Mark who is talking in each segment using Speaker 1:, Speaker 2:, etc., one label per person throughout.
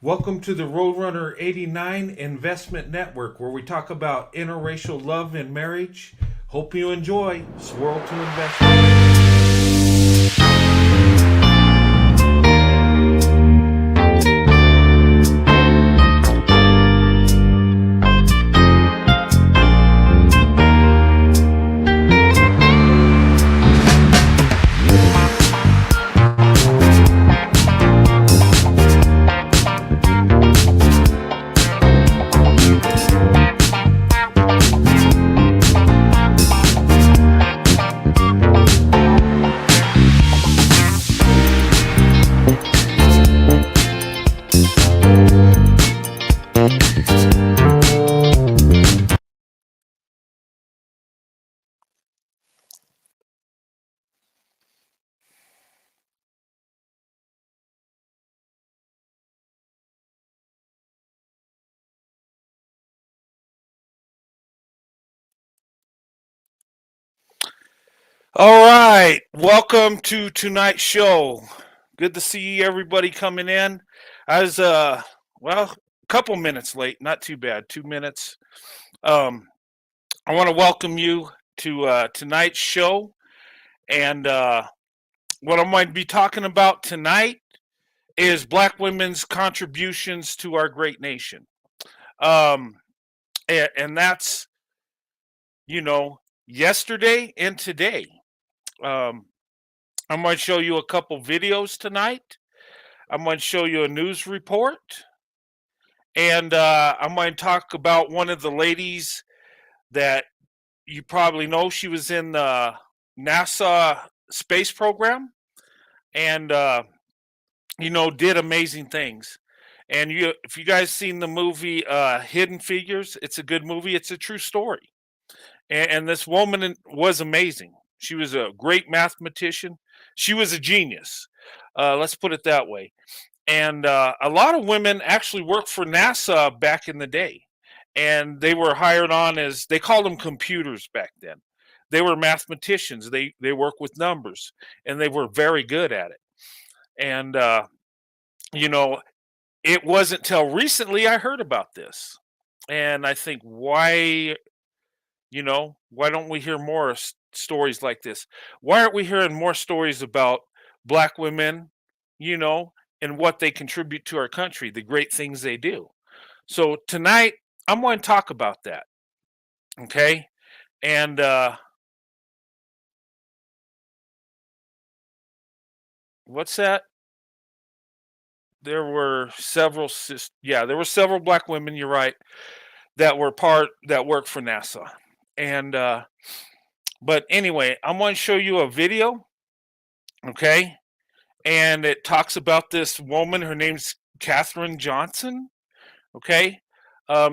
Speaker 1: Welcome to the Roadrunner 89 Investment Network, where we talk about interracial love and marriage. Hope you enjoy Swirl to Investment. All right, welcome to tonight's show. Good to see everybody coming in. I was a couple minutes late, not too bad, 2 minutes. I want to welcome you to tonight's show, and what I'm going to be talking about tonight is Black women's contributions to our great nation, and that's yesterday and today. I'm going to show you a couple videos tonight. I'm going to show you a news report. And I'm going to talk about one of the ladies that you probably know. She was in the NASA space program and, did amazing things. And if you guys seen the movie Hidden Figures, it's a good movie. It's a true story. And this woman was amazing. She was a great mathematician. She was a genius. Let's put it that way. And a lot of women actually worked for NASA back in the day. And they were hired on as, they called them computers back then. They were mathematicians. They work with numbers. And they were very good at it. And, it wasn't till recently I heard about this. And I think, why don't we hear more stories like this? Why aren't we hearing more stories about Black women, and what they contribute to our country, the great things they do? So tonight, I'm going to talk about that. Okay? And what's that? There were several Black women, you're right, that worked for NASA. And but anyway, I'm going to show you a video, okay? And it talks about this woman. Her name's Katherine Johnson, okay?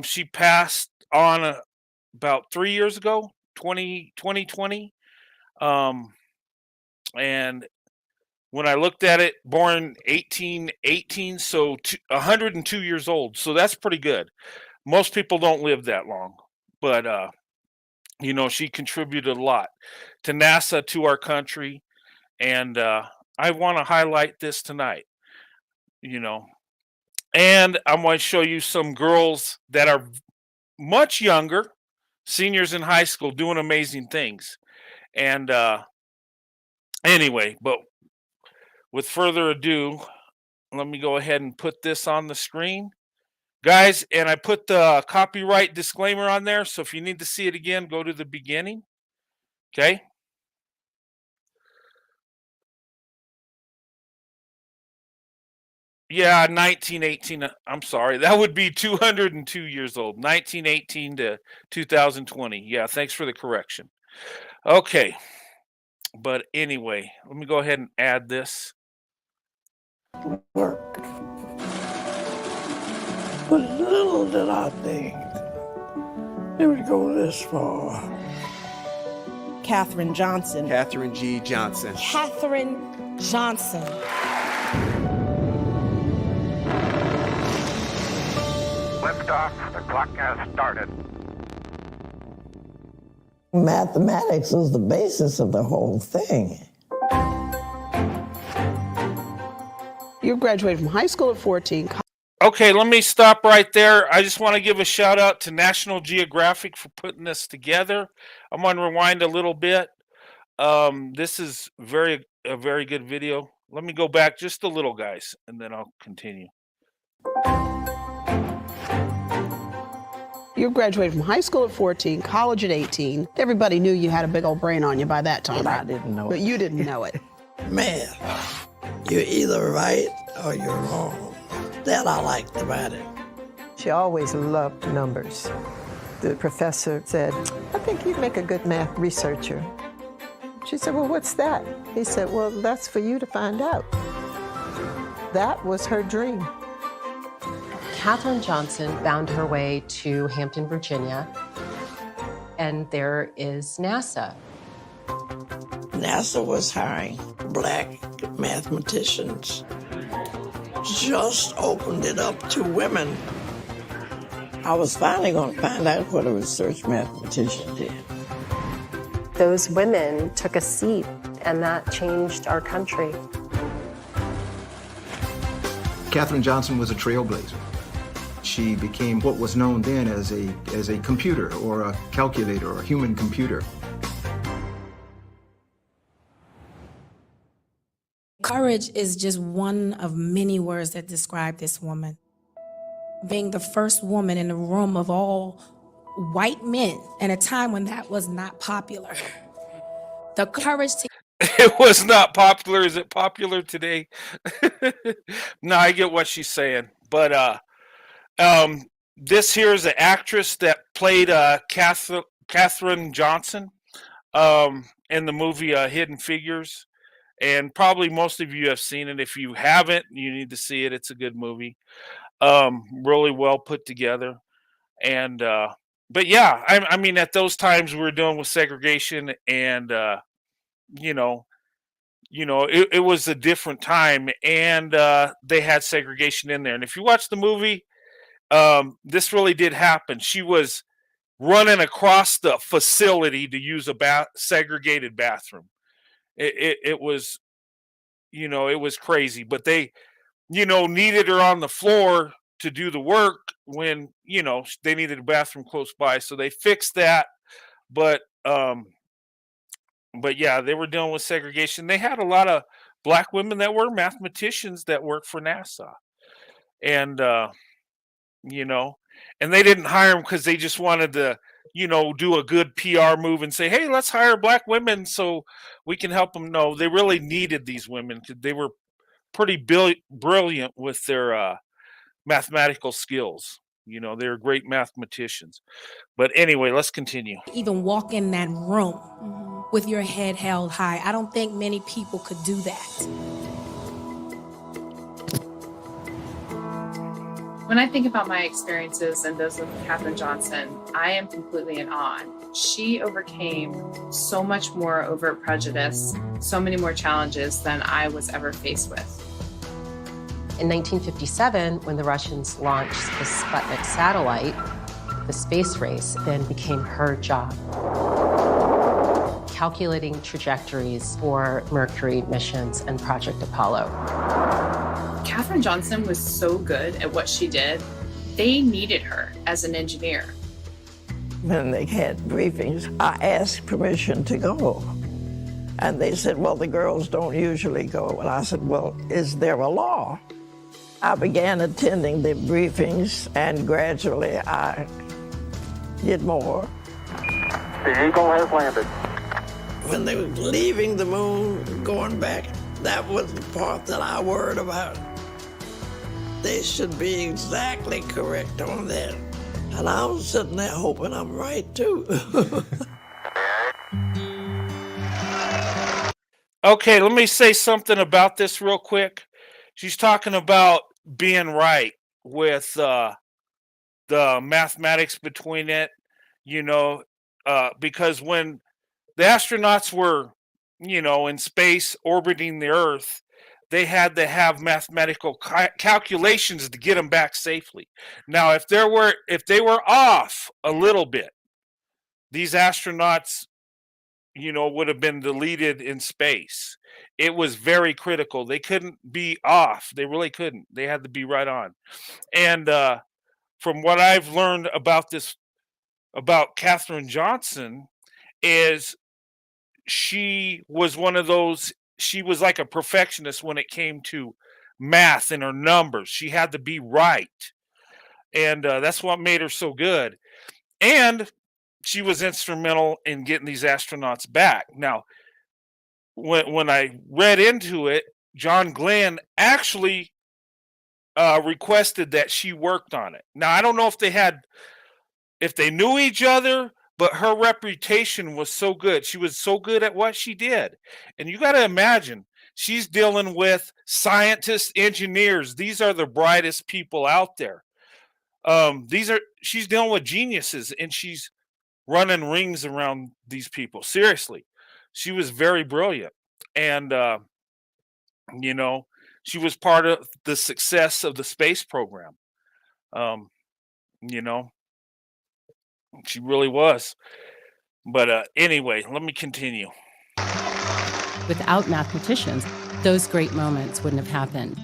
Speaker 1: She passed on about 3 years ago, 2020. And when I looked at it, born 1818, so 102 years old. So that's pretty good. Most people don't live that long, but she contributed a lot to NASA, to our country, and I want to highlight this tonight, and I'm going to show you some girls that are much younger, seniors in high school, doing amazing things. And anyway, but with further ado, let me go ahead and put this on the screen. Guys, and I put the copyright disclaimer on there, so if you need to see it again, go to the beginning. Okay? Yeah, 1918. I'm sorry. That would be 202 years old. 1918 to 2020. Yeah, thanks for the correction. Okay. But anyway, let me go ahead and add this.
Speaker 2: Work. But little did I think it would go this far.
Speaker 3: Katherine Johnson.
Speaker 4: Katherine G. Johnson.
Speaker 3: Katherine Johnson.
Speaker 5: Liftoff. The clock has started.
Speaker 2: Mathematics is the basis of the whole thing.
Speaker 6: You graduated from high school at 14.
Speaker 1: Okay, let me stop right there. I just want to give a shout out to National Geographic for putting this together. I'm going to rewind a little bit. This is a very good video. Let me go back just a little, guys, and then I'll continue.
Speaker 4: You graduated from high school at 14, college at 18. Everybody knew you had a big old brain on you by that time.
Speaker 2: But I didn't know
Speaker 4: But
Speaker 2: it.
Speaker 4: you didn't know it.
Speaker 2: Math. You're either right or you're wrong. That I liked about it.
Speaker 6: She always loved numbers. The professor said, I think you'd make a good math researcher. She said, well, what's that? He said, well, that's for you to find out. That was her dream.
Speaker 7: Katherine Johnson found her way to Hampton, Virginia, and there is NASA.
Speaker 2: NASA was hiring black mathematicians. Just opened it up to women. I was finally going to find out what a research mathematician did.
Speaker 8: Those women took a seat, and that changed our country.
Speaker 9: Katherine Johnson was a trailblazer. She became what was known then as a computer or a calculator or a human computer.
Speaker 3: Courage is just one of many words that describe this woman. Being the first woman in a room of all white men at a time when that was not popular. The courage to...
Speaker 1: It was not popular. Is it popular today? No, I get what she's saying. But this here is an actress that played Katherine Johnson in the movie Hidden Figures. And probably most of you have seen it. If you haven't, you need to see it. It's a good movie. Really well put together. And but yeah, I mean, at those times we were dealing with segregation, and it was a different time, and they had segregation in there. And if you watch the movie, this really did happen. She was running across the facility to use a segregated bathroom. It was, it was crazy, but they, needed her on the floor to do the work when, they needed a bathroom close by. So they fixed that. But yeah, they were dealing with segregation. They had a lot of black women that were mathematicians that worked for NASA. And, and they didn't hire them because they just wanted to, do a good PR move and say, hey, let's hire black women so we can help them. No, they really needed these women because they were pretty brilliant with their mathematical skills. They were great mathematicians. But anyway, let's continue.
Speaker 3: even walk in that room with your head held high. I don't think many people could do that.
Speaker 10: When I think about my experiences and those of Katherine Johnson, I am completely in awe. She overcame so much more overt prejudice, so many more challenges than I was ever faced with.
Speaker 7: In 1957, when the Russians launched the Sputnik satellite, the space race then became her job. Calculating trajectories for Mercury missions and Project Apollo.
Speaker 10: Katherine Johnson was so good at what she did, they needed her as an engineer.
Speaker 2: When they had briefings, I asked permission to go. And they said, well, the girls don't usually go. And I said, well, is there a law? I began attending the briefings, and gradually I did more.
Speaker 5: The Eagle has landed.
Speaker 2: When they were leaving the moon, going back, that was the part that I worried about. They should be exactly correct on that. And I was sitting there hoping I'm right, too.
Speaker 1: Okay, let me say something about this real quick. She's talking about being right with the mathematics between it, because when the astronauts were, in space orbiting the Earth, they had to have mathematical calculations to get them back safely. Now, if they were off a little bit, these astronauts, would have been deleted in space. it was very critical. They couldn't be off. They really couldn't. They had to be right on. And from what I've learned about Katherine Johnson, is she was one of those. She was like a perfectionist when it came to math and her numbers. She had to be right, and that's what made her so good. And she was instrumental in getting these astronauts back. Now, when I read into it, John Glenn actually requested that she worked on it. Now, I don't know if they knew each other, but her reputation was so good. She was so good at what she did. And you got to imagine, she's dealing with scientists, engineers. These are the brightest people out there. She's dealing with geniuses, and she's running rings around these people. Seriously, she was very brilliant. And, you know, she was part of the success of the space program. Um, you know, she really was. But anyway, let me continue.
Speaker 7: Without mathematicians, those great moments wouldn't have happened.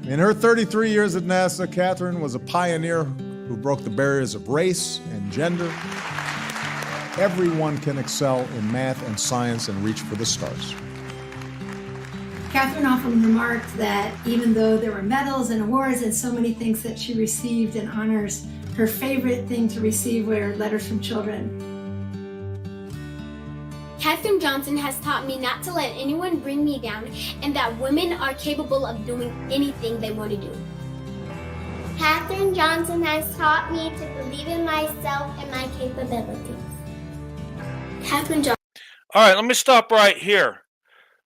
Speaker 11: In her 33 years at NASA, Katherine was a pioneer who broke the barriers of race and gender. Everyone can excel in math and science and reach for the stars.
Speaker 12: Katherine often remarked that even though there were medals and awards and so many things that she received and honors, her favorite thing to receive were letters from children.
Speaker 13: Katherine Johnson has taught me not to let anyone bring me down and that women are capable of doing anything they want to do.
Speaker 14: Katherine Johnson has taught me to believe in myself and my capabilities.
Speaker 13: Katherine Johnson.
Speaker 1: All right, let me stop right here.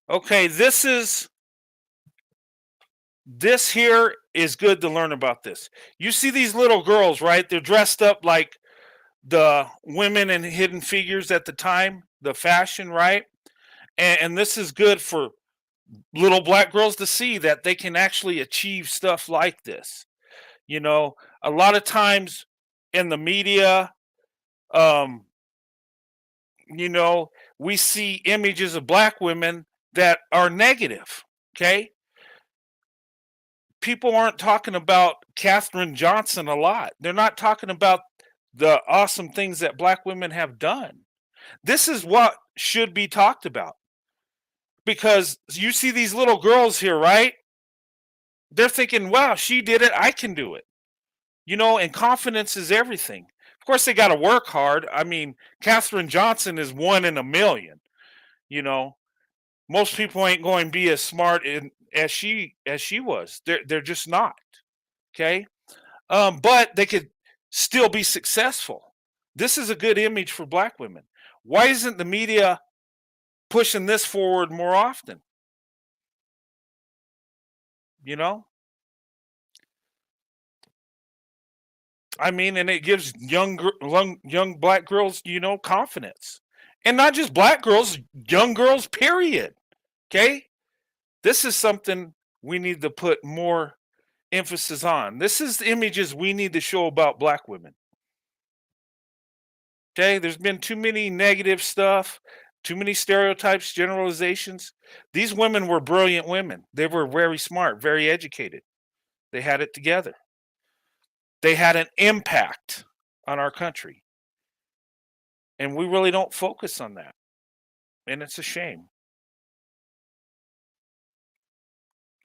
Speaker 1: Okay, this here is good to learn about this. You see these little girls, right? They're dressed up like the women in Hidden Figures at the time, the fashion, right? And this is good for little black girls to see that they can actually achieve stuff like this. You know, a lot of times in the media, you know, we see images of black women that are negative, okay? People aren't talking about Katherine Johnson a lot. They're not talking about the awesome things that black women have done. This is what should be talked about. Because you see these little girls here, right? They're thinking, wow, she did it, I can do it. You know, and confidence is everything. Of course, they got to work hard. I mean, Katherine Johnson is 1 in a million. You know, most people ain't going to be as smart as she was. They're just not. Okay, but they could still be successful. This is a good image for black women. Why isn't the media pushing this forward more often? You know, I mean, and it gives young black girls, you know, confidence. And not just black girls, young girls, period. Okay? This is something we need to put more emphasis on. This is the images we need to show about black women. Okay? There's been too many negative stuff, too many stereotypes, generalizations. These women were brilliant women. They were very smart, very educated. They had it together. They had an impact on our country. And we really don't focus on that. And it's a shame.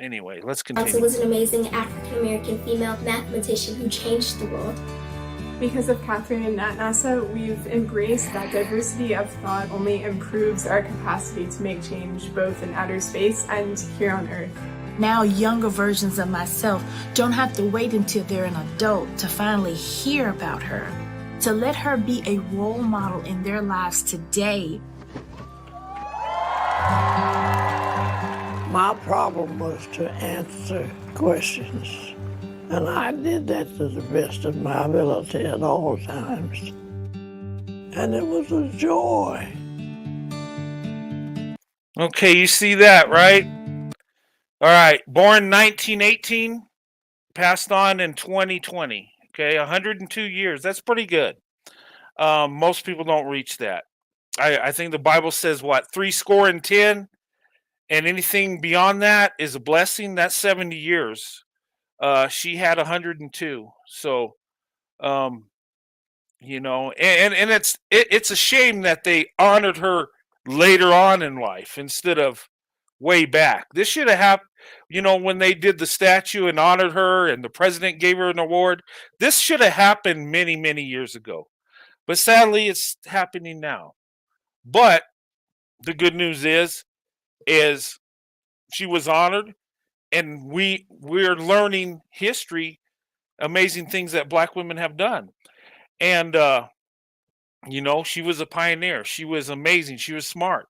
Speaker 1: Anyway, let's continue.
Speaker 13: Johnson was an amazing African-American female mathematician who changed the world.
Speaker 15: Because of Katherine at NASA, we've embraced that diversity of thought only improves our capacity to make change both in outer space and here on Earth.
Speaker 3: Now younger versions of myself don't have to wait until they're an adult to finally hear about her, to let her be a role model in their lives today.
Speaker 2: My problem was to answer questions, and I did that to the best of my ability at all times. And it was a joy.
Speaker 1: Okay, you see that, right? All right, born 1918, passed on in 2020. Okay, 102 years. That's pretty good. Most people don't reach that. I think the Bible says what, 70, and anything beyond that is a blessing. That's 70 years. She had 102. So, you know, and it's a shame that they honored her later on in life instead of way back. This should have happened, you know, when they did the statue and honored her and the president gave her an award. This should have happened many, many years ago. But sadly, it's happening now. But the good news is she was honored, and we're learning history, amazing things that black women have done. And you know, she was a pioneer. She was amazing. She was smart.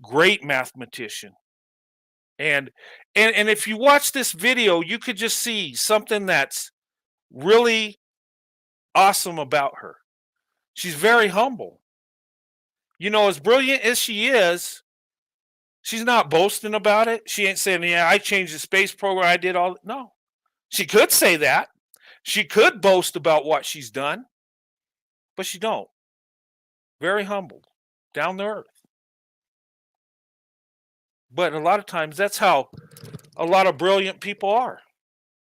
Speaker 1: Great mathematician. And if you watch this video, you could just see something that's really awesome about her. She's very humble. You know, as brilliant as she is, she's not boasting about it. She ain't saying, yeah, I changed the space program. I did all. No. She could say that. She could boast about what she's done, but she don't. Very humbled, down to earth. But a lot of times that's how a lot of brilliant people are.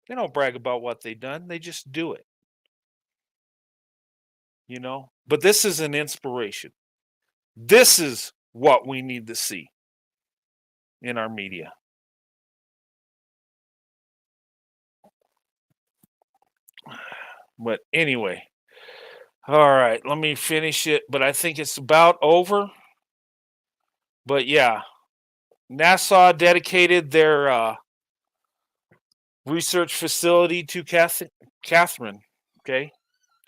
Speaker 1: They don't brag about what they've done. They just do it. You know? But this is an inspiration. This is what we need to see in our media. But anyway, all right, let me finish it. But I think it's about over. But yeah, NASA dedicated their research facility to Katherine. Okay,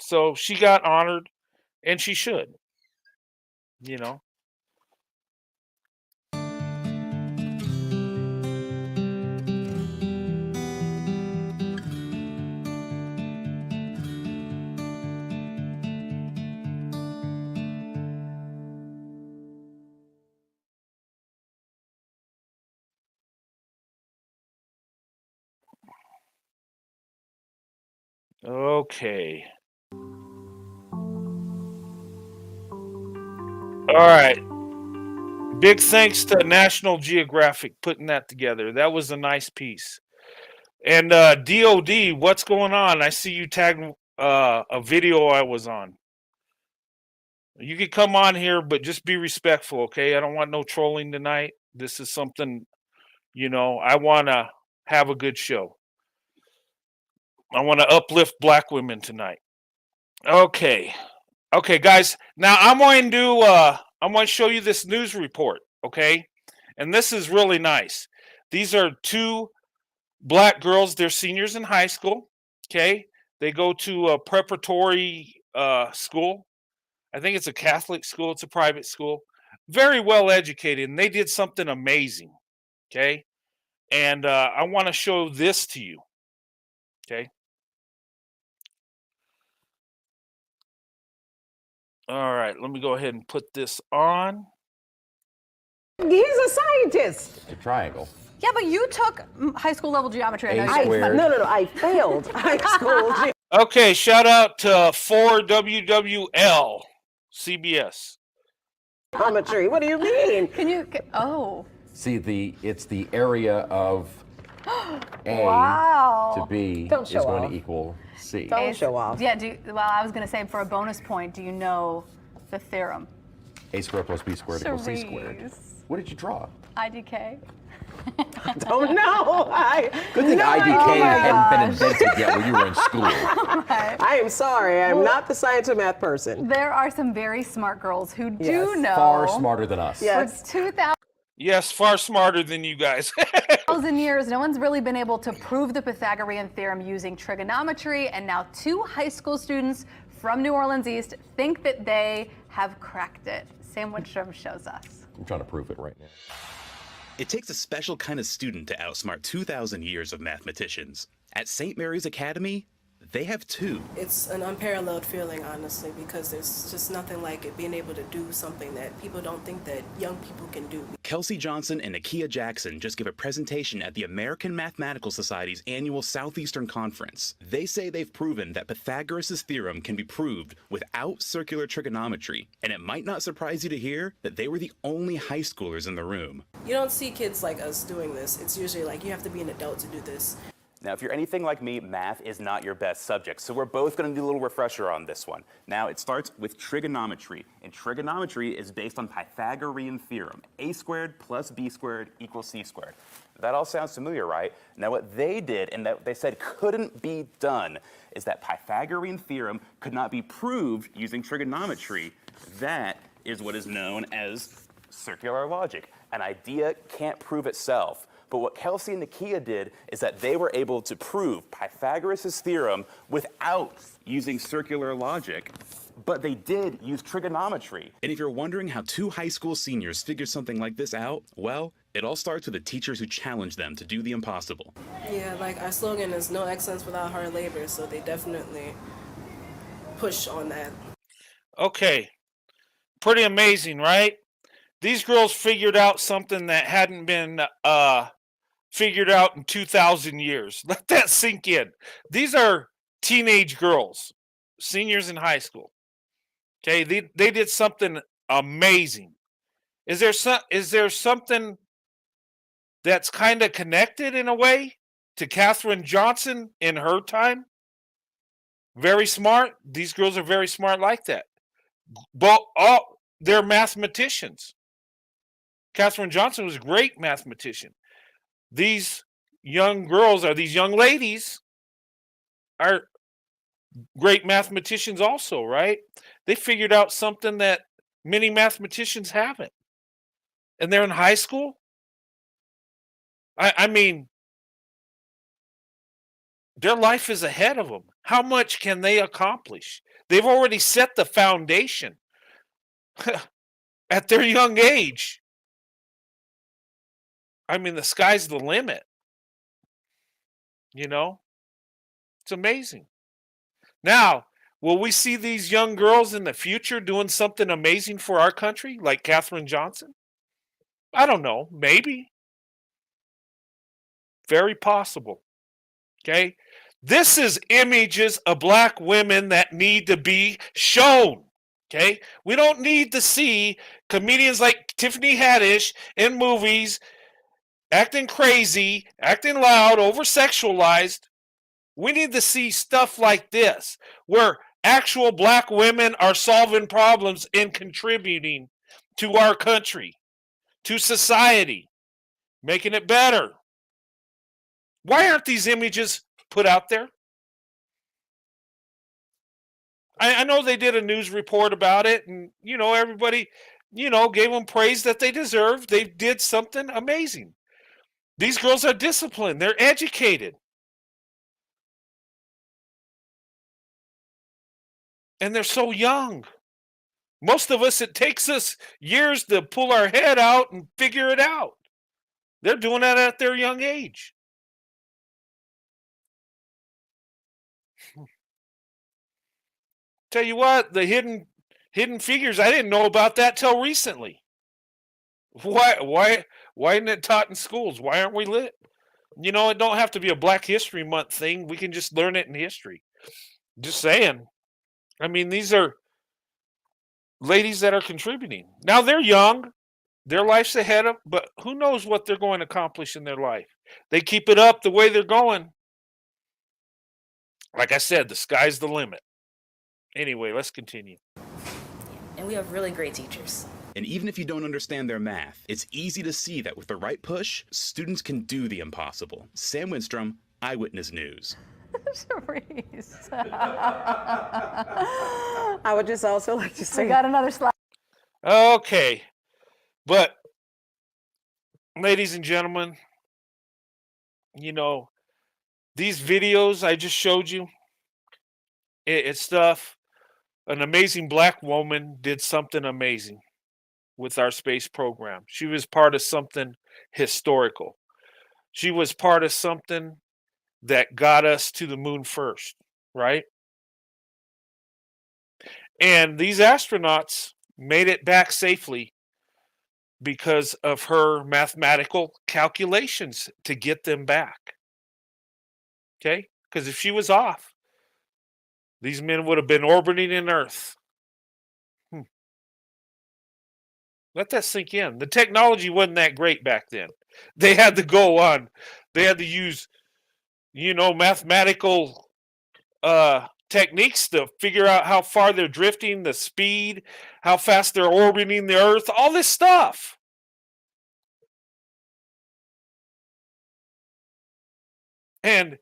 Speaker 1: so she got honored, and she should. You know. Okay. All right. Big thanks to National Geographic putting that together. That was a nice piece. And DOD, what's going on? I see you tagged a video I was on. You can come on here, but just be respectful, okay? I don't want no trolling tonight. This is something, you know, I want to have a good show. I want to uplift black women tonight. Okay. Okay, guys. Now I'm going to show you this news report, okay? And this is really nice. These are two black girls. They're seniors in high school, okay? They go to a preparatory school. I think it's a Catholic school. It's a private school. Very well educated, and they did something amazing, okay? And I want to show this to you, okay? All right, let me go ahead and put this on.
Speaker 4: He's a scientist.
Speaker 16: The triangle.
Speaker 17: Yeah, but you took high school level geometry.
Speaker 4: I failed high school.
Speaker 1: Okay, shout out to 4WWL CBS.
Speaker 4: Geometry. What do you mean?
Speaker 17: Oh.
Speaker 16: See, it's the area of A
Speaker 17: Wow.
Speaker 16: to B
Speaker 4: Don't
Speaker 16: is
Speaker 4: show
Speaker 16: going
Speaker 4: off.
Speaker 16: to equal C.
Speaker 4: Don't show off.
Speaker 17: Yeah, well, I was going to say for a bonus point, do you know the theorem?
Speaker 16: A squared plus B squared equals C squared.
Speaker 17: Cerise.
Speaker 16: What did you draw?
Speaker 17: IDK.
Speaker 4: Don't know.
Speaker 16: Good thing IDK hadn't been invented yet when you were in school.
Speaker 4: I am sorry. I'm not the science or math person.
Speaker 17: There are some very smart girls who do know.
Speaker 16: Far smarter than us.
Speaker 4: Yes.
Speaker 17: For 2,000
Speaker 1: Yes, far smarter than you guys.
Speaker 17: years, no one's really been able to prove the Pythagorean theorem using trigonometry, and now two high school students from New Orleans East think that they have cracked it. Sandwich Room shows us.
Speaker 16: I'm trying to prove it right now.
Speaker 18: It takes a special kind of student to outsmart 2,000 years of mathematicians. At St. Mary's Academy, they have two.
Speaker 19: It's an unparalleled feeling, honestly, because there's just nothing like it, being able to do something that people don't think that young people can do.
Speaker 18: Kelsey Johnson and Nakia Jackson just gave a presentation at the American Mathematical Society's annual Southeastern Conference. They say they've proven that Pythagoras' theorem can be proved without circular trigonometry, and it might not surprise you to hear that they were the only high schoolers in the room.
Speaker 19: You don't see kids like us doing this. It's usually like you have to be an adult to do this.
Speaker 20: Now, if you're anything like me, math is not your best subject, so we're both going to do a little refresher on this one. Now, it starts with trigonometry, and trigonometry is based on Pythagorean theorem, a squared plus b squared equals c squared. That all sounds familiar, right? Now, what they did, and that they said couldn't be done, is that Pythagorean theorem could not be proved using trigonometry. That is what is known as circular logic. An idea can't prove itself. But what Kelsey and Nakia did is that they were able to prove Pythagoras' theorem without using circular logic, but they did use trigonometry.
Speaker 18: And if you're wondering how two high school seniors figured something like this out, well, it all starts with the teachers who challenged them to do the impossible.
Speaker 19: Yeah, like our slogan is no excellence without hard labor, so they definitely push on that.
Speaker 1: Okay, pretty amazing, right? These girls figured out something that hadn't been figured out in 2,000 years. Let that sink in. These are teenage girls, seniors in high school. Okay, they did something amazing. Is there something that's kind of connected in a way to Katherine Johnson in her time? Very smart. These girls are very smart like that. But they're mathematicians. Katherine Johnson was a great mathematician. These young girls, or these young ladies, are great mathematicians also, right? They figured out something that many mathematicians haven't. And they're in high school? I mean, their life is ahead of them. How much can they accomplish? They've already set the foundation at their young age. I mean, the sky's the limit. You know? It's amazing. Now, will we see these young girls in the future doing something amazing for our country, like Katherine Johnson? I don't know. Maybe. Very possible. Okay? This is images of black women that need to be shown. Okay? We don't need to see comedians like Tiffany Haddish in movies acting crazy, acting loud, over-sexualized. We need to see stuff like this, where actual black women are solving problems and contributing to our country, to society, making it better. Why aren't these images put out there? I know they did a news report about it, and, everybody, gave them praise that they deserved. They did something amazing. These girls are disciplined. They're educated. And they're so young. Most of us, it takes us years to pull our head out and figure it out. They're doing that at their young age. Tell you what, the hidden figures, I didn't know about that till recently. Why isn't it taught in schools? Why aren't we lit? It don't have to be a Black History Month thing. We can just learn it in history. Just saying. I mean, these are ladies that are contributing. Now, they're young. Their life's ahead of, but who knows what they're going to accomplish in their life. They keep it up the way they're going. Like I said, the sky's the limit. Anyway, let's continue.
Speaker 19: And we have really great teachers.
Speaker 18: And even if you don't understand their math, it's easy to see that with the right push, students can do the impossible. Sam Winstrom, Eyewitness News.
Speaker 17: Charisse.
Speaker 6: I would just also like to say,
Speaker 17: We got another slide.
Speaker 1: Okay. But, ladies and gentlemen, these videos I just showed you, it's stuff. An amazing black woman did something amazing with our space program. She was part of something historical. She was part of something that got us to the moon first, right? And these astronauts made it back safely because of her mathematical calculations to get them back. Okay? Because if she was off, these men would have been orbiting in Earth. Let that sink in. The technology wasn't that great back then. They had to go on. They had to use, mathematical techniques to figure out how far they're drifting, the speed, how fast they're orbiting the Earth, all this stuff. And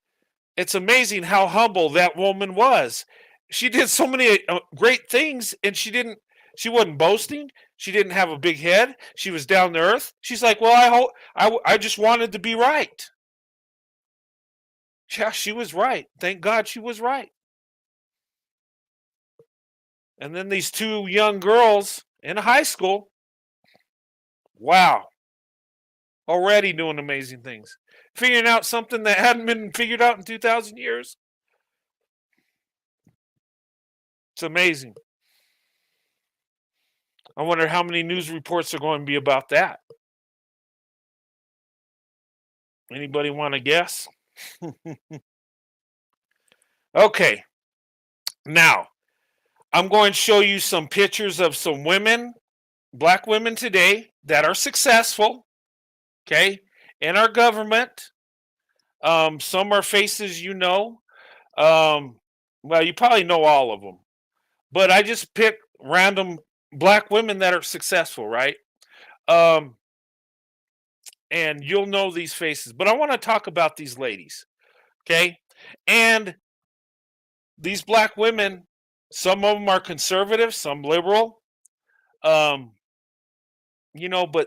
Speaker 1: it's amazing how humble that woman was. She did so many great things, and she wasn't boasting. She didn't have a big head. She was down to earth. She's like, well, I just wanted to be right. Yeah, she was right. Thank God she was right. And then these two young girls in high school, wow, already doing amazing things. Figuring out something that hadn't been figured out in 2,000 years. It's amazing. I wonder how many news reports are going to be about that. Anybody want to guess? Okay. Now, I'm going to show you some pictures of some women, black women today that are successful, okay, in our government. Some are faces you know. Well, you probably know all of them. But I just pick random black women that are successful, right? And you'll know these faces. But I want to talk about these ladies, okay? And these black women, some of them are conservative, some liberal. But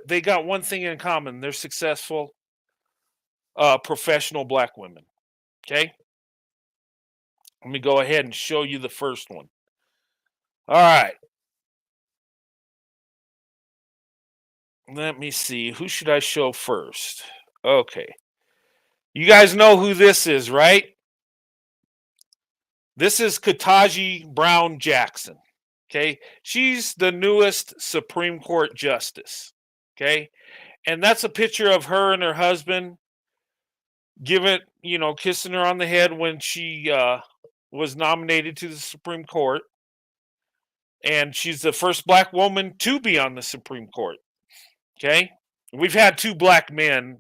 Speaker 1: they got one thing in common. They're successful, professional black women. Okay? Let me go ahead and show you the first one. All right. Let me see. Who should I show first? Okay. You guys know who this is, right? This is Ketanji Brown Jackson. Okay? She's the newest Supreme Court justice. Okay? And that's a picture of her and her husband kissing her on the head when she was nominated to the Supreme Court. And she's the first black woman to be on the Supreme Court. Okay? We've had two black men,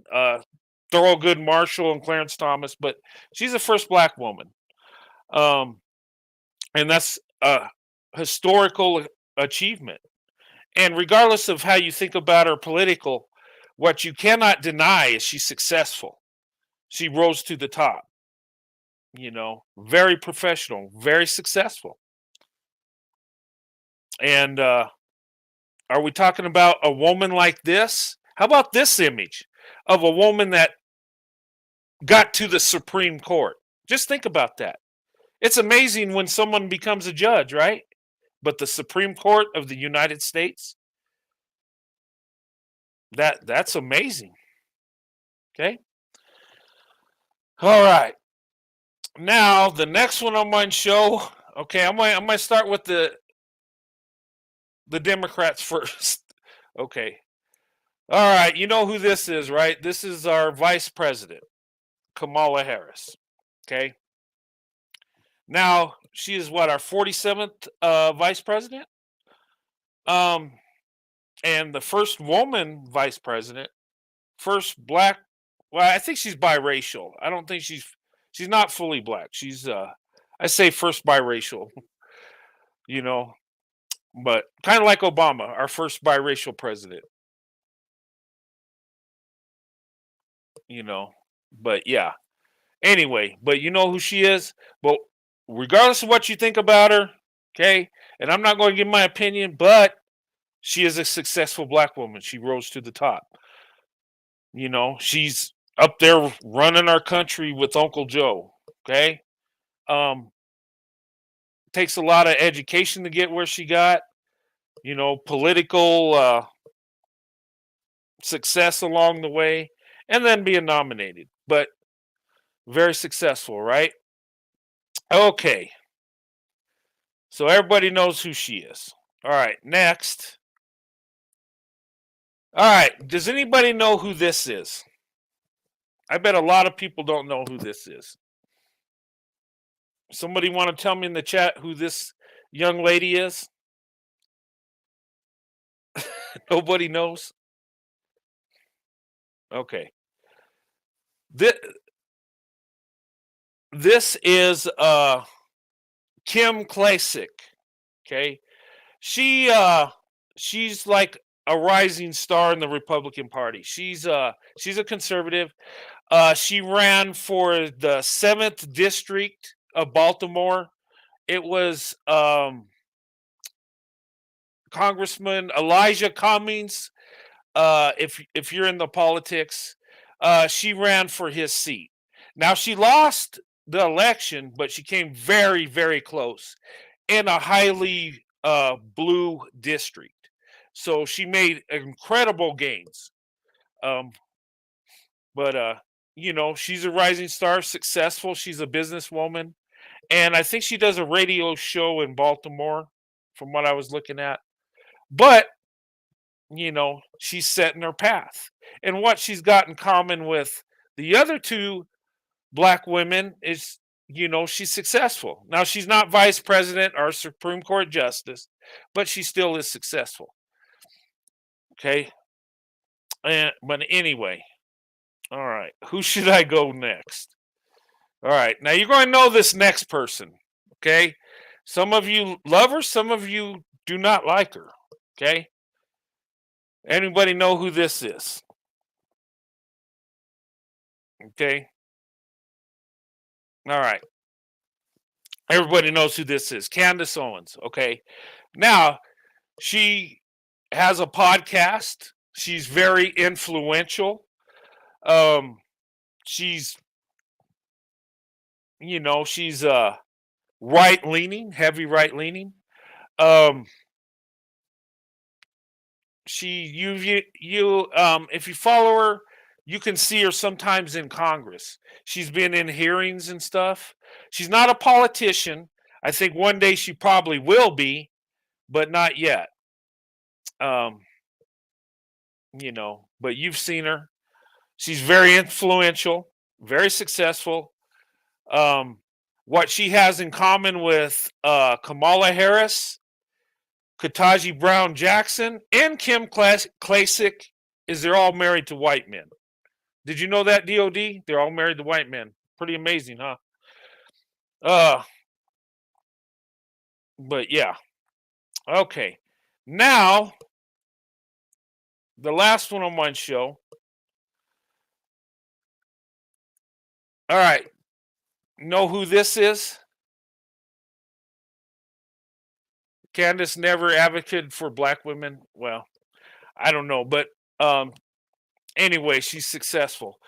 Speaker 1: Thurgood Marshall and Clarence Thomas, but she's the first black woman. And that's a historical achievement. And regardless of how you think about her political, what you cannot deny is she's successful. She rose to the top. Very professional, very successful. And are we talking about a woman like this? How about this image of a woman that got to the Supreme Court? Just think about that. It's amazing when someone becomes a judge, right? But the Supreme Court of the United States, that's amazing. Okay? All right. Now, the next one on my show, okay, I'm going to start with the Democrats first. Okay. All right, you know who this is, right? This is our vice president, Kamala Harris. Okay. Now, she is what, our 47th vice president? And the first woman vice president, first black, well, I think she's biracial. I don't think she's not fully black. She's I say first biracial, but kind of like Obama, our first biracial president. But yeah. Anyway, but you know who she is? Well, regardless of what you think about her, okay, and I'm not going to give my opinion, but she is a successful black woman. She rose to the top. She's up there running our country with Uncle Joe, okay? Takes a lot of education to get where she got, political success along the way, and then being nominated. But very successful, right? Okay. So everybody knows who she is. All right, next. All right. Does anybody know who this is? I bet a lot of people don't know who this is. Somebody want to tell me in the chat who this young lady is? Nobody knows? Okay. This is Kim Klacik. Okay. She's like a rising star in the Republican Party. She's a conservative. She ran for the 7th district of Baltimore. It was Congressman Elijah Cummings. If you're in the politics, she ran for his seat. Now she lost the election, but she came very, very close in a highly blue district. So she made incredible gains. But she's a rising star, successful. She's a businesswoman, and I think she does a radio show in Baltimore, from what I was looking at. But she's setting her path, and what she's got in common with the other two black women is, she's successful. Now she's not vice president or Supreme Court justice, but she still is successful. Okay. But anyway, all right. Who should I go next? All right. Now you're going to know this next person. Okay. Some of you love her. Some of you do not like her. Okay. Anybody know who this is? Okay. All right. Everybody knows who this is. Candace Owens. Okay. Now, she has a podcast. She's very influential. She's right leaning, heavy right leaning. If you follow her, you can see her sometimes in Congress. She's been in hearings and stuff. She's not a politician. I think one day she probably will be, but not yet. But you've seen her. She's very influential, very successful. What she has in common with Kamala Harris, Ketanji Brown Jackson, and Kim Klacik is they're all married to white men. Did you know that, DOD? They're all married to white men. Pretty amazing, huh? But yeah. Okay. Now, the last one on my show. All right. Know who this is? Candace never advocated for black women. Well, I don't know, but anyway, she's successful.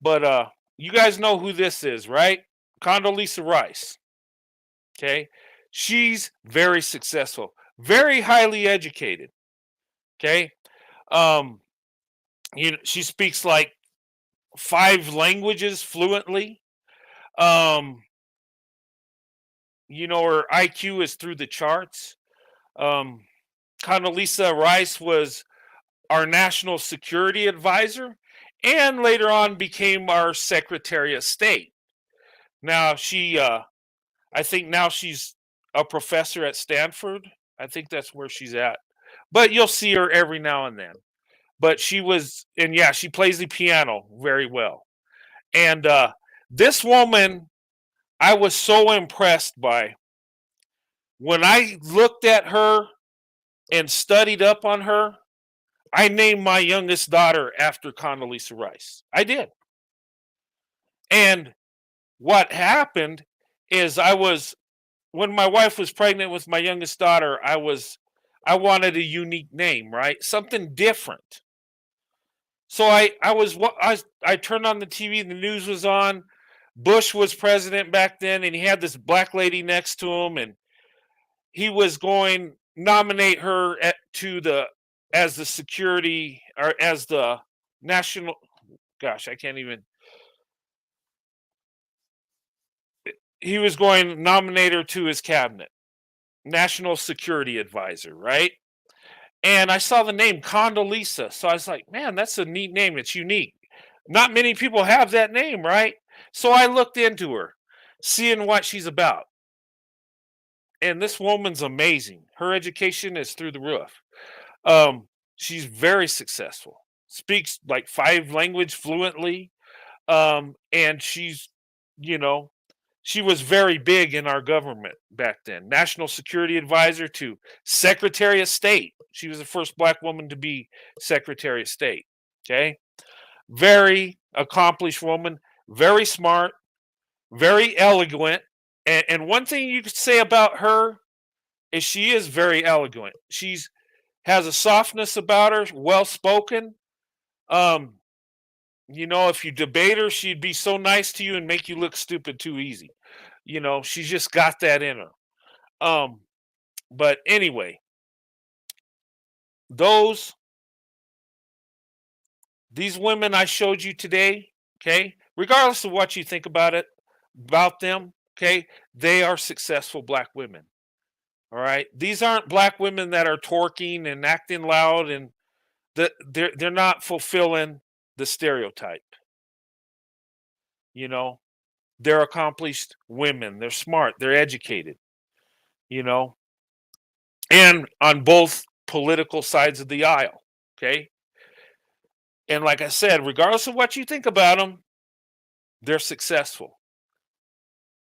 Speaker 1: But you guys know who this is, right? Condoleezza Rice. Okay. She's very successful, very highly educated. Okay. She speaks like 5 languages fluently. Her IQ is through the charts. Condoleezza Rice was our national security advisor and later on became our Secretary of State. Now I think now she's a professor at Stanford. I think that's where she's at. But you'll see her every now and then. But she plays the piano very well. And this woman, I was so impressed by. When I looked at her and studied up on her, I named my youngest daughter after Condoleezza Rice. I did. And what happened is when my wife was pregnant with my youngest daughter, I wanted a unique name, right? Something different. So I turned on the TV, the news was on. Bush was president back then, and he had this black lady next to him, and he was going to nominate her as the security or as the national. Gosh, I can't even. He was going to nominate her to his cabinet, national security advisor, right? And I saw the name Condoleezza. So I was like, man, that's a neat name. It's unique. Not many people have that name, right? So I looked into her, seeing what she's about. And this woman's amazing. Her education is through the roof. She's very successful. Speaks like 5 language fluently. And she's, you know, she was very big in our government back then. National Security Advisor to Secretary of State. She was the first black woman to be Secretary of State. Okay. Very accomplished woman, very smart, very eloquent. And one thing you could say about her is she is very eloquent. She's has a softness about her, well spoken. Um, if you debate her, she'd be so nice to you and make you look stupid too easy. She's just got that in her. Um, but anyway, those these women I showed you today, okay, regardless of what you think about them, okay, they are successful black women. All right. These aren't black women that are twerking and acting loud and they're not fulfilling the stereotype. You know, they're accomplished women. They're smart. They're educated. You know, and on both political sides of the aisle. Okay. And like I said, regardless of what you think about them, they're successful.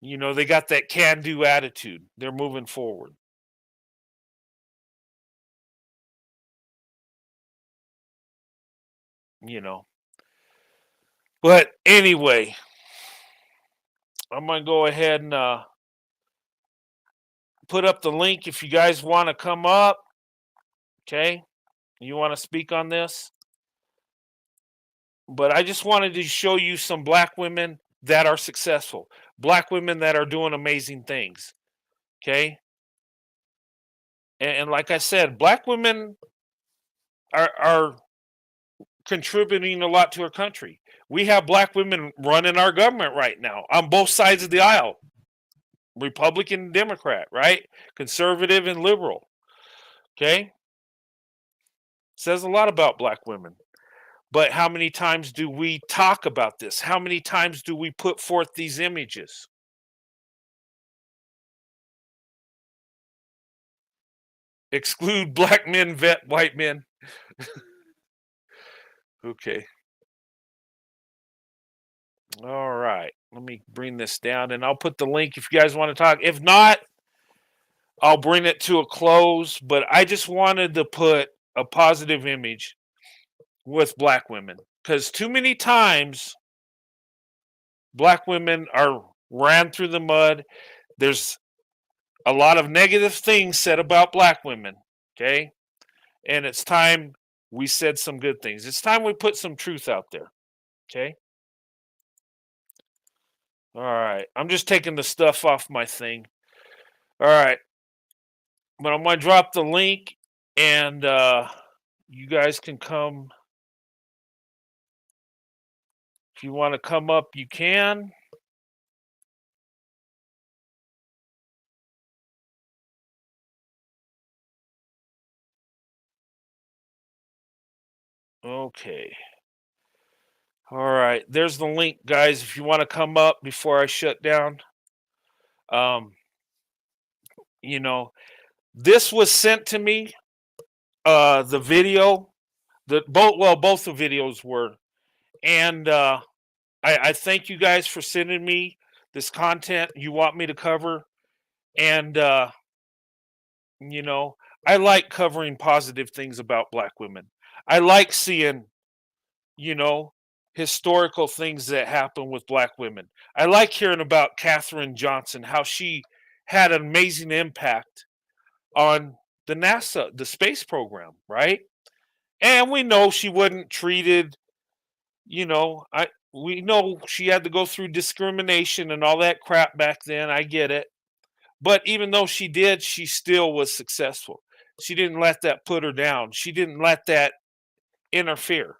Speaker 1: They got that can do attitude. They're moving forward. You know, but anyway, I'm going to go ahead and put up the link if you guys want to come up. Okay. You want to speak on this? But I just wanted to show you some black women that are successful, black women that are doing amazing things. Okay. And like I said, black women are contributing a lot to our country. We have black women running our government right now on both sides of the aisle, Republican and Democrat, right? Conservative and liberal. Okay. Says a lot about black women. But how many times do we talk about this? How many times do we put forth these images? Exclude black men, vet white men. Okay. All right. Let me bring this down and I'll put the link if you guys want to talk. If not, I'll bring it to a close. But I just wanted to put a positive image with black women because too many times black women are ran through the mud. There's a lot of negative things said about black women. Okay. And it's time we said some good things. It's time we put some truth out there. Okay. All right. I'm just taking the stuff off my thing. All right. But I'm going to drop the link and you guys can come. If you want to come up, you can. Okay. All right. There's the link, guys. If you want to come up before I shut down. You know, this was sent to me. The video, both the videos were, and I thank you guys for sending me this content you want me to cover, and you know, I like covering positive things about black women. I like seeing, you know, historical things that happen with black women. I like hearing about Katherine Johnson, how she had an amazing impact on the NASA, the space program, right? And we know she wasn't treated, we know she had to go through discrimination and all that crap back then. I get it. But even though she did, she still was successful. She didn't let that put her down. She didn't let that interfere.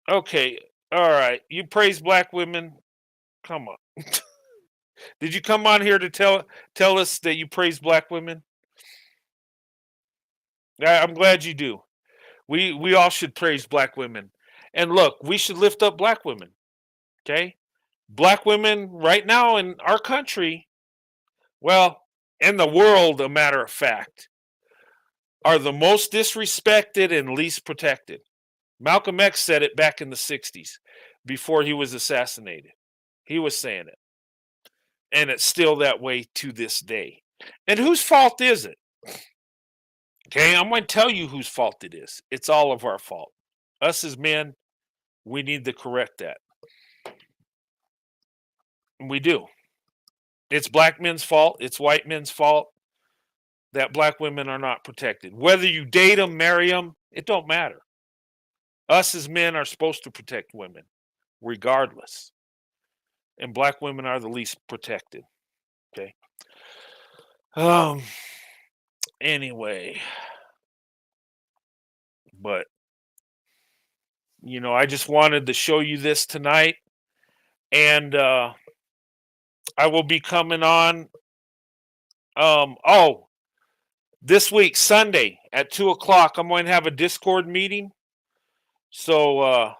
Speaker 1: Okay. All right. You praise black women. Come on. Did you come on here to tell us that you praise black women? I'm glad you do. We all should praise black women. And look, we should lift up black women. Okay? Black women right now in our country, well, in the world, a matter of fact, are the most disrespected and least protected. Malcolm X said it back in the 60s before he was assassinated. He was saying it. And it's still that way to this day. And whose fault is it? Okay, I'm going to tell you whose fault it is. It's all of our fault. Us as men, we need to correct that. And we do. It's black men's fault. It's white men's fault that black women are not protected. Whether you date them, marry them, it don't matter. Us as men are supposed to protect women, regardless. And black women are the least protected. Okay. Anyway, but I just wanted to show you this tonight, and I will be coming on. This week, Sunday at 2:00, I'm going to have a Discord meeting. So,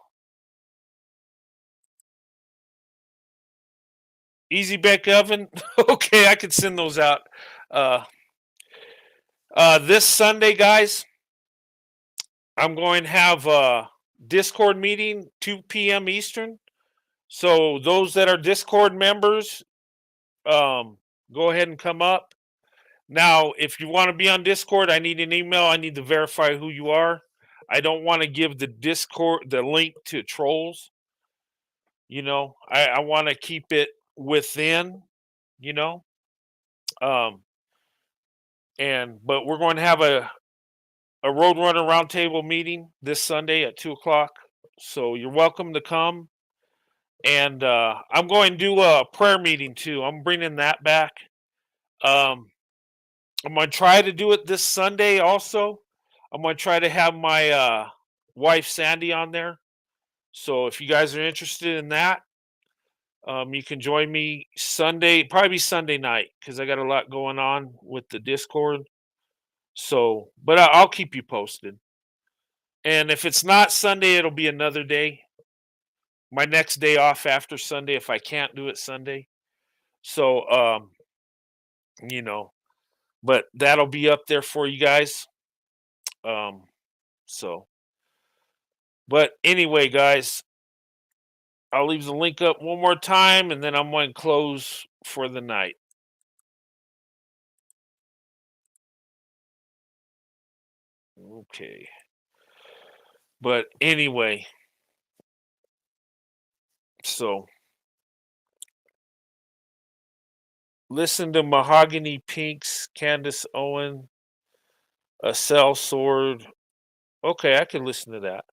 Speaker 1: Easy Bake Oven. Okay, I can send those out. This Sunday, guys, I'm going to have a Discord meeting, 2 p.m. Eastern. So those that are Discord members, go ahead and come up. Now, if you want to be on Discord, I need an email. I need to verify who you are. I don't want to give the link to trolls. I want to keep it within, but we're going to have a Roadrunner Roundtable meeting this Sunday at 2:00. So you're welcome to come. And I'm going to do a prayer meeting too. I'm bringing that back. I'm going to try to do it this Sunday also. I'm going to try to have my wife Sandy on there. So if you guys are interested in that, you can join me Sunday, probably Sunday night, because I got a lot going on with the Discord. So, but I'll keep you posted. And if it's not Sunday, it'll be another day. My next day off after Sunday, if I can't do it Sunday. So, but that'll be up there for you guys. But anyway, guys, I'll leave the link up one more time, and then I'm going to close for the night. Okay. But anyway, so listen to Mahogany Pinks, Candace Owen, A Cell Sword. Okay, I can listen to that.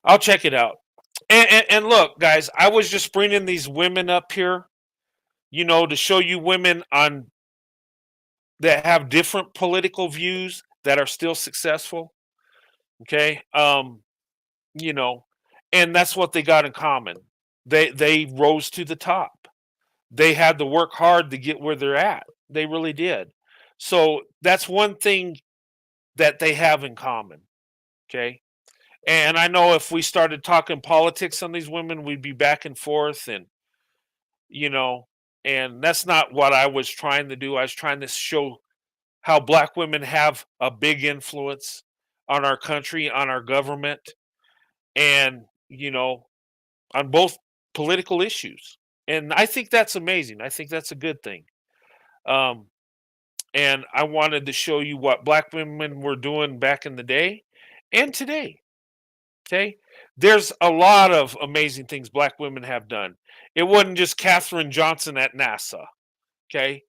Speaker 1: I'll check it out. And look, guys, I was just bringing these women up here, to show you women that have different political views that are still successful. Okay, and that's what they got in common. They rose to the top. They had to work hard to get where they're at. They really did. So that's one thing that they have in common. Okay. And I know if we started talking politics on these women, we'd be back and forth, and and that's not what I was trying to do. I was trying to show how black women have a big influence on our country, on our government, and on both political issues. And I think that's amazing. I think that's a good thing. And I wanted to show you what black women were doing back in the day and today. Okay. There's a lot of amazing things black women have done. It wasn't just Katherine Johnson at NASA. Okay.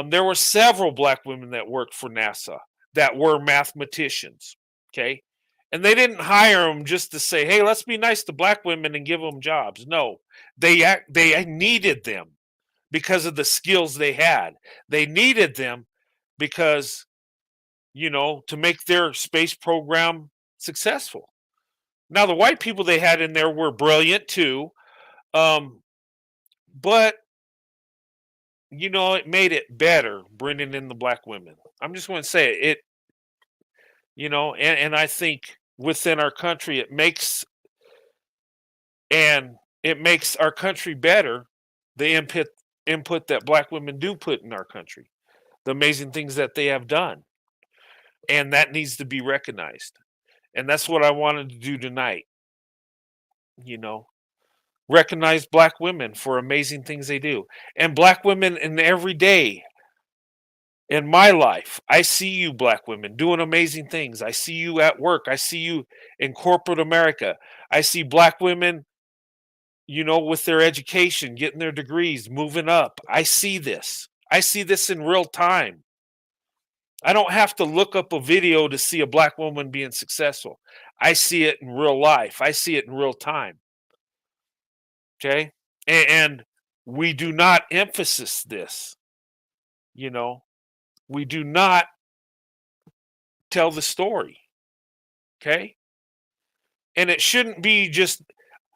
Speaker 1: There were several black women that worked for NASA that were mathematicians. Okay. And they didn't hire them just to say, hey, let's be nice to black women and give them jobs. No, they needed them because of the skills they had. They needed them because, to make their space program successful. Now, the white people they had in there were brilliant too, but it made it better bringing in the black women. I'm just going to say it, and I think within our country it makes our country better, the input that black women do put in our country, the amazing things that they have done. And that needs to be recognized. And that's what I wanted to do tonight. You know, recognize black women for amazing things they do. And black women in every day in my life, I see you black women doing amazing things. I see you at work. I see you in corporate America. I see black women, with their education, getting their degrees, moving up. I see this. I see this in real time. I don't have to look up a video to see a black woman being successful. I see it in real life. I see it in real time. Okay? And we do not emphasize this. We do not tell the story. Okay? And it shouldn't be just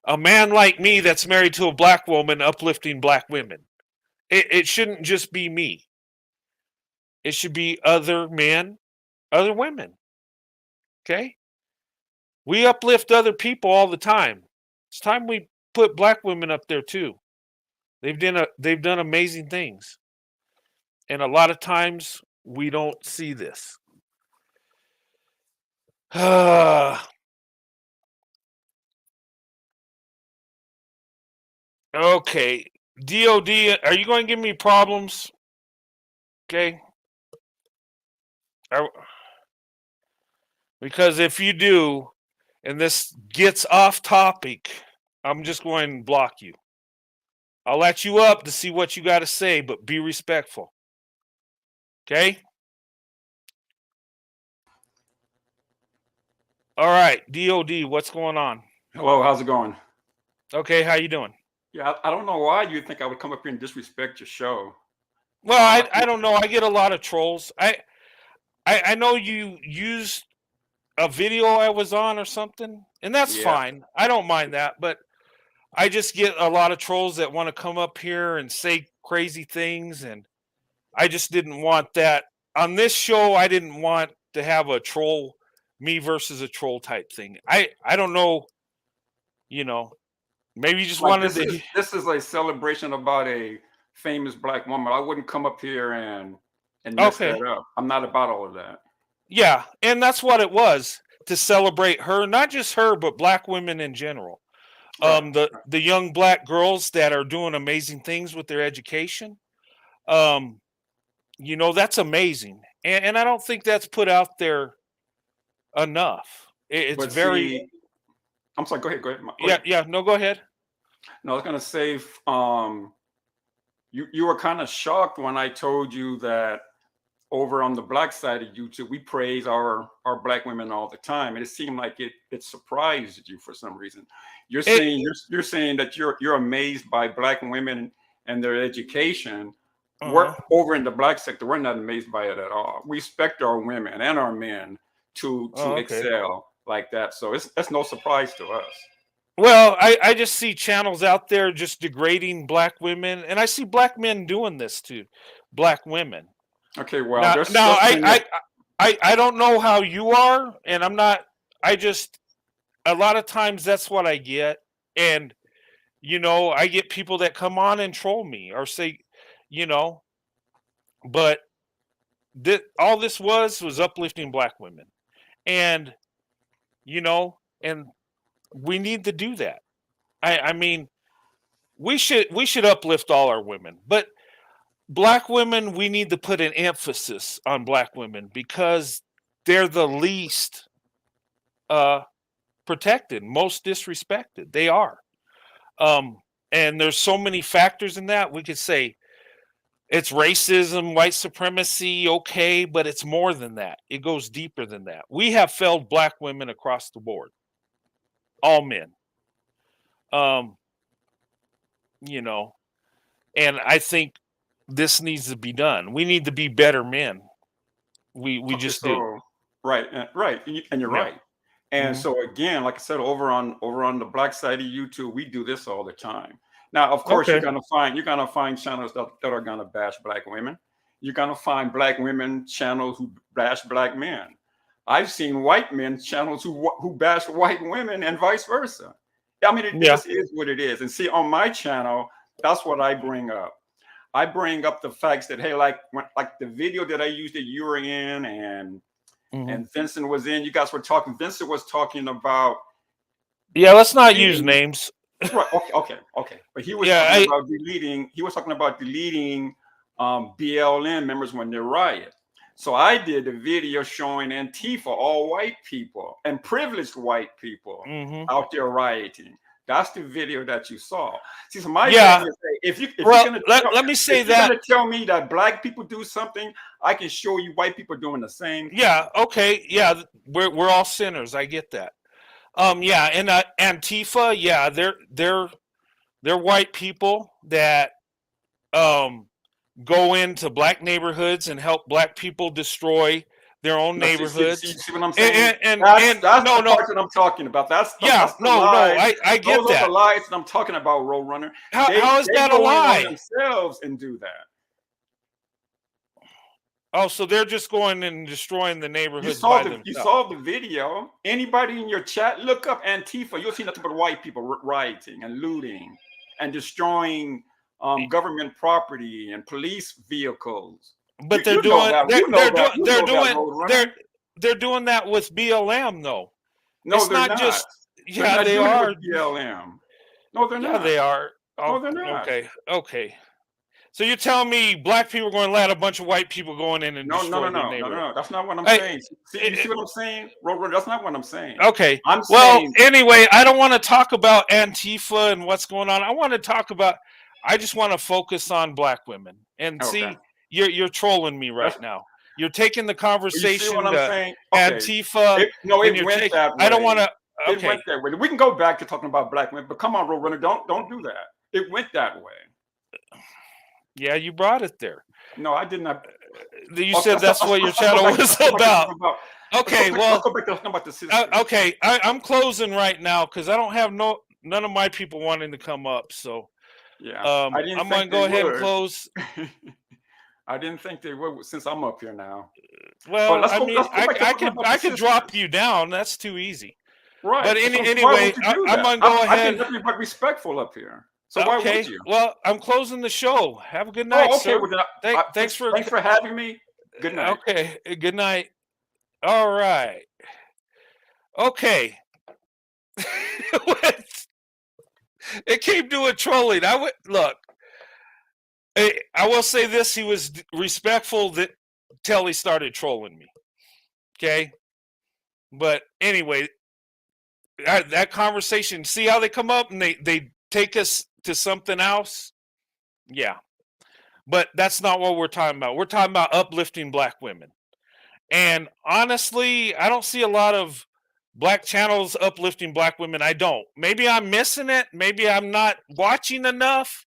Speaker 1: a man like me that's married to a black woman uplifting black women. It shouldn't just be me. It should be other men, other women. Okay? We uplift other people all the time. It's time we put black women up there too. They've done amazing things. And a lot of times we don't see this. Okay. DOD, are you going to give me problems? Okay. Because if you do, and this gets off topic, I'm just going to block you. I'll let you up to see what you got to say, but be respectful. Okay? All right, DOD, what's going on?
Speaker 21: Hello, how's it going?
Speaker 1: Okay, how you doing?
Speaker 21: Yeah, I don't know why you think I would come up here and disrespect your show.
Speaker 1: Well, I don't know. I get a lot of trolls. I know you used a video I was on or something, and that's fine. I don't mind that, but I just get a lot of trolls that want to come up here and say crazy things, and I just didn't want that. On this show, I didn't want to have a troll, me versus a troll type thing. I don't know, maybe you just
Speaker 21: Like
Speaker 1: wanted to.
Speaker 21: this is a celebration about a famous black woman. I wouldn't come up here and mess that up. I'm not about all of that.
Speaker 1: Yeah, and that's what it was, to celebrate her, not just her, but black women in general. The young black girls that are doing amazing things with their education. That's amazing. And I don't think that's put out there enough. It's
Speaker 21: But
Speaker 1: very.
Speaker 21: see, I'm sorry. Go ahead. Go ahead.
Speaker 1: Yeah. No, go ahead.
Speaker 21: No, I was gonna say, you were kind of shocked when I told you that over on the black side of YouTube, we praise our black women all the time, and it seemed like it surprised you for some reason. You're saying that you're amazed by black women and their education. We're over in the black sector. We're not amazed by it at all. We respect our women and our men to excel like that. So that's no surprise to us.
Speaker 1: Well, I just see channels out there just degrading black women, and I see black men doing this to black women.
Speaker 21: Okay, well,
Speaker 1: I don't know how you are, and I'm not. A lot of times that's what I get, and I get people that come on and troll me or say, but all this was uplifting black women, and and we need to do that. I mean, we should uplift all our women, but black women, we need to put an emphasis on black women because they're the least protected, most disrespected. They are. And there's so many factors in that. We could say it's racism, white supremacy, okay, but it's more than that. It goes deeper than that. We have failed black women across the board. All men. And I think this needs to be done. We need to be better men. We just do.
Speaker 21: Right, and you're right. And so again, like I said, over on the black side of YouTube, we do this all the time. Now, of course,
Speaker 1: Okay.
Speaker 21: you're gonna find channels that are gonna bash black women. You're gonna find black women channels who bash black men. I've seen white men channels who bash white women and vice versa. I mean, it
Speaker 1: Yeah.
Speaker 21: just is what it is. And see, on my channel, that's what I bring up. I bring up the facts that, hey, like the video that I used that you were in and Vincent was in. You guys were talking. Vincent was talking about
Speaker 1: Yeah, let's not use
Speaker 21: deleting.
Speaker 1: names.
Speaker 21: Right. Okay. But he was
Speaker 1: Yeah,
Speaker 21: talking about deleting. He was talking about deleting BLM members when they riot. So I did a video showing Antifa, all white people and privileged white people out there rioting. That's the video that you saw. See, so my
Speaker 1: Yeah.
Speaker 21: thing is, if you're
Speaker 1: Well,
Speaker 21: gonna
Speaker 1: let me say
Speaker 21: if you're
Speaker 1: that.
Speaker 21: gonna tell me that black people do something, I can show you white people doing the same thing.
Speaker 1: Yeah. Okay. Yeah. We're all sinners. I get that. Yeah. And Antifa. Yeah. They're white people that go into black neighborhoods and help black people destroy their own
Speaker 21: No,
Speaker 1: neighborhoods.
Speaker 21: see what I'm saying?
Speaker 1: And
Speaker 21: That's
Speaker 1: no,
Speaker 21: the part that I'm talking about. That's the
Speaker 1: no,
Speaker 21: lies.
Speaker 1: I get
Speaker 21: Those
Speaker 1: that.
Speaker 21: are the lies that I'm talking about, Roadrunner.
Speaker 1: How is that a
Speaker 21: go in
Speaker 1: lie?
Speaker 21: on themselves and do that.
Speaker 1: Oh, so they're just going and destroying the neighborhoods
Speaker 21: You saw
Speaker 1: themselves.
Speaker 21: the video. Anybody in your chat, look up Antifa. You'll see nothing but white people rioting and looting and destroying government property and police vehicles.
Speaker 1: But they're doing that with BLM though.
Speaker 21: No,
Speaker 1: it's
Speaker 21: they're
Speaker 1: not just
Speaker 21: they're not
Speaker 1: they
Speaker 21: doing it
Speaker 1: are
Speaker 21: with BLM. No, they're
Speaker 1: yeah,
Speaker 21: not.
Speaker 1: they are. Oh,
Speaker 21: No, they're not.
Speaker 1: Okay. So you're telling me black people are going to let a bunch of white people going in and destroy their neighborhood?
Speaker 21: No. That's not what I'm saying. You see what I'm saying, Roadrunner? That's not what I'm saying.
Speaker 1: Okay.
Speaker 21: I'm
Speaker 1: well,
Speaker 21: saying.
Speaker 1: Anyway, I don't want to talk about Antifa and what's going on. I just want to focus on black women and see. You're trolling me right now. You're taking the conversation
Speaker 21: You see what I'm
Speaker 1: to
Speaker 21: saying?
Speaker 1: Antifa.
Speaker 21: It went that way.
Speaker 1: I don't want to. Okay.
Speaker 21: It went that way. We can go back to talking about black women, but come on, Roadrunner, don't do that. It went that way.
Speaker 1: Yeah, you brought it there.
Speaker 21: No, I did not.
Speaker 1: You said that's what your channel was about. Okay, well,
Speaker 21: let's go back to talking about the sisters.
Speaker 1: Okay, I'm closing right now because I don't have none of my people wanting to come up. So
Speaker 21: yeah,
Speaker 1: I'm gonna go ahead and close.
Speaker 21: I didn't think they would since I'm up here now.
Speaker 1: Well, I could drop you down. That's too easy.
Speaker 21: Right.
Speaker 1: But anyway, I'm gonna go ahead.
Speaker 21: I've been nothing but respectful up here. So why would you?
Speaker 1: Well, I'm closing the show. Have a good night, sir.
Speaker 21: Well,
Speaker 1: thanks for
Speaker 21: having me. Good night.
Speaker 1: Okay, good night. All right. Okay. It came to a trolling. Look. I will say this: he was respectful till he started trolling me. Okay. But anyway, that conversation. See how they come up and they take us to something else. Yeah. But that's not what we're talking about. We're talking about uplifting black women. And honestly, I don't see a lot of black channels uplifting black women. I don't. Maybe I'm missing it. Maybe I'm not watching enough.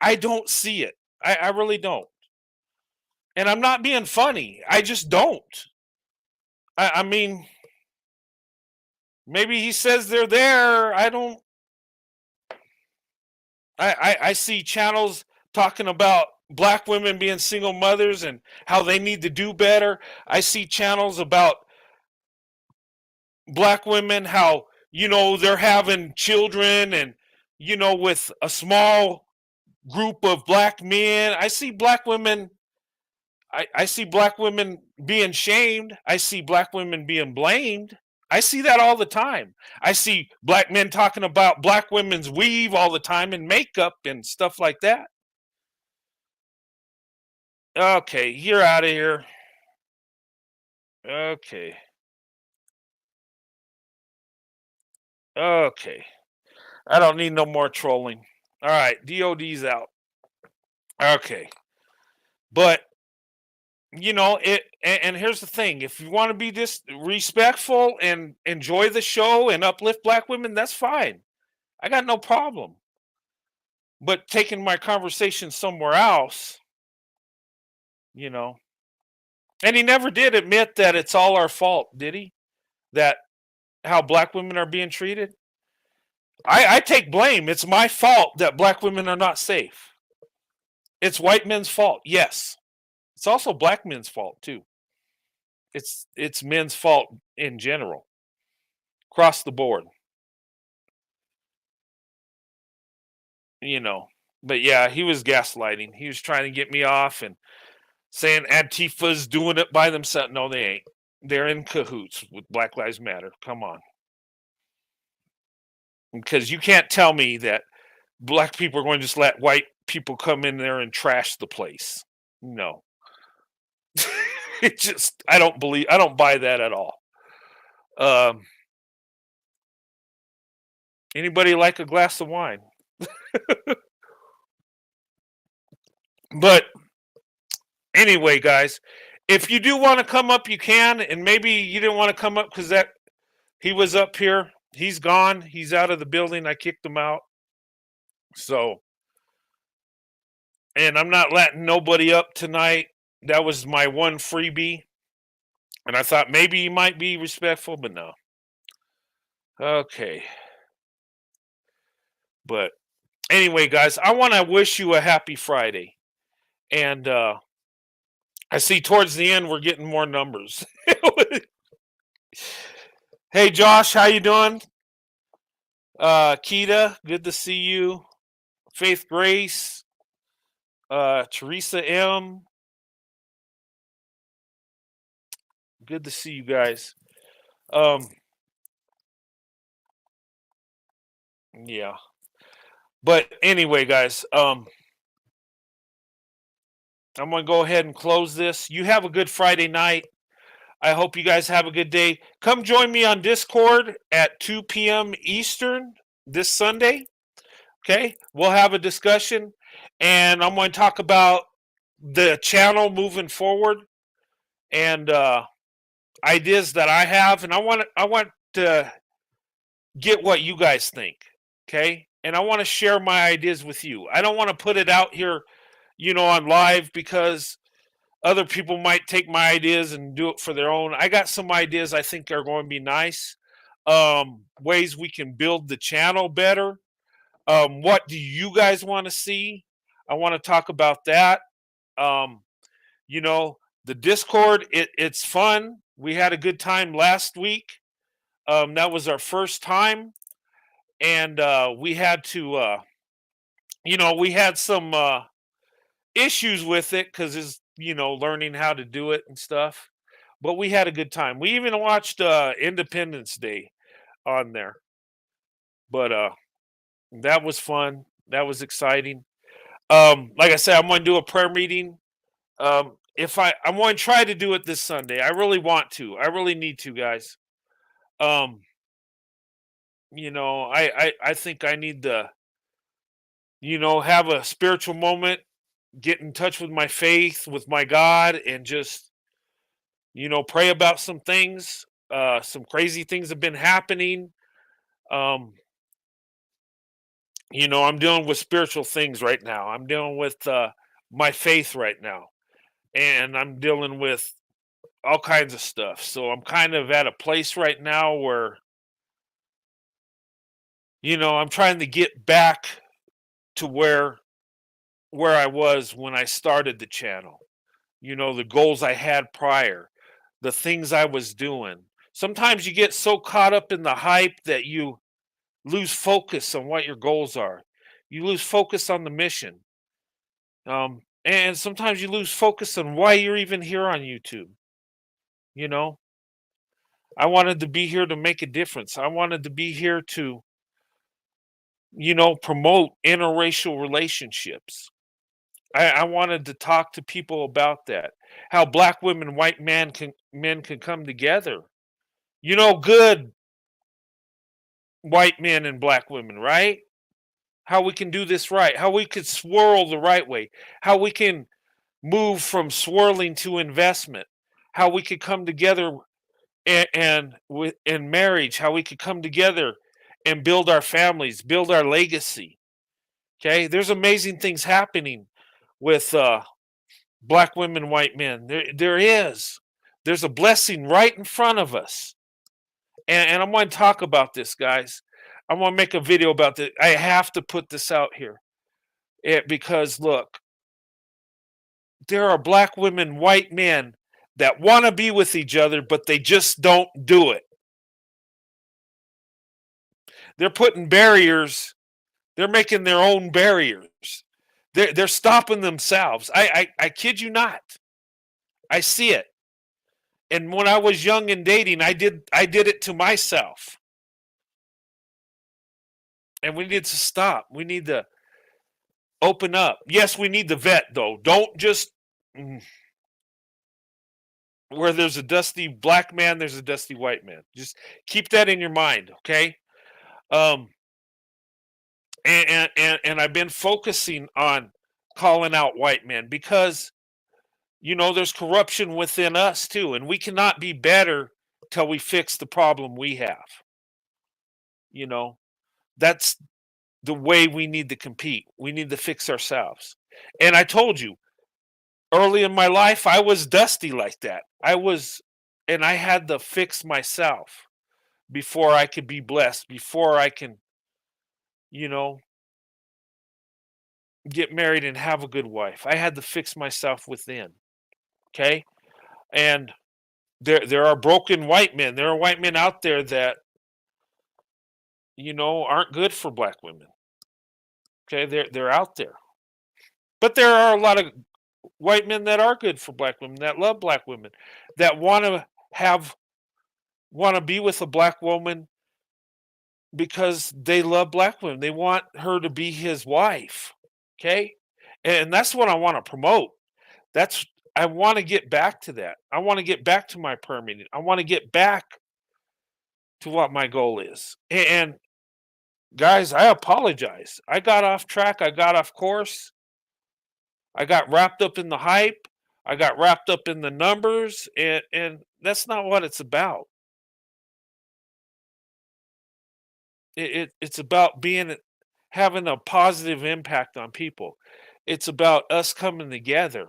Speaker 1: I don't see it. I really don't. And I'm not being funny. I just don't. I mean, maybe he says they're there. I don't. I see channels talking about black women being single mothers and how they need to do better. I see channels about black women, how, they're having children and, with a small group of black men. I see black women. I see black women being shamed. I see black women being blamed. I see that all the time. I see black men talking about black women's weave all the time and makeup and stuff like that. Okay, you're out of here. Okay. Okay. I don't need no more trolling. All right, DOD's out. Okay. But and here's the thing: if you want to be respectful and enjoy the show and uplift black women, that's fine. I got no problem. But taking my conversation somewhere else, and he never did admit that it's all our fault, did he? That how black women are being treated. I take blame. It's my fault that black women are not safe. It's white men's fault. Yes. It's also black men's fault too. It's men's fault in general. Across the board. You know. But yeah, he was gaslighting. He was trying to get me off and saying Antifa's doing it by themselves. No, they ain't. They're in cahoots with Black Lives Matter. Come on. Because you can't tell me that black people are going to just let white people come in there and trash the place. No. I don't buy that at all. Anybody like a glass of wine? But anyway, guys, if you do want to come up, you can. And maybe you didn't want to come up because he was up here. He's gone. He's out of the building. I kicked him out. So, and I'm not letting nobody up tonight. That was my one freebie. And I thought maybe you might be respectful, but no. Okay. But anyway, guys, I want to wish you a happy Friday. And I see towards the end we're getting more numbers. Hey, Josh, how you doing? Keita, good to see you. Faith Grace, Teresa M. Good to see you guys. Yeah. But anyway, guys, I'm going to go ahead and close this. You have a good Friday night. I hope you guys have a good day. Come join me on Discord at 2 p.m. Eastern this Sunday. Okay? We'll have a discussion. And I'm going to talk about the channel moving forward and ideas that I have. And I want to get what you guys think. Okay? And I want to share my ideas with you. I don't want to put it out here, on live because other people might take my ideas and do it for their own. I got some ideas I think are going to be nice. Ways we can build the channel better. What do you guys want to see? I want to talk about that. The Discord, it's fun. We had a good time last week. That was our first time. And we had to, we had some issues with it because it's, learning how to do it and stuff. But we had a good time. We even watched Independence Day on there. But that was fun. That was exciting. Like I said, I'm going to do a prayer meeting. I'm going to try to do it this Sunday. I really want to. I really need to, guys. I think I need to, have a spiritual moment, get in touch with my faith, with my God, and just, pray about some things. Some crazy things have been happening. I'm dealing with spiritual things right now. I'm dealing with my faith right now. And I'm dealing with all kinds of stuff. So I'm kind of at a place right now where, I'm trying to get back to where I was when I started the channel. The goals I had prior, the things I was doing. Sometimes you get so caught up in the hype that you lose focus on what your goals are. You lose focus on the mission. And sometimes you lose focus on why you're even here on YouTube. I wanted to be here to make a difference. I wanted to be here to, promote interracial relationships. I wanted to talk to people about that. How black women, white men can come together. Good white men and black women, right? How we can do this right. How we could swirl the right way. How we can move from swirling to investment. How we could come together and in marriage. How we could come together and build our families, build our legacy. Okay, there's amazing things happening with black women, white men. There's a blessing right in front of us, and I'm going to talk about this, guys. I want to make a video about this. I have to put this out here. Because look, there are black women, white men that want to be with each other, but they just don't do it. They're putting barriers. They're making their own barriers. They're stopping themselves. I kid you not. I see it. And when I was young and dating, I did it to myself. And we need to stop. We need to open up. Yes, we need to vet, though. Don't just where there's a dusty black man, there's a dusty white man. Just keep that in your mind, okay? And I've been focusing on calling out white men because there's corruption within us too, and we cannot be better till we fix the problem we have. That's the way we need to compete. We need to fix ourselves. And I told you, early in my life, I was dusty like that. And I had to fix myself before I could be blessed, before I can, get married and have a good wife. I had to fix myself within. Okay? And there are broken white men. There are white men out there that, aren't good for black women. Okay? They're out there. But there are a lot of white men that are good for black women, that love black women, that want to be with a black woman because they love black women. They want her to be his wife. Okay? And that's what I want to promote. I want to get back to that. I want to get back to my prayer meeting. I want to get back to what my goal is. And guys, I apologize. I got off track. I got off course. I got wrapped up in the hype. I got wrapped up in the numbers. And that's not what it's about. It's about having a positive impact on people. It's about us coming together.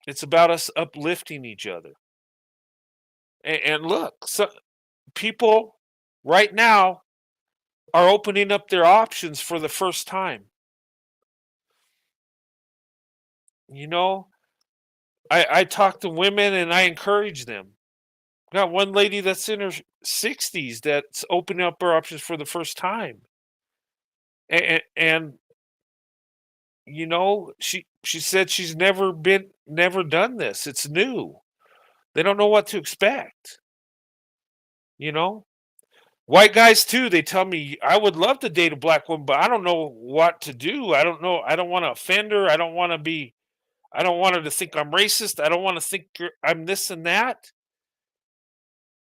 Speaker 1: It's about us uplifting each other. And look, so people right now are opening up their options for the first time. I talk to women and I encourage them. Got one lady that's in her 60s that's opening up her options for the first time. And she said she's never done this. It's new. They don't know what to expect. White guys too, they tell me I would love to date a black woman, but I don't know what to do. I don't know. I don't want to offend her. I don't want her to think I'm racist. I don't want to think I'm this and that.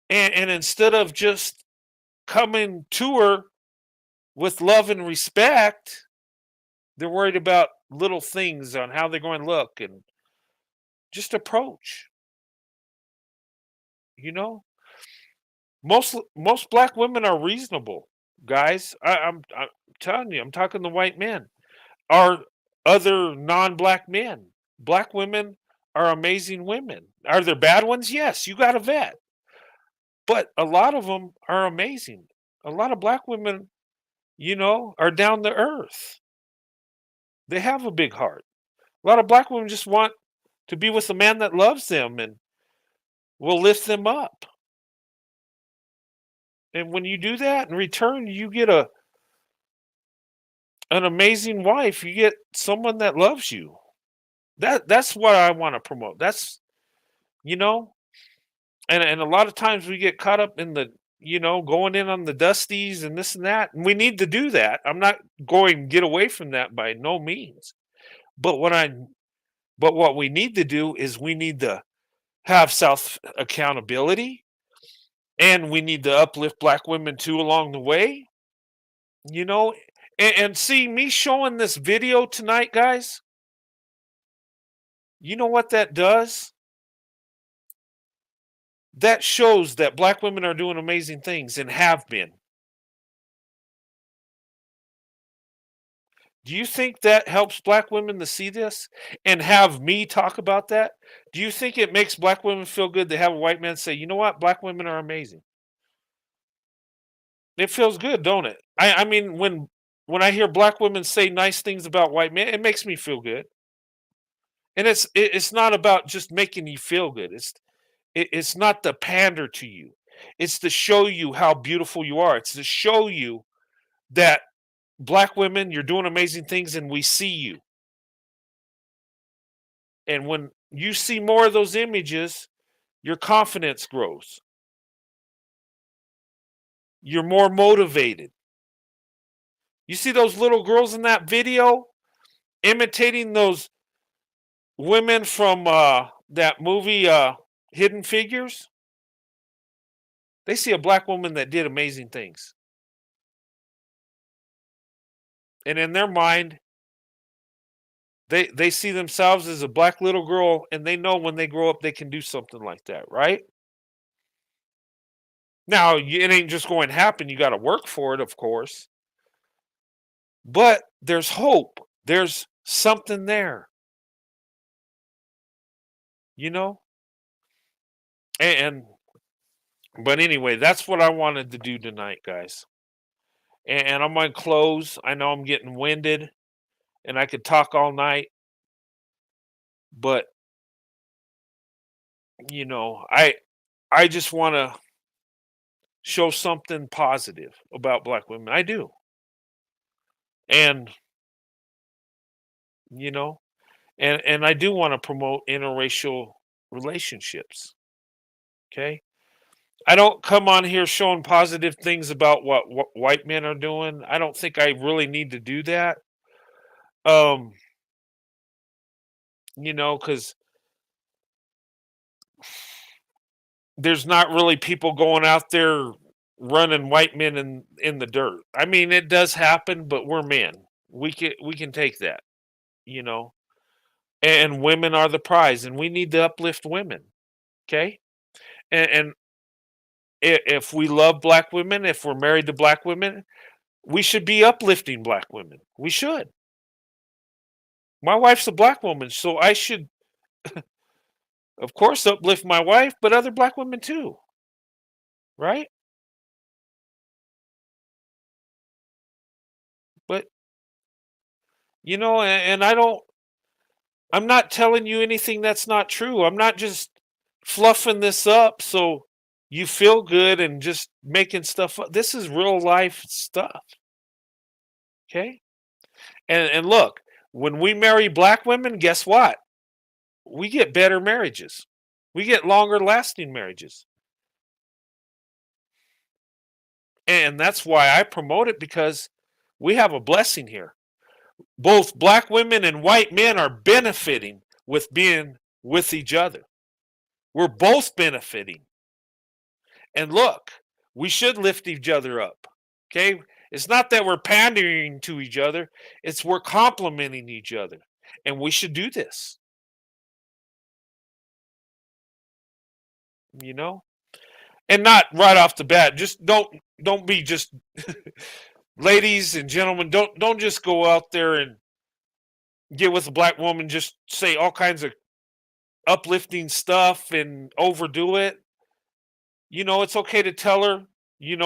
Speaker 1: And instead of just coming to her with love and respect, they're worried about little things on how they're going to look and just approach. Most black women are reasonable, guys. I'm telling you, I'm talking to white men. Are other non-black men. Black women are amazing women. Are there bad ones? Yes, you got to vet. But a lot of them are amazing. A lot of black women, are down to earth. They have a big heart. A lot of black women just want to be with a man that loves them and will lift them up. And when you do that, in return, you get an amazing wife. You get someone that loves you. That's what I want to promote. That's, and a lot of times we get caught up in the, going in on the dusties and this and that. And we need to do that. I'm not going to get away from that by no means. But what we need to do is we need to have self accountability. And we need to uplift black women too along the way. And see me showing this video tonight, guys. You know what that does? That shows that black women are doing amazing things and have been. Do you think that helps black women to see this and have me talk about that? Do you think it makes black women feel good to have a white man say, you know what, black women are amazing? It feels good, don't it? I mean, when I hear black women say nice things about white men, it makes me feel good. And it's not about just making you feel good. It's not to pander to you. It's to show you how beautiful you are. It's to show you that black women, you're doing amazing things and we see you. And when you see more of those images, your confidence grows. You're more motivated. You see those little girls in that video imitating those women from that movie Hidden Figures? They see a black woman that did amazing things. And in their mind, they see themselves as a black little girl, and they know when they grow up they can do something like that, right? Now, it ain't just going to happen. You got to work for it, of course. But there's hope. There's something there, you know? And but anyway, that's what I wanted to do tonight, guys. And I'm going to close. I know I'm getting winded and I could talk all night, but I just want to show something positive about black women. I do. And you know, and I do want to promote interracial relationships. Okay? I don't come on here showing positive things about what white men are doing. I don't think I really need to do that. Um, cuz there's not really people going out there running white men in the dirt. I mean, it does happen, but we're men. We can take that, you know. And women are the prize, and we need to uplift women. Okay, and if we love black women, if we're married to black women, we should be uplifting black women. We should. My wife's a black woman, so I should, of course, uplift my wife, but other black women too, right? But and I don't. I'm not telling you anything that's not true. I'm not just fluffing this up so you feel good and just making stuff up. This is real life stuff. Okay? And look, when we marry black women, guess what? We get better marriages. We get longer lasting marriages. And that's why I promote it, because we have a blessing here. Both black women and white men are benefiting with being with each other. We're both benefiting. And look, we should lift each other up. Okay? It's not that we're pandering to each other, it's we're complimenting each other. And we should do this. You know? And not right off the bat. Just don't be just ladies and gentlemen, don't just go out there and get with a black woman, just say all kinds of uplifting stuff and overdo it. It's okay to tell her,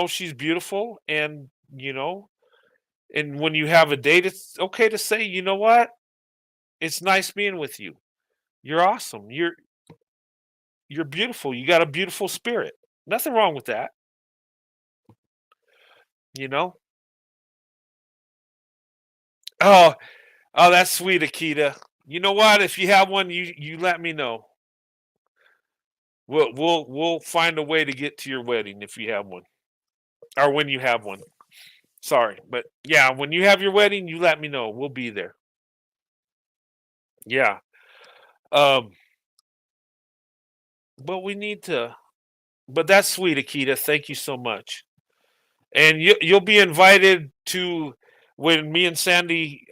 Speaker 1: she's beautiful, and and when you have a date, it's okay to say, you know what? It's nice being with you. You're awesome. You're beautiful. You got a beautiful spirit. Nothing wrong with that, you know? Oh, oh, that's sweet, Akita. You know what? If you have one, you let me know. We'll find a way to get to your wedding if you have one, or when you have one. Sorry, but yeah, when you have your wedding, you let me know. We'll be there. Yeah. Um, but we need to. But that's sweet, Akita. Thank you so much. And you'll be invited to when me and Sandy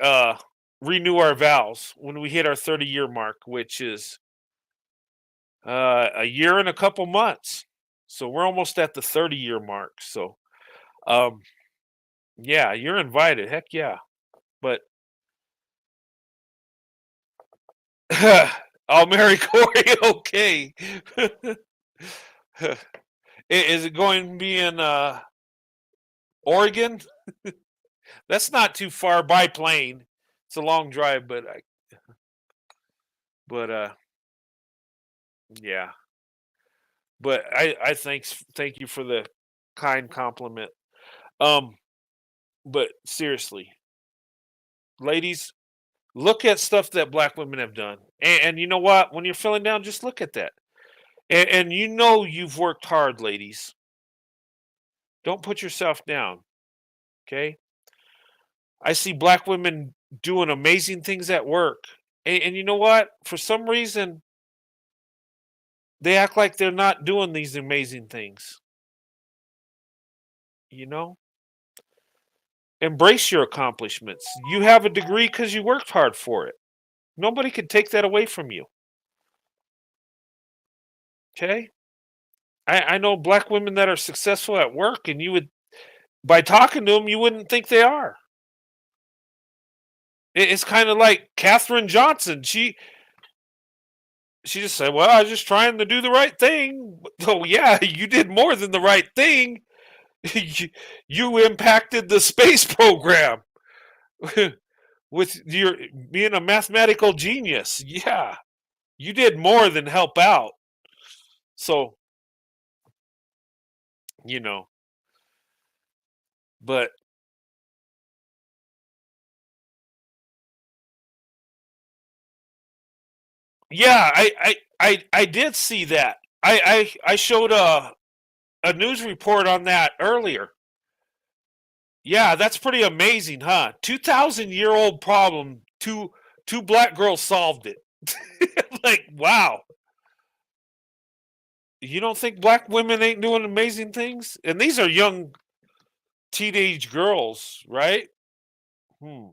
Speaker 1: renew our vows when we hit our 30-year mark, which is a year and a couple months. So we're almost at the 30-year mark. So um, yeah, you're invited. Heck yeah. But I'll marry Corey. Okay. Is it going to be in Oregon. That's not too far by plane. It's a long drive, but yeah. But I thank you for the kind compliment. Um, but seriously, ladies, look at stuff that black women have done. And you know what? When you're feeling down, just look at that. And you know you've worked hard, ladies. Don't put yourself down. Okay? I see black women doing amazing things at work. And you know what? For some reason, they act like they're not doing these amazing things. You know? Embrace your accomplishments. You have a degree because you worked hard for it. Nobody can take that away from you. Okay? I know black women that are successful at work, and you would, by talking to them, you wouldn't think they are. It's kind of like Katherine Johnson. She just said, "Well, I was just trying to do the right thing." Oh yeah, you did more than the right thing. You impacted the space program with your being a mathematical genius. Yeah, you did more than help out. So, you know, but yeah, I did see that. I showed a news report on that earlier. Yeah, that's pretty amazing, huh? 2,000-year-old problem. Two black girls solved it. Like, wow. You don't think black women ain't doing amazing things? And these are young teenage girls, right? Hmm.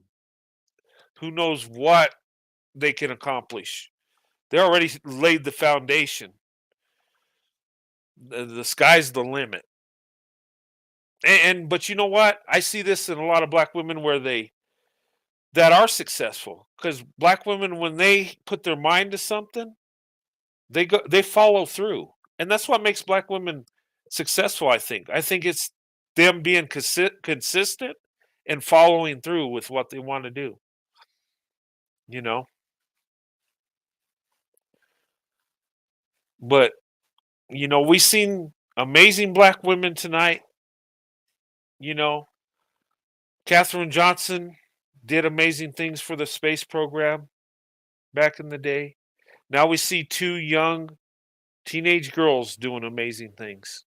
Speaker 1: Who knows what they can accomplish? They already laid the foundation. The sky's the limit. And but you know what? I see this in a lot of black women where they that are successful, because black women, when they put their mind to something, they follow through, and that's what makes black women successful. I think it's them being consistent and following through with what they want to do. You know, but we seen amazing black women tonight. You know, Katherine Johnson did amazing things for the space program back in the day. Now we see two young teenage girls doing amazing things.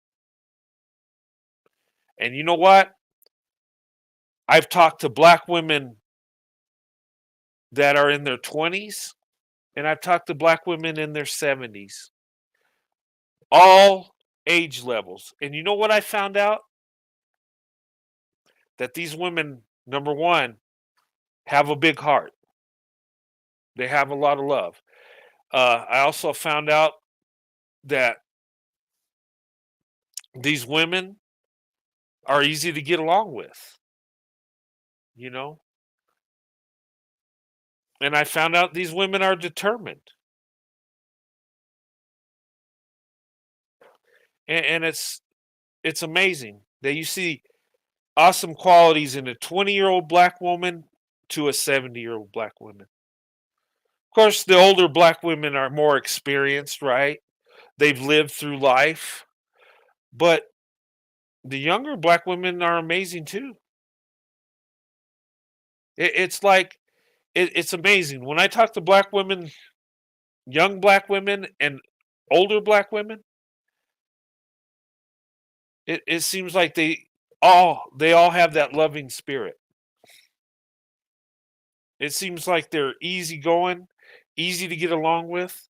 Speaker 1: And you know what? I've talked to black women that are in their 20s, and I've talked to black women in their 70s, all age levels. And you know what I found out? That these women, number one, have a big heart. They have a lot of love. I also found out that these women are easy to get along with, you know? And I found out these women are determined. And it's amazing that you see awesome qualities in a 20-year-old black woman to a 70-year-old black woman. Of course, the older black women are more experienced, right? They've lived through life. But the younger black women are amazing too. It's like it's amazing. When I talk to black women, young black women and older black women, it seems like they all have that loving spirit. It seems like they're easygoing, easy to get along with,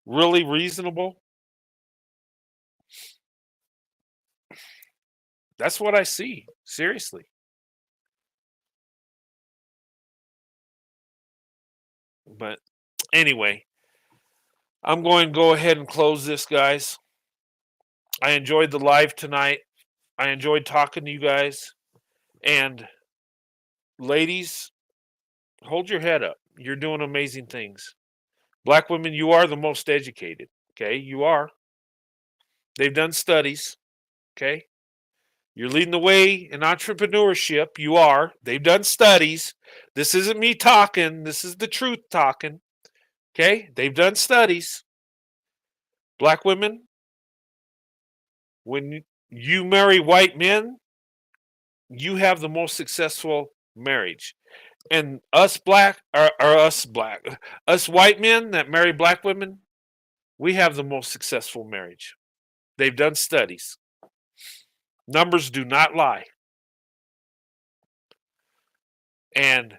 Speaker 1: really reasonable. That's what I see. Seriously. But anyway, I'm going to go ahead and close this, guys. I enjoyed the live tonight. I enjoyed talking to you guys. And ladies, hold your head up. You're doing amazing things. Black women, you are the most educated. Okay, you are. They've done studies. Okay, You're leading the way in entrepreneurship. You are. They've done studies. This isn't me talking. This is the truth talking. Okay? They've done studies. Black women, when you marry white men, you have the most successful marriage. And us white men that marry black women, we have the most successful marriage. They've done studies. Numbers do not lie. And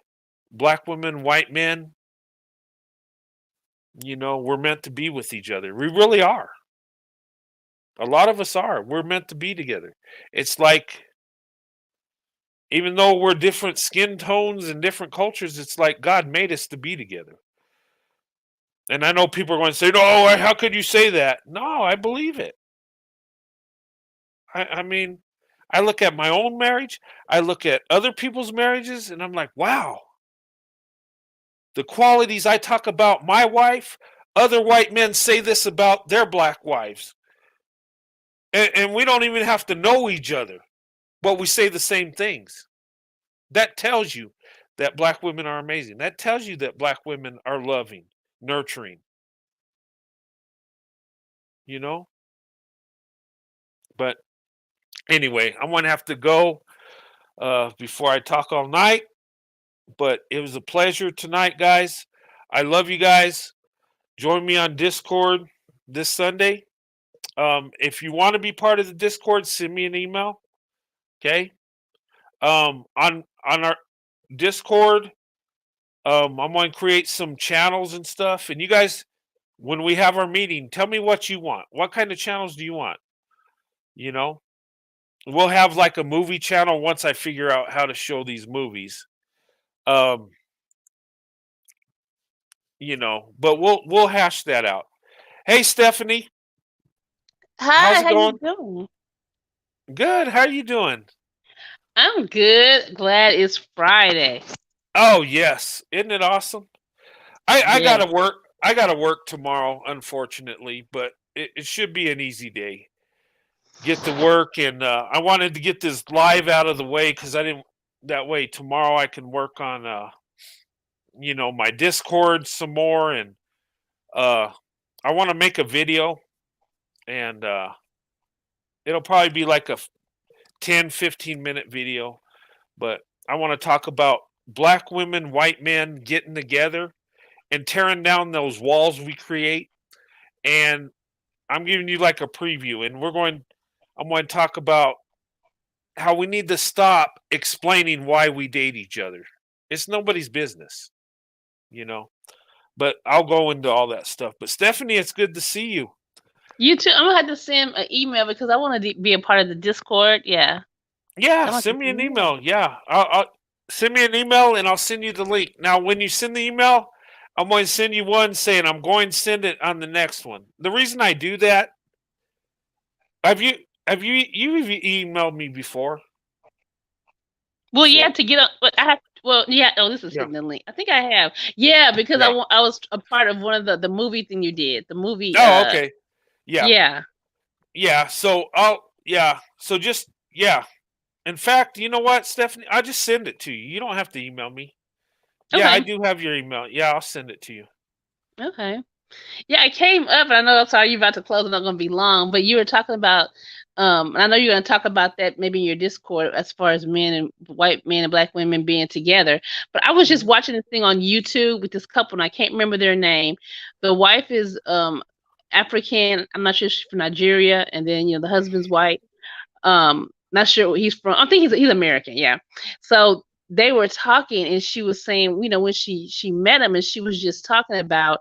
Speaker 1: black women, white men, we're meant to be with each other. We really are. A lot of us are. We're meant to be together. It's like, even though we're different skin tones and different cultures, it's like God made us to be together. And I know people are going to say, no, how could you say that? No, I believe it. I mean, I look at my own marriage, I look at other people's marriages, and I'm like, wow. The qualities I talk about my wife, other white men say this about their black wives. And we don't even have to know each other, but we say the same things. That tells you that black women are amazing. That tells you that black women are loving, nurturing. But anyway, I'm going to have to go before I talk all night. But it was a pleasure tonight, guys. I love you guys. Join me on Discord this Sunday. If you want to be part of the Discord, send me an email. Okay. On our Discord, I'm going to create some channels and stuff. And you guys, when we have our meeting, tell me what you want. What kind of channels do you want? We'll have like a movie channel once I figure out how to show these movies. But we'll hash that out. Hey, Stephanie.
Speaker 8: Hi,
Speaker 1: How's it
Speaker 8: how
Speaker 1: going?
Speaker 8: you doing?
Speaker 1: Good. How are you doing?
Speaker 8: I'm good. Glad it's Friday.
Speaker 1: Oh, yes. Isn't it awesome? I
Speaker 8: Yeah.
Speaker 1: gotta work. I gotta work tomorrow, unfortunately, but it should be an easy day. Get to work, and I wanted to get this live out of the way because I didn't. That way, tomorrow I can work on, my Discord some more, and I want to make a video, and it'll probably be like a 10, 15-minute video, but I want to talk about black women, white men getting together and tearing down those walls we create. And I'm giving you like a preview, and I'm going to talk about how we need to stop explaining why we date each other. It's nobody's business, but I'll go into all that stuff. But Stephanie, it's good to see you.
Speaker 8: You too. I'm gonna have to send an email because I want to be a part of the Discord. Yeah.
Speaker 1: Yeah, send me an email. Yeah, I'll send me an email and I'll send you the link. Now, when you send the email, I'm going to send you one saying I'm going to send it on the next one. The reason I do that, you've emailed me before?
Speaker 8: Well, yeah, to get on, but I have. Well, yeah. Oh, this is hitting the link. I think I have. Yeah, because I was a part of one of the movie thing you did. The movie.
Speaker 1: Oh, okay. Yeah.
Speaker 8: Yeah.
Speaker 1: Yeah. So In fact, you know what, Stephanie? I'll just send it to you. You don't have to email me. Yeah,
Speaker 8: Okay.
Speaker 1: I do have your email. Yeah, I'll send it to you.
Speaker 8: Okay. Yeah, I came up, and I know, sorry, you're about to close, and not going to be long, but you were talking about, I know you're going to talk about that maybe in your Discord as far as white men and black women being together. But I was just watching this thing on YouTube with this couple, and I can't remember their name. The wife is African. I'm not sure she's from Nigeria, and then the husband's white. Not sure where he's from. I think he's American. Yeah. So they were talking, and she was saying, when she met him, and she was just talking about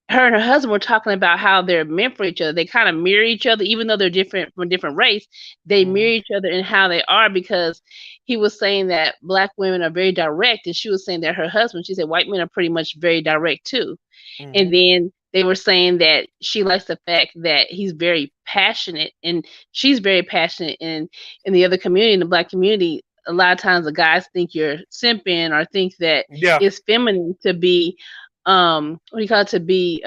Speaker 8: her and her husband were talking about how they're meant for each other. They kind of mirror each other, even though they're different from a different race. They mirror each other in how they are, because he was saying that black women are very direct, and she was saying that her husband, she said white men are pretty much very direct too. And then they were saying that she likes the fact that he's very passionate, and she's very passionate. And in the other community, in the black community, a lot of times the guys think you're simping or think that it's feminine to be to be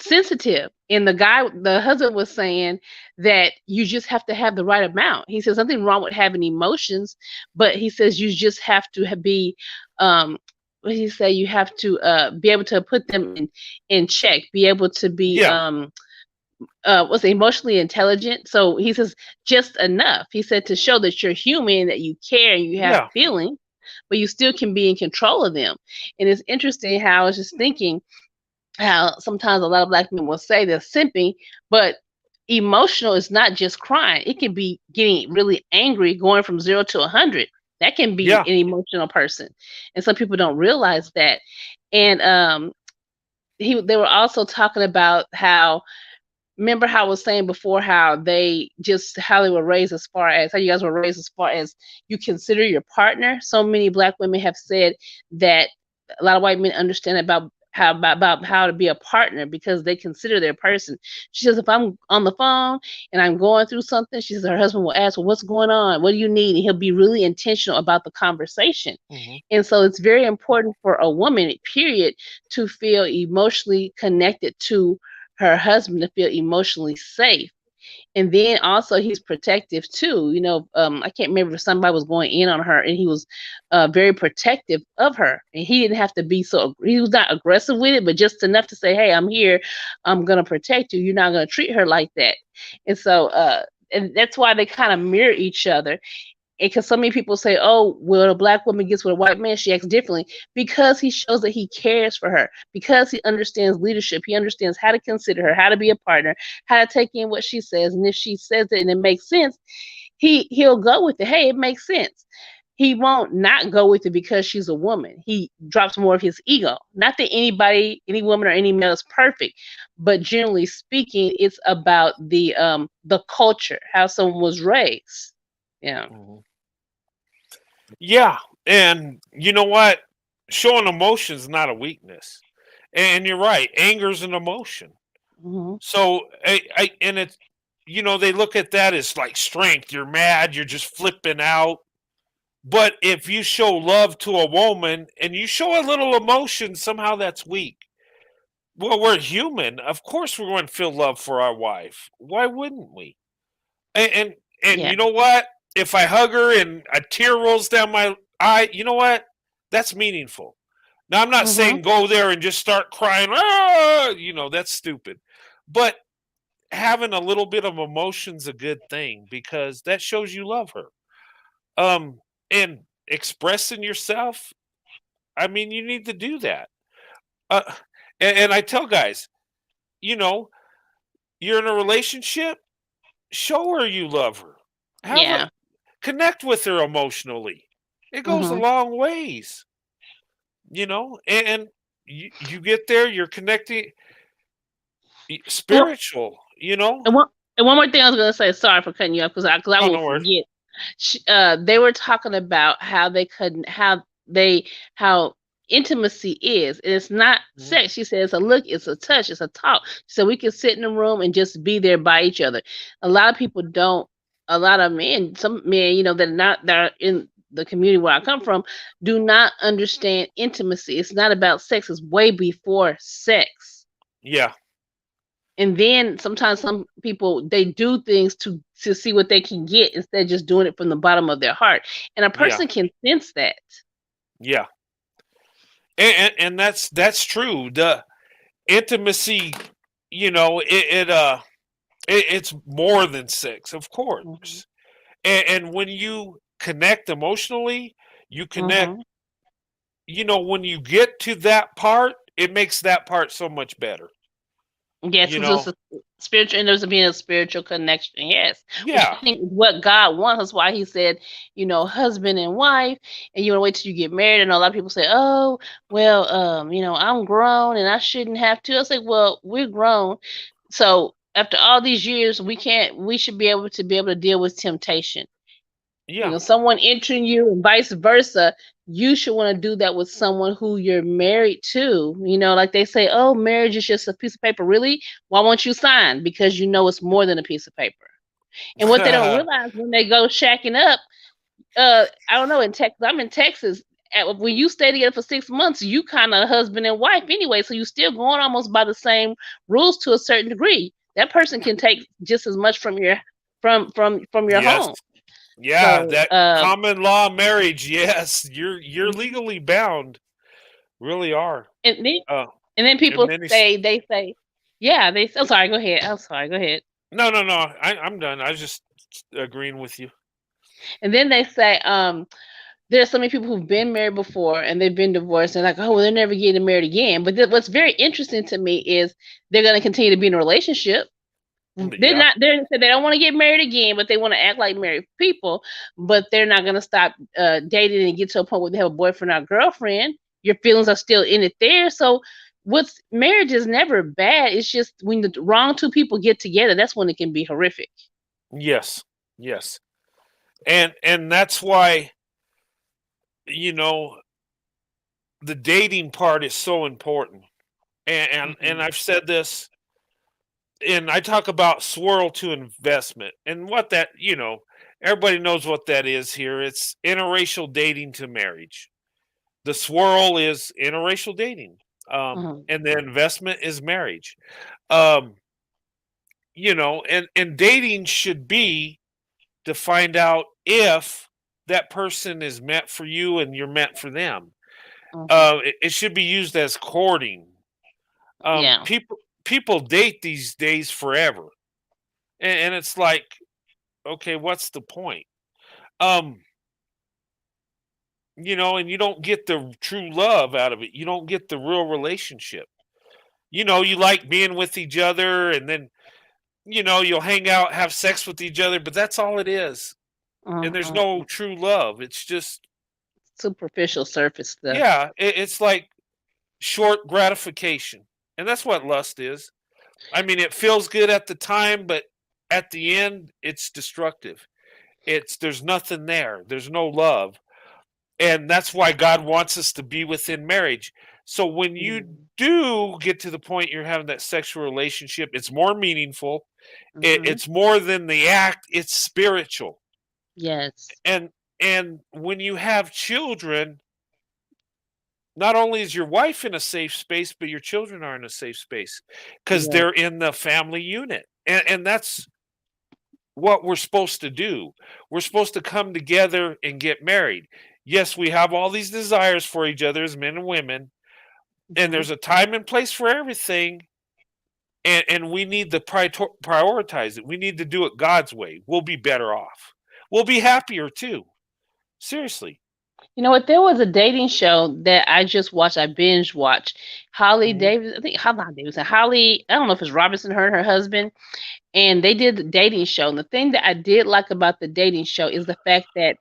Speaker 8: sensitive. And the husband was saying that you just have to have the right amount. He says something wrong with having emotions, but he says you just have to be, what did he say? You have to be able to put them in check, be able to be, was emotionally intelligent. So he says just enough. He said to show that you're human, that you care and you have feelings, but you still can be in control of them. And it's interesting how I was just thinking how sometimes a lot of Black men will say they're simping, but emotional is not just crying. It can be getting really angry, going from 0 to 100. That can be an emotional person, and some people don't realize that. And they were also talking about how, remember how I was saying before how they were raised, as far as how you guys were raised as far as you consider your partner. So many Black women have said that a lot of white men understand about how to be a partner because they consider their person. She says, if I'm on the phone and I'm going through something, she says her husband will ask, well, what's going on? What do you need? And he'll be really intentional about the conversation. And so it's very important for a woman, period, to feel emotionally connected to her husband, to feel emotionally safe. And then also he's protective too. I can't remember if somebody was going in on her and he was very protective of her. And he didn't have to be he was not aggressive with it, but just enough to say, hey, I'm here. I'm going to protect you. You're not going to treat her like that. And so, and that's why they kind of mirror each other. Because so many people say, oh, well, a Black woman gets with a white man, she acts differently, because he shows that he cares for her, because he understands leadership. He understands how to consider her, how to be a partner, how to take in what she says. And if she says it and it makes sense, he'll go with it. Hey, it makes sense. He won't not go with it because she's a woman. He drops more of his ego. Not that any woman or any male is perfect, but generally speaking, it's about the culture, how someone was raised. Yeah.
Speaker 1: Yeah, and you know what? Showing emotion is not a weakness, and you're right. Anger is an emotion. So, and it's they look at that as like strength. You're mad. You're just flipping out. But if you show love to a woman and you show a little emotion, somehow that's weak. Well, we're human. Of course, we're going to feel love for our wife. Why wouldn't we? And you know what? If I hug her and a tear rolls down my eye, you know what? That's meaningful. Now, I'm not saying go there and just start crying. Ah! That's stupid. But having a little bit of emotion's a good thing because that shows you love her. And expressing yourself, I mean, you need to do that. Uh, and I tell guys, you're in a relationship, show her you love her. Connect with her emotionally. It goes a long ways. And you get there, you're connecting spiritual,
Speaker 8: And one more thing I was going to say, sorry for cutting you off because I will forget. They were talking about how intimacy is, and it's not sex. She says, it's a look, it's a touch, it's a talk. So we can sit in a room and just be there by each other. A lot of people don't. A lot of men, some men, that are in the community where I come from, do not understand intimacy. It's not about sex. It's way before sex.
Speaker 1: Yeah.
Speaker 8: And then sometimes some people, they do things to see what they can get instead of just doing it from the bottom of their heart. And a person can sense that.
Speaker 1: Yeah. And that's true. The intimacy, it's more than sex, of course. And when you connect emotionally, you connect, when you get to that part, it makes that part so much better.
Speaker 8: Yes, it's a spiritual, and there's being a spiritual connection. Yes.
Speaker 1: Yeah.
Speaker 8: Which I think is what God wants. That's why he said, husband and wife, and you want to wait till you get married. And a lot of people say, oh, well, I'm grown and I shouldn't have to. I say, well, we're grown. So after all these years, we should be able to deal with temptation.
Speaker 1: Yeah.
Speaker 8: Someone entering you and vice versa. You should want to do that with someone who you're married to. Like they say, oh, marriage is just a piece of paper. Really? Why won't you sign? Because it's more than a piece of paper. And what they don't realize when they go shacking up, I don't know, in Texas, I'm in Texas, when you stay together for 6 months, you kind of husband and wife anyway. So you still going almost by the same rules to a certain degree. That person can take just as much from your your
Speaker 1: Yes.
Speaker 8: home.
Speaker 1: Yeah,
Speaker 8: So
Speaker 1: that common law marriage. Yes, you're legally bound. Really are.
Speaker 8: and then
Speaker 1: Uh,
Speaker 8: and then
Speaker 1: in
Speaker 8: people
Speaker 1: many
Speaker 8: say, yeah, I'm sorry, go ahead. I'm sorry, go ahead.
Speaker 1: No, no, no. I'm done. I was just agreeing with you.
Speaker 8: And then they say, there's so many people who've been married before and they've been divorced and like, oh, well, they're never getting married again. But what's very interesting to me is they're going to continue to be in a relationship. They're
Speaker 1: Yeah.
Speaker 8: not. They don't want to get married again, but they want to act like married people. But they're not going to stop dating and get to a point where they have a boyfriend or girlfriend. Your feelings are still in it there. So, what's marriage is never bad. It's just when the wrong two people get together, that's when it can be horrific.
Speaker 1: Yes. Yes. And that's why, you know, the dating part is so important. And I've said this, and I talk about swirl to investment, and what that, everybody knows what that is here. It's interracial dating to marriage. The swirl is interracial dating, and the investment is marriage. Um, and dating should be to find out if that person is meant for you and you're meant for them. It should be used as courting.
Speaker 8: Yeah.
Speaker 1: People date these days forever, and it's like, okay, what's the point? Um, and you don't get the true love out of it. You don't get the real relationship. You like being with each other, and then you'll hang out, have sex with each other, but that's all it is. And there's no true love. It's just
Speaker 8: superficial surface stuff.
Speaker 1: Yeah, it's like short gratification. And that's what lust is. I mean, it feels good at the time, but at the end, it's destructive. There's nothing there. There's no love. And that's why God wants us to be within marriage. So when you do get to the point you're having that sexual relationship, it's more meaningful. It's more than the act, it's spiritual.
Speaker 8: Yes.
Speaker 1: And when you have children, not only is your wife in a safe space, but your children are in a safe space because
Speaker 8: Yeah.
Speaker 1: they're in the family unit. And that's what we're supposed to do. We're supposed to come together and get married. Yes, we have all these desires for each other as men and women, and there's a time and place for everything. And we need to prioritize it. We need to do it God's way. We'll be better off. We'll be happier too. Seriously.
Speaker 8: You know what? There was a dating show that I just watched. I binge watched. Holly Davis, I think not Davidson. Holly, I don't know if it's Robinson, her and her husband, and they did the dating show. And the thing that I did like about the dating show is the fact that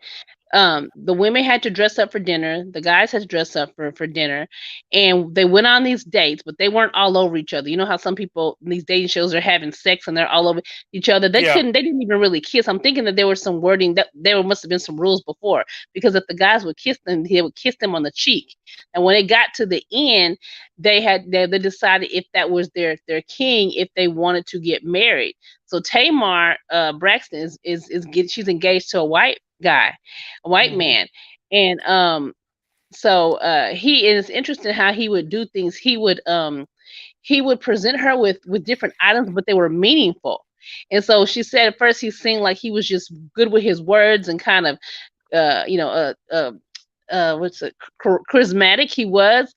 Speaker 8: the women had to dress up for dinner, the guys had to dress up for dinner, and they went on these dates, but they weren't all over each other. You know how some people in these dating shows are having sex and they're all over each other. They didn't even really kiss. I'm thinking that there was some wording that there must have been some rules before, because if the guys would kiss them, he would kiss them on the cheek. And when it got to the end, they decided if that was their king, if they wanted to get married. So Tamar Braxton she's engaged to a white guy, a white man, and so he is interested in how he would do things. He would present her with different items, but they were meaningful. And so she said at first he seemed like he was just good with his words and kind of charismatic he was,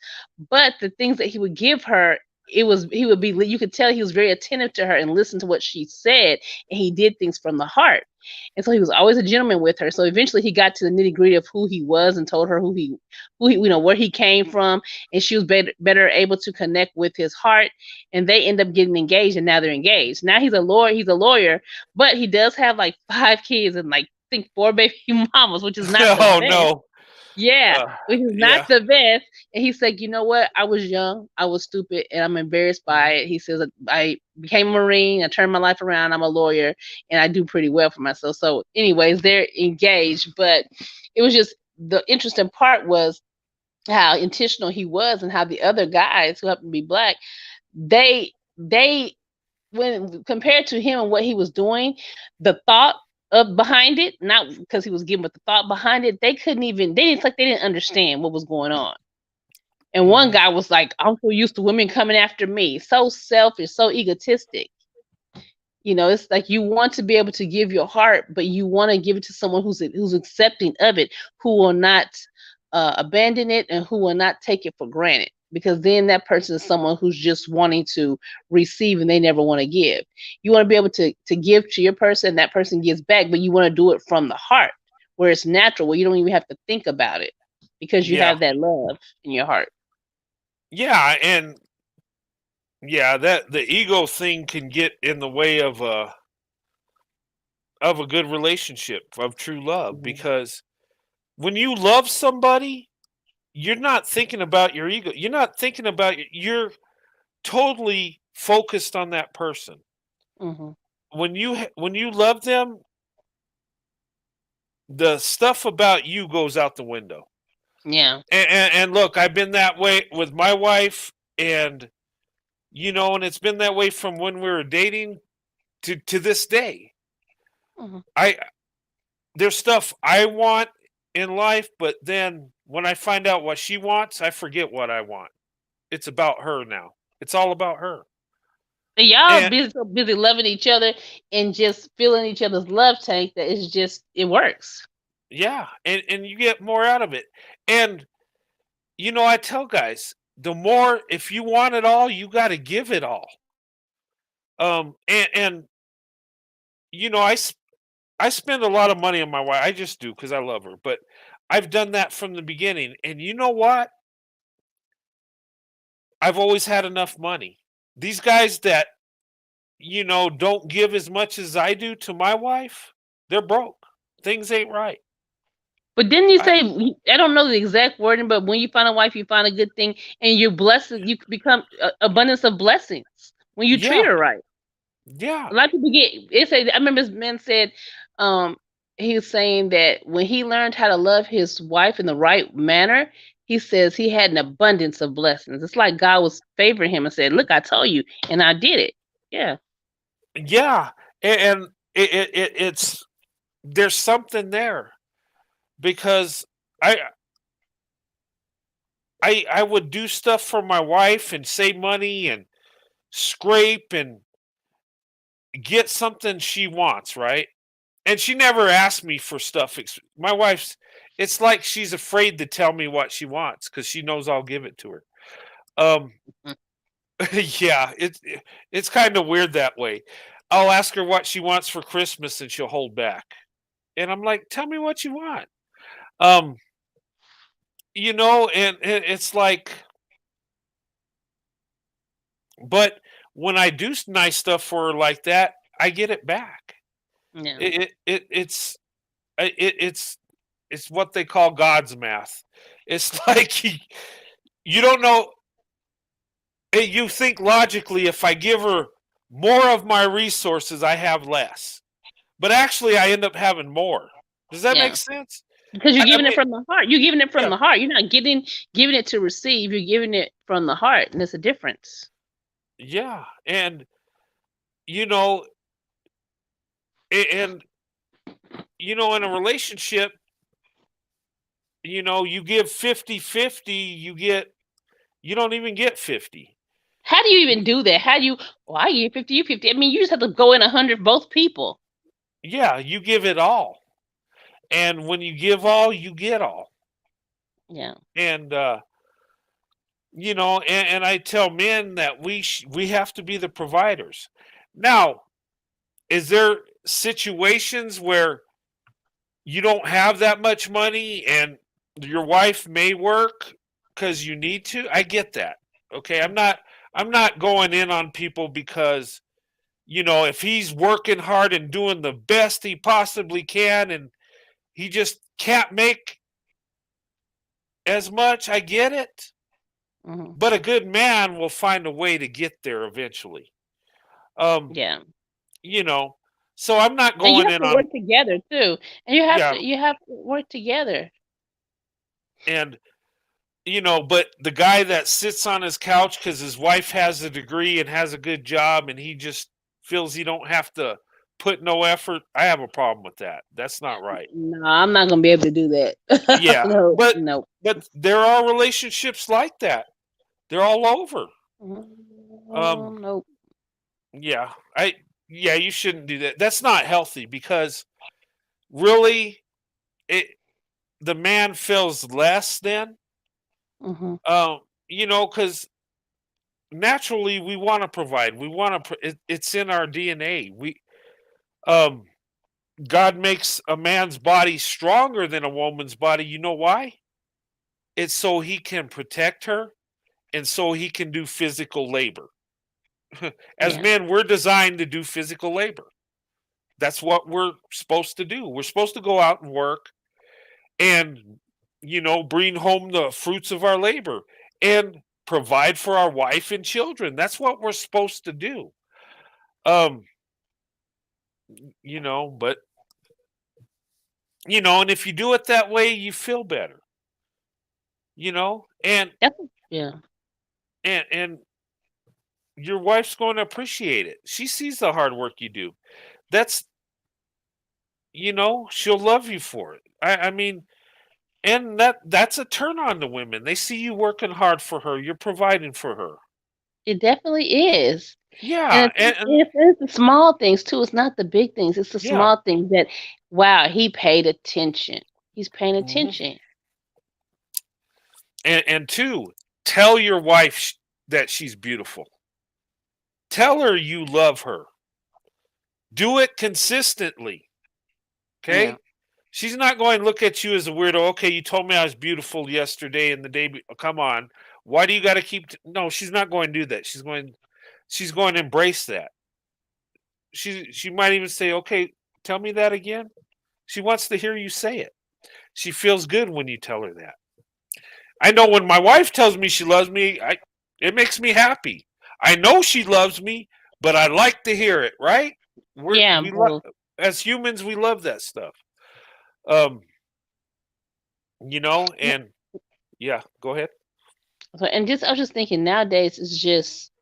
Speaker 8: but the things that he would give her, you could tell he was very attentive to her and listened to what she said, and he did things from the heart. And so he was always a gentleman with her. So eventually he got to the nitty gritty of who he was and told her who he where he came from, and she was better able to connect with his heart, and they end up getting engaged, and now they're engaged. Now he's a lawyer, but he does have like 5 kids and like I think 4 baby mamas, which is not the best.
Speaker 1: No.
Speaker 8: Yeah, which is not the best. And he said, you know what? I was young, I was stupid, and I'm embarrassed by it. He says, I became a Marine, I turned my life around, I'm a lawyer, and I do pretty well for myself. So anyways, they're engaged, but it was just the interesting part was how intentional he was and how the other guys who happen to be black, they when compared to him and what he was doing, the thought behind it, not because he was giving, but the thought behind it, they didn't understand what was going on. And one guy was like, I'm so used to women coming after me. So selfish, so egotistic. It's like you want to be able to give your heart, but you want to give it to someone who's accepting of it, who will not abandon it and who will not take it for granted. Because then that person is someone who's just wanting to receive and they never want to give. You want to be able to give to your person, that person gives back, but you want to do it from the heart, where it's natural, where you don't even have to think about it because you have that love in your heart.
Speaker 1: Yeah, and that the ego thing can get in the way of a good relationship, of true love, because when you love somebody, you're not thinking about your ego. You're not thinking about you're totally focused on that person. When you love them, the stuff about you goes out the window.
Speaker 8: Yeah.
Speaker 1: And look, I've been that way with my wife, and and it's been that way from when we were dating to this day. There's stuff I want in life, but then when I find out what she wants, I forget what I want. It's about her now. It's all about her.
Speaker 8: And y'all so busy loving each other and just filling each other's love tank that it's just, it works.
Speaker 1: Yeah, and you get more out of it. And I tell guys, the more, if you want it all, you got to give it all. And I spend a lot of money on my wife. I just do because I love her. But I've done that from the beginning. And you know what? I've always had enough money. These guys that don't give as much as I do to my wife, they're broke. Things ain't right.
Speaker 8: But didn't you say, I don't know the exact wording, but when you find a wife, you find a good thing, and you're blessed, you become abundance of blessings when you treat her right.
Speaker 1: Yeah.
Speaker 8: A lot of people I remember this man said, he was saying that when he learned how to love his wife in the right manner, he says he had an abundance of blessings. It's like God was favoring him and said, look, I told you, and I did it. Yeah.
Speaker 1: Yeah. And it's, there's something there, because I would do stuff for my wife and save money and scrape and get something she wants, right? And she never asked me for stuff. My wife's, it's like she's afraid to tell me what she wants because she knows I'll give it to her. Yeah, it's kind of weird that way. I'll ask her what she wants for Christmas and she'll hold back. And I'm like, tell me what you want. And it's like, but when I do nice stuff for her like that, I get it back.
Speaker 8: Yeah.
Speaker 1: It's what they call God's math. It's like you don't know. You think logically, if I give her more of my resources, I have less. But actually, I end up having more. Does that make sense?
Speaker 8: Because you're giving it from the heart. You're giving it from the heart. You're not giving it to receive. You're giving it from the heart, and there's a difference.
Speaker 1: Yeah, and in a relationship, you give 50-50, you don't even get 50.
Speaker 8: How do you even do that? How do you, I give 50, you 50. I mean, you just have to go in 100, both people.
Speaker 1: Yeah, you give it all. And when you give all, you get all.
Speaker 8: Yeah.
Speaker 1: And, and I tell men that we have to be the providers. Now, is there situations where you don't have that much money and your wife may work because you need to? I get that. Okay. I'm not going in on people because, if he's working hard and doing the best he possibly can and he just can't make as much, I get it. But a good man will find a way to get there eventually.
Speaker 8: Yeah.
Speaker 1: So I'm not going
Speaker 8: and you have
Speaker 1: in
Speaker 8: to
Speaker 1: on
Speaker 8: work together too. And you have to work together.
Speaker 1: And but the guy that sits on his couch because his wife has a degree and has a good job and he just feels he don't have to put no effort, I have a problem with that. That's not right.
Speaker 8: No, I'm not gonna be able to do that.
Speaker 1: Yeah,
Speaker 8: No,
Speaker 1: but
Speaker 8: no.
Speaker 1: there are relationships like that. They're all over. Um,
Speaker 8: Nope.
Speaker 1: yeah, you shouldn't do that. That's not healthy because really, it the man feels less then.
Speaker 8: Hmm.
Speaker 1: Because naturally we want to provide. We want to. It's in our DNA. Um, God makes a man's body stronger than a woman's body. You know why? It's so he can protect her and so he can do physical labor. As
Speaker 8: Yeah.
Speaker 1: men, we're designed to do physical labor. That's what we're supposed to do. We're supposed to go out and work and, bring home the fruits of our labor and provide for our wife and children. That's what we're supposed to do. Um, but and if you do it that way, you feel better. And
Speaker 8: Yeah.
Speaker 1: and your wife's going to appreciate it. She sees the hard work you do. That's she'll love you for it. I mean, and that's a turn on to women. They see you working hard for her. You're providing for her.
Speaker 8: It definitely is.
Speaker 1: Yeah,
Speaker 8: And it's the small things too. It's not the big things. It's the
Speaker 1: yeah.
Speaker 8: small things that, wow, he paid attention. He's paying
Speaker 1: Mhm.
Speaker 8: attention.
Speaker 1: And two, tell your wife that she's beautiful. Tell her you love her. Do it consistently. Okay?
Speaker 8: Yeah.
Speaker 1: She's not going to look at you as a weirdo. Okay, you told me I was beautiful yesterday and the day. Come on, why do you got to keep? No, she's not going to do that. She's going to embrace that. She might even say, "Okay, tell me that again." She wants to hear you say it. She feels good when you tell her that. I know when my wife tells me she loves me, it makes me happy. I know she loves me, but I like to hear it. Right?
Speaker 8: Yeah,
Speaker 1: We love
Speaker 8: both.
Speaker 1: as humans, we love that stuff. Um,
Speaker 8: Yeah.
Speaker 1: and yeah, go ahead.
Speaker 8: So, and just I was just thinking nowadays it's just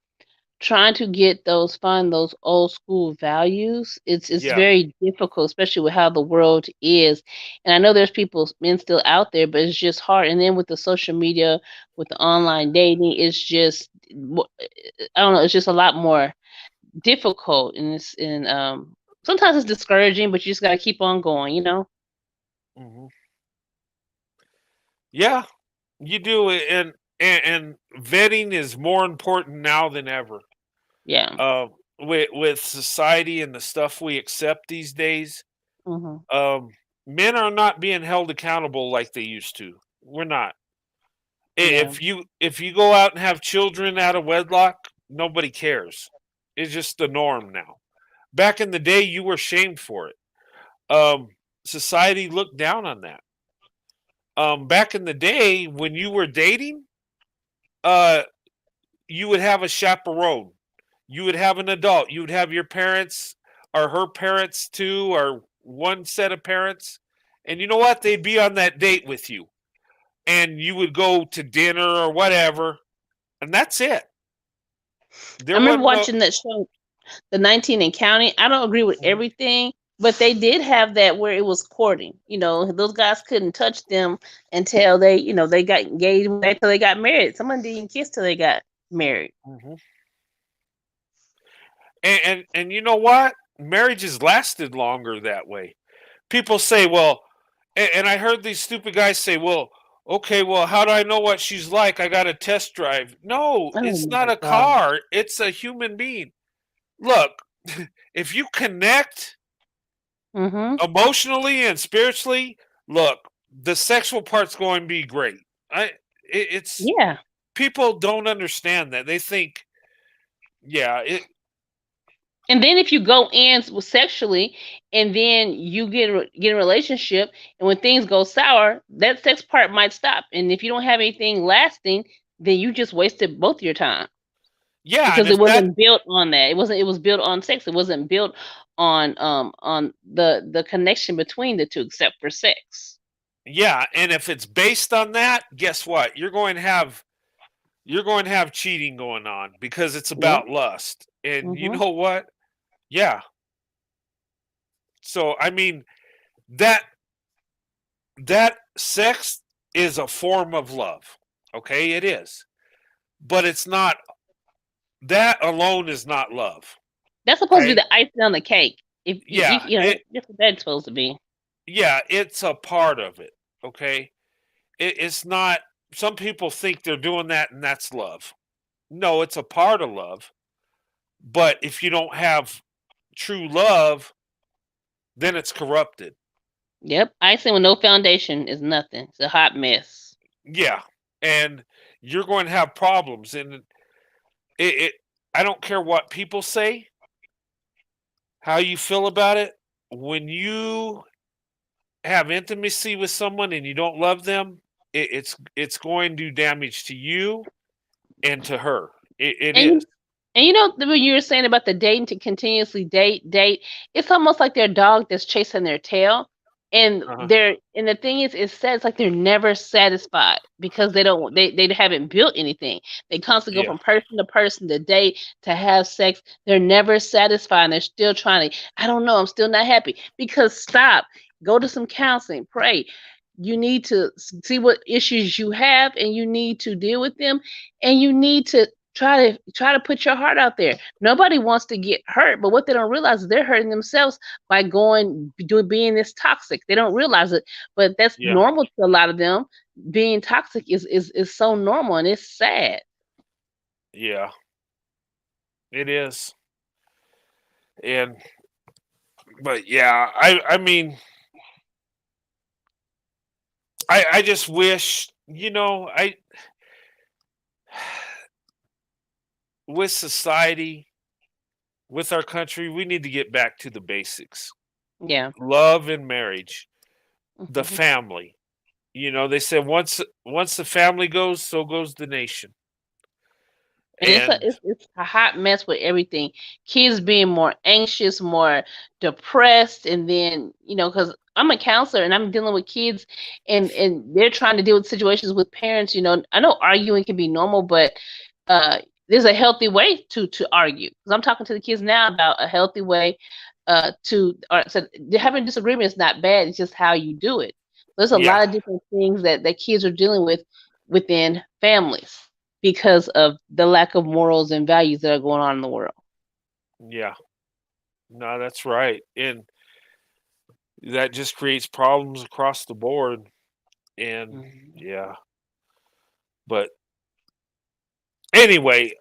Speaker 8: trying to find those old school values. It's
Speaker 1: Yeah.
Speaker 8: very difficult, especially with how the world is. And I know there's men still out there, but it's just hard. And then with the social media, with the online dating, it's just I don't know. It's just a lot more difficult, and sometimes it's discouraging, but you just got to keep on going.
Speaker 1: Hmm. Yeah, you do, and vetting is more important now than ever.
Speaker 8: Yeah.
Speaker 1: With society and the stuff we accept these days,
Speaker 8: Hmm.
Speaker 1: um, men are not being held accountable like they used to. We're not.
Speaker 8: Yeah.
Speaker 1: If you go out and have children out of wedlock, nobody cares. It's just the norm now. Back in the day, you were shamed for it. Um, Society looked down on that. Back in the day, when you were dating, uh, you would have a chaperone. You would have an adult. You would have your parents or her parents too, or one set of parents. And you know what? They'd be on that date with you. And you would go to dinner or whatever. And that's it.
Speaker 8: I
Speaker 1: There
Speaker 8: remember
Speaker 1: wasn't no.
Speaker 8: watching that show, the 19 and Counting. I don't agree with everything, but they did have that where it was courting. Those guys couldn't touch them until they got engaged, until they got married. Someone didn't kiss till they got married.
Speaker 1: Mhm. And you know what? Marriages lasted longer that way. People say, well, and I heard these stupid guys say, well, okay, well, how do I know what she's like? I got a test drive. No,
Speaker 8: Oh
Speaker 1: it's
Speaker 8: my
Speaker 1: not a
Speaker 8: God.
Speaker 1: car, it's a human being. Look, if you connect
Speaker 8: Mm-hmm.
Speaker 1: emotionally and spiritually, look, the sexual part's going to be great. It's
Speaker 8: Yeah.
Speaker 1: people don't understand that. They think, yeah,
Speaker 8: And then if you go in sexually, and then you get a relationship, and when things go sour, that sex part might stop. And if you don't have anything lasting, then you just wasted both your time
Speaker 1: yeah, and
Speaker 8: because it
Speaker 1: if that
Speaker 8: wasn't built on that. It wasn't. It was built on sex. It wasn't built on the connection between the two, except for sex.
Speaker 1: Yeah, and if it's based on that, guess what? You're going to have cheating going on because it's
Speaker 8: Yeah.
Speaker 1: about lust. And you
Speaker 8: Mm-hmm.
Speaker 1: know what? Yeah. So I mean that that sex is a form of love. Okay, it is. But it's not, that alone is not love.
Speaker 8: That's supposed to be
Speaker 1: Okay?
Speaker 8: the icing on the cake. If
Speaker 1: Yeah,
Speaker 8: you know, that's what that's supposed to be.
Speaker 1: yeah, it's a part of it. Okay? It's not, some people think they're doing that and that's love. No, it's a part of love. But if you don't have true love, then it's corrupted.
Speaker 8: Yep, icing with no foundation is nothing. It's a hot mess.
Speaker 1: Yeah. And you're going to have problems. And it I don't care what people say, how you feel about it. When you have intimacy with someone and you don't love them, it's going to do damage to you and to her. It
Speaker 8: And
Speaker 1: is.
Speaker 8: and you know when you were saying about the dating to continuously date, it's almost like their dog that's chasing their tail. And
Speaker 1: Uh-huh.
Speaker 8: the thing is, it says like they're never satisfied because they haven't built anything. They constantly go
Speaker 1: Yeah.
Speaker 8: from person to person to date to have sex. They're never satisfied. And they're still trying to. I don't know. I'm still not happy. Because stop. Go to some counseling. Pray. You need to see what issues you have, and you need to deal with them, and you need to try to put your heart out there. Nobody wants to get hurt, but what they don't realize is they're hurting themselves by being this toxic. They don't realize it, but that's
Speaker 1: Yeah.
Speaker 8: normal to a lot of them. Being toxic is so normal, and it's sad.
Speaker 1: Yeah. It is. And but yeah, I mean I just wish, I with society, with our country, we need to get back to the basics.
Speaker 8: Yeah.
Speaker 1: Love and marriage, the
Speaker 8: Mhm.
Speaker 1: family. They said once the family goes, so goes the nation.
Speaker 8: And it's a
Speaker 1: And
Speaker 8: it's a hot mess with everything. Kids being more anxious, more depressed, and then because I'm a counselor and I'm dealing with kids, and they're trying to deal with situations with parents. I know arguing can be normal, but uh, there's a healthy way to argue. Because I'm talking to the kids now about a healthy way so having disagreement is not bad. It's just how you do it. There's a
Speaker 1: yeah,
Speaker 8: lot of different things that kids are dealing with within families because of the lack of morals and values that are going on in the world.
Speaker 1: yeah. No, that's right. And that just creates problems across the board. And
Speaker 8: Mhm.
Speaker 1: yeah. But anyway,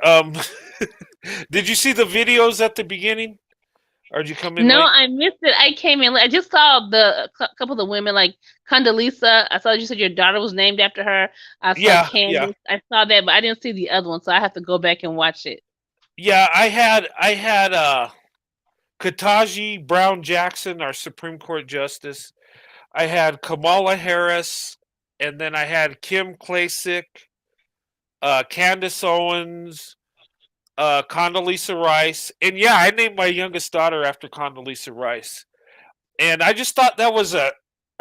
Speaker 1: did you see the videos at the beginning? Or did you come in
Speaker 8: No,
Speaker 1: late?
Speaker 8: I missed it. I came in. I just saw the couple of the women like Condoleezza. I saw you said your daughter was named after her. I saw
Speaker 1: Yeah, yeah.
Speaker 8: Candace. I saw that, but I didn't see the other one, so I have to go back and watch it.
Speaker 1: Yeah, I had Kataji Brown Jackson, our Supreme Court Justice. I had Kamala Harris, and then I had Kim Klacik, Candace Owens, Condoleezza Rice, and yeah, I named my youngest daughter after Condoleezza Rice. And I just thought that was a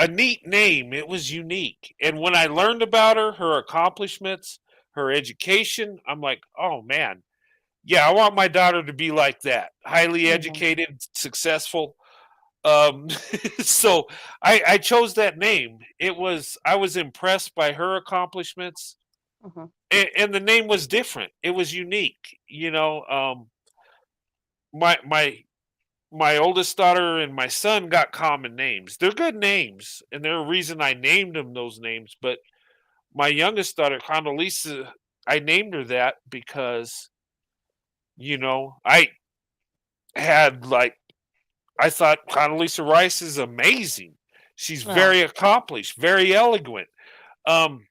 Speaker 1: neat name. It was unique. And when I learned about her, her accomplishments, her education, I'm like, oh man, yeah, I want my daughter to be like that, highly
Speaker 8: Mhm.
Speaker 1: educated, successful. Um, so I chose that name. I was impressed by her accomplishments,
Speaker 8: Mhm.
Speaker 1: and the name was different. It was unique. My my oldest daughter and my son got common names. They're good names, and they're a reason I named them those names. But my youngest daughter, Condoleezza, I named her that because I had I thought Condoleezza Rice is amazing. She's
Speaker 8: Oh.
Speaker 1: very accomplished, very eloquent. Um,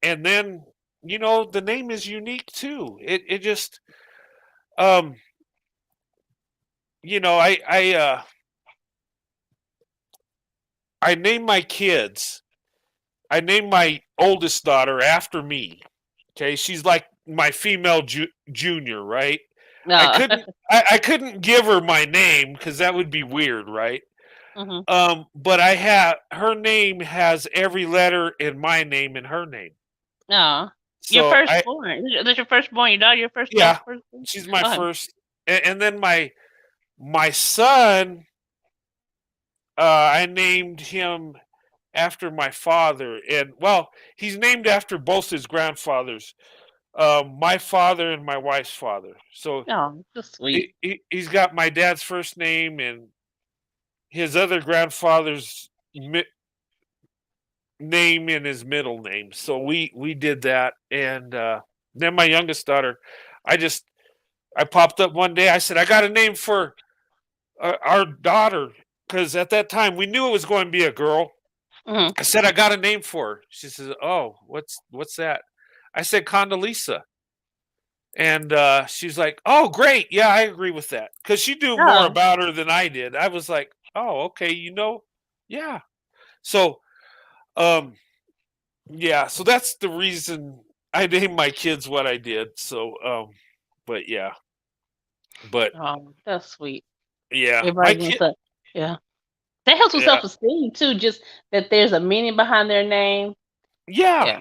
Speaker 1: and then the name is unique too. It just um, you know, I named my kids. I named my oldest daughter after me. Okay, she's like my female junior, right? I
Speaker 8: No.
Speaker 1: couldn't I couldn't give her my name because that would be weird, right?
Speaker 8: Mhm.
Speaker 1: But I have her name has every letter in my name in her name.
Speaker 8: No. Your
Speaker 1: So
Speaker 8: firstborn. That's your firstborn. Your daughter. Your first. That's
Speaker 1: yeah,
Speaker 8: firstborn.
Speaker 1: she's my
Speaker 8: Go ahead.
Speaker 1: first, and then my son I named him after my father, and well, he's named after both his grandfathers, my father and my wife's father. So
Speaker 8: Oh, that's sweet.
Speaker 1: he's got my dad's first name and his other grandfather's name in his middle name. So we did that, and then my youngest daughter, I popped up one day. I said I got a name for our daughter because at that time we knew it was going to be a girl.
Speaker 8: Mhm.
Speaker 1: I said I got a name for her. She says, "Oh, what's that?" I said Condoleezza, and she's like, "Oh, great, yeah, I agree with that," because she knew more
Speaker 8: Oh,
Speaker 1: about her than I did. I was like, "Oh, okay, yeah." So, um, yeah, so that's the reason I named my kids what I did. So, but yeah, but
Speaker 8: oh, that's sweet.
Speaker 1: yeah, my
Speaker 8: Everybody wants
Speaker 1: kid,
Speaker 8: to, yeah. That helps with
Speaker 1: yeah,
Speaker 8: self-esteem too. Just that there's a meaning behind their name.
Speaker 1: yeah,
Speaker 8: Yeah.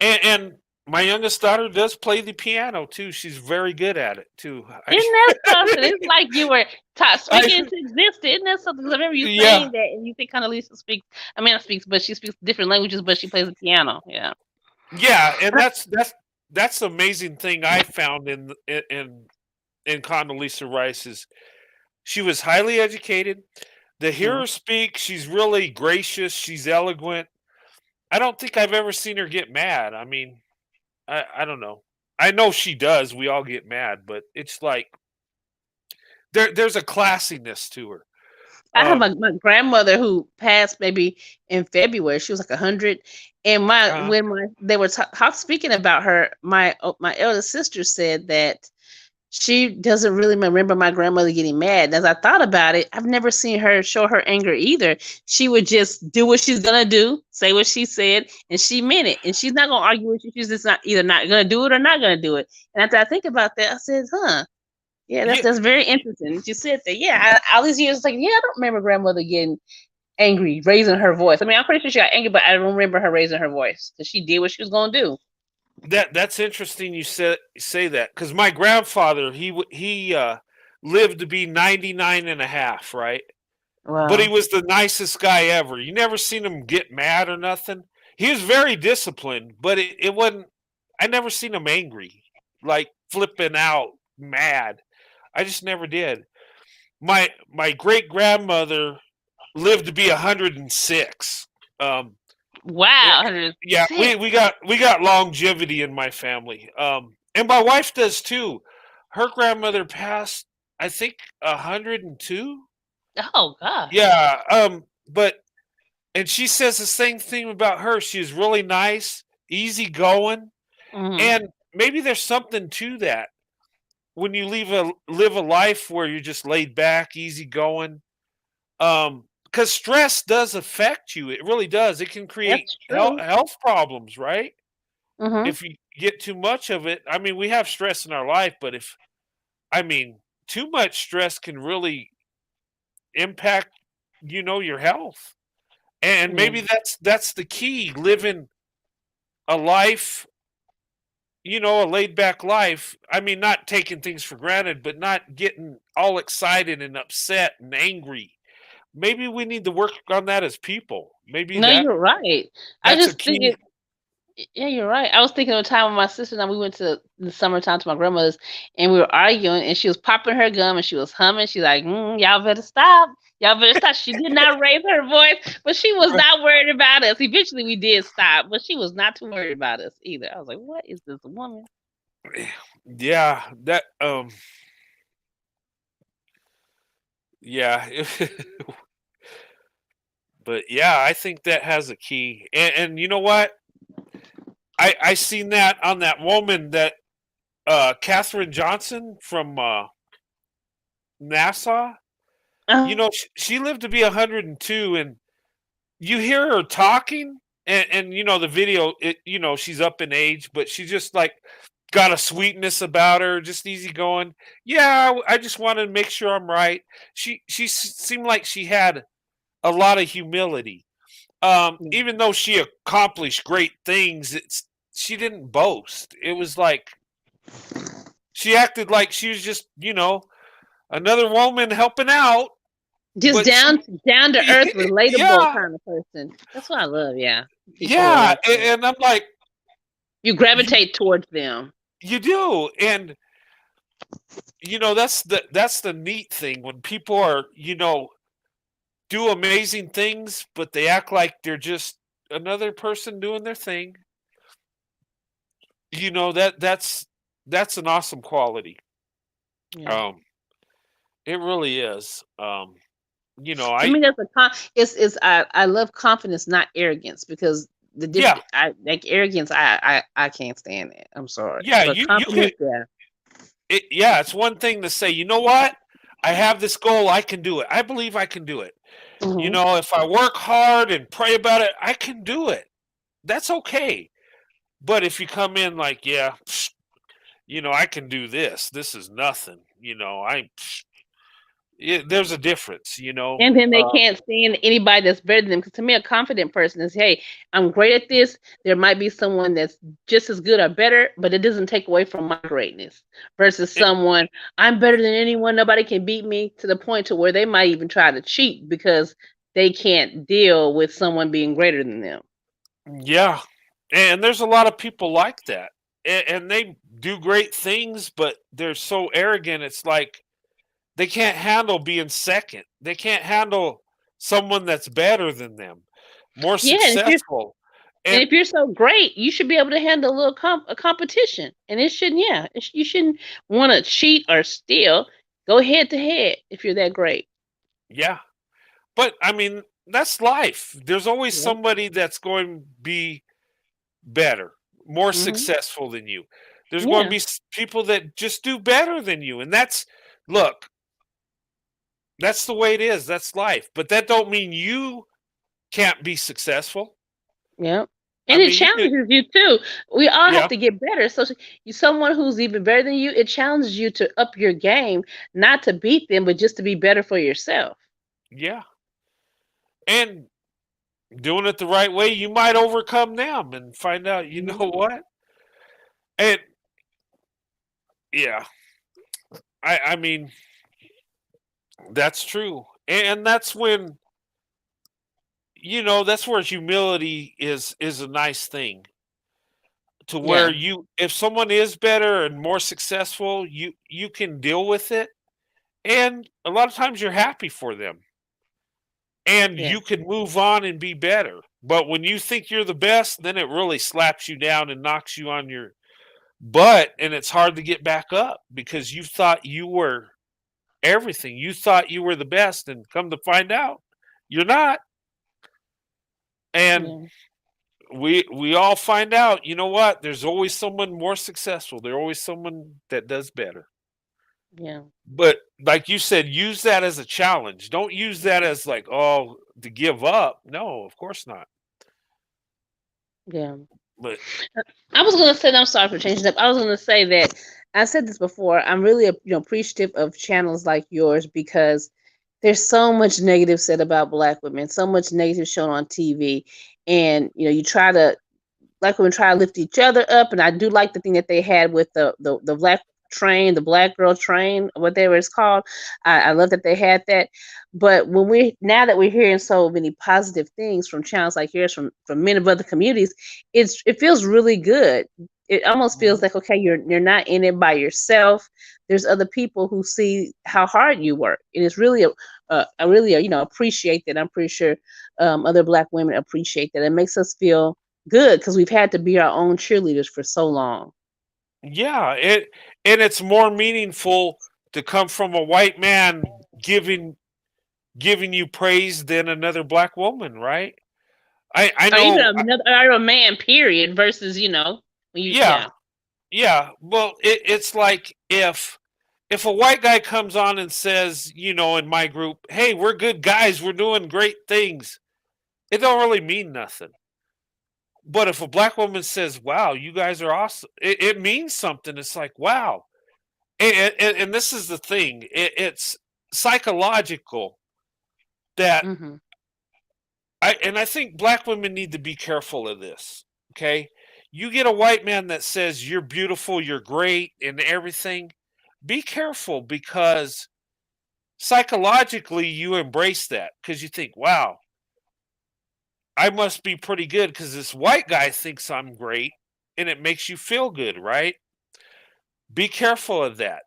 Speaker 1: and my youngest daughter does play the piano too. She's very good at it too.
Speaker 8: Isn't that something? It's like you were speaking
Speaker 1: I
Speaker 8: into existence. Isn't that something? 'Cause I remember you
Speaker 1: yeah,
Speaker 8: saying that, and you think Condoleezza speaks. I mean, not speaks, but she speaks different languages, but she plays the piano. Yeah.
Speaker 1: yeah, and that's the amazing thing I found in Condoleezza Rice is she was highly educated. To hear
Speaker 8: Mhm.
Speaker 1: her speak, she's really gracious. She's eloquent. I don't think I've ever seen her get mad. I mean, I don't know. I know she does. We all get mad, but it's like there's a classiness to her.
Speaker 8: I have
Speaker 1: Um,
Speaker 8: my grandmother who passed maybe in February. She was like 100, and
Speaker 1: uh,
Speaker 8: when they were speaking about her, my eldest sister said that she doesn't really remember my grandmother getting mad. And as I thought about it, I've never seen her show her anger either. She would just do what she's gonna do, say what she said, and she meant it. And she's not gonna argue with you. She's just not either not gonna do it or not gonna do it. And after I think about that, I said, huh. Yeah,
Speaker 1: yeah,
Speaker 8: that's very interesting that you said that. Yeah, all these years, it's like, yeah, I don't remember grandmother getting angry, raising her voice. I mean, I'm pretty sure she got angry, but I don't remember her raising her voice because she did what she was gonna do.
Speaker 1: that's interesting. You say that because my grandfather he lived to be 99 and a half, right? But he
Speaker 8: Wow,
Speaker 1: was the nicest guy ever. You never seen him get mad or nothing. He was very disciplined, but it wasn't. I never seen him angry, like flipping out, mad. I just never did. My great grandmother lived to be 106. Um, yeah,
Speaker 8: wow,
Speaker 1: yeah,
Speaker 8: 106.
Speaker 1: we got longevity in my family. And my wife does too. Her grandmother passed, I think, 102.
Speaker 8: Oh gosh.
Speaker 1: Yeah. But and she says the same thing about her. She's really nice, easygoing,
Speaker 8: Hmm.
Speaker 1: and maybe there's something to that. When you live a life where you're just laid back, easygoing, because stress does affect you. It really does. It can create
Speaker 8: That's true.
Speaker 1: health problems, right?
Speaker 8: Hmm.
Speaker 1: If you get too much of it. I mean, we have stress in our life, but if I mean, too much stress can really impact, your health. And
Speaker 8: Yeah.
Speaker 1: maybe that's the key, living a life, a laid back life. I mean, not taking things for granted, but not getting all excited and upset and angry. Maybe we need to work on that as people. Maybe
Speaker 8: No, you're right. I
Speaker 1: that's a
Speaker 8: just think
Speaker 1: key.
Speaker 8: it. Yeah, you're right. I was thinking of a time when my sister and I we went to the summertime to my grandmother's, and we were arguing, and she was popping her gum, and she was humming. She's like, "Y'all better stop! Y'all better stop!" She did not raise her voice, but she was not worried about us. Eventually, we did stop, but she was not too worried about us either. I was like, "What is this woman?"
Speaker 1: Yeah, that yeah. But yeah, I think that has a key. And you know what? I seen that on that woman that Katherine Johnson from NASA.
Speaker 8: Uh,
Speaker 1: She lived to be 102, and you hear her talking, and the video. She's up in age, but she just like got a sweetness about her, just easygoing. Yeah, I just wanted to make sure I'm right. She seemed like she had a lot of humility. Even though she accomplished great things, she didn't boast. It was like she acted like she was just, another woman helping out.
Speaker 8: Just
Speaker 1: but she,
Speaker 8: down to earth, relatable
Speaker 1: yeah,
Speaker 8: kind of person. That's what I love. Yeah, people who are
Speaker 1: yeah,
Speaker 8: like that.
Speaker 1: and I'm like,
Speaker 8: You
Speaker 1: you
Speaker 8: gravitate towards them.
Speaker 1: you do, and that's the neat thing when people are do amazing things, but they act like they're just another person doing their thing. That's an awesome quality.
Speaker 8: Yeah.
Speaker 1: Um, it really is.
Speaker 8: To
Speaker 1: I
Speaker 8: me, that's it's I love confidence, not arrogance, because
Speaker 1: yeah,
Speaker 8: I like arrogance. I can't stand it. I'm sorry,
Speaker 1: yeah,
Speaker 8: but
Speaker 1: you could
Speaker 8: confidence, yeah.
Speaker 1: yeah, it's one thing to say, you know what? I have this goal, I can do it. I believe I can do it.
Speaker 8: Hmm.
Speaker 1: If I work hard and pray about it, I can do it. That's okay. But if you come in like, yeah, I can do this. This is nothing. There's a difference.
Speaker 8: And then they can't stand anybody that's better than them. Because to me, a confident person is, hey, I'm great at this. There might be someone that's just as good or better, but it doesn't take away from my greatness. Versus someone, I'm better than anyone. Nobody can beat me, to the point to where they might even try to cheat because they can't deal with someone being greater than them.
Speaker 1: Yeah. And there's a lot of people like that. And they do great things, but they're so arrogant. It's like they can't handle being second. They can't handle someone that's better than them, more
Speaker 8: Yeah,
Speaker 1: successful.
Speaker 8: and
Speaker 1: And
Speaker 8: if you're so great, you should be able to handle a little a competition. And it shouldn't, yeah, you shouldn't want to cheat or steal. Go head to head if you're that great.
Speaker 1: yeah, but I mean, that's life. There's always
Speaker 8: Yeah.
Speaker 1: somebody that's going to be better, more
Speaker 8: Hmm.
Speaker 1: successful than you. There's going to
Speaker 8: Yeah.
Speaker 1: be people that just do better than you. And look, that's the way it is. That's life. But that don't mean you can't be successful.
Speaker 8: Yeah.
Speaker 1: I
Speaker 8: And it
Speaker 1: mean, you could,
Speaker 8: challenges you too. We all have
Speaker 1: yeah,
Speaker 8: to get better. So you, someone who's even better than you, it challenges you to up your game, not to beat them, but just to be better for yourself.
Speaker 1: yeah. And doing it the right way, you might overcome them and find out, you know
Speaker 8: Mhm.
Speaker 1: what? And yeah, I mean, that's true. And that's when, that's where humility is a nice thing. To where
Speaker 8: Yeah.
Speaker 1: if someone is better and more successful, you can deal with it. And a lot of times you're happy for them. And
Speaker 8: Yeah.
Speaker 1: you can move on and be better. But when you think you're the best, then it really slaps you down and knocks you on your butt, and it's hard to get back up because you thought you were everything. You thought you were the best, and come to find out, you're not. And
Speaker 8: Yeah.
Speaker 1: we all find out, you know what? There's always someone more successful. There's always someone that does better.
Speaker 8: Yeah.
Speaker 1: But like you said, use that as a challenge. Don't use that as like, oh, to give up. No, of course not.
Speaker 8: Yeah.
Speaker 1: But
Speaker 8: I was gonna say, I'm sorry for changing up. I was gonna say that I said this before. I'm really, appreciative of channels like yours, because there's so much negative said about Black women, so much negative shown on TV, and you try to, Black women try to lift each other up. And I do like the thing that they had with the Black train, the Black girl train, whatever it's called. I love that they had that. But now that we're hearing so many positive things from channels like yours, from men of other communities, it feels really good. It almost feels like, okay, you're not in it by yourself. There's other people who see how hard you work, and it's really I really appreciate that. I'm pretty sure other Black women appreciate that. It makes us feel good because we've had to be our own cheerleaders for so long.
Speaker 1: yeah, it's more meaningful to come from a white man giving you praise than another Black woman, right? I
Speaker 8: Or even
Speaker 1: know.
Speaker 8: or a man, period, versus, when you,
Speaker 1: Yeah,
Speaker 8: yeah.
Speaker 1: yeah. Well, it's like if a white guy comes on and says, in my group, hey, we're good guys, we're doing great things, it don't really mean nothing. But if a Black woman says, wow, you guys are awesome, it means something. It's like, wow. And this is the thing, it's psychological that
Speaker 8: Hmm.
Speaker 1: I think Black women need to be careful of this. Okay. You get a white man that says you're beautiful, you're great, and everything. Be careful, because psychologically you embrace that because you think, wow, I must be pretty good because this white guy thinks I'm great, and it makes you feel good, right? Be careful of that.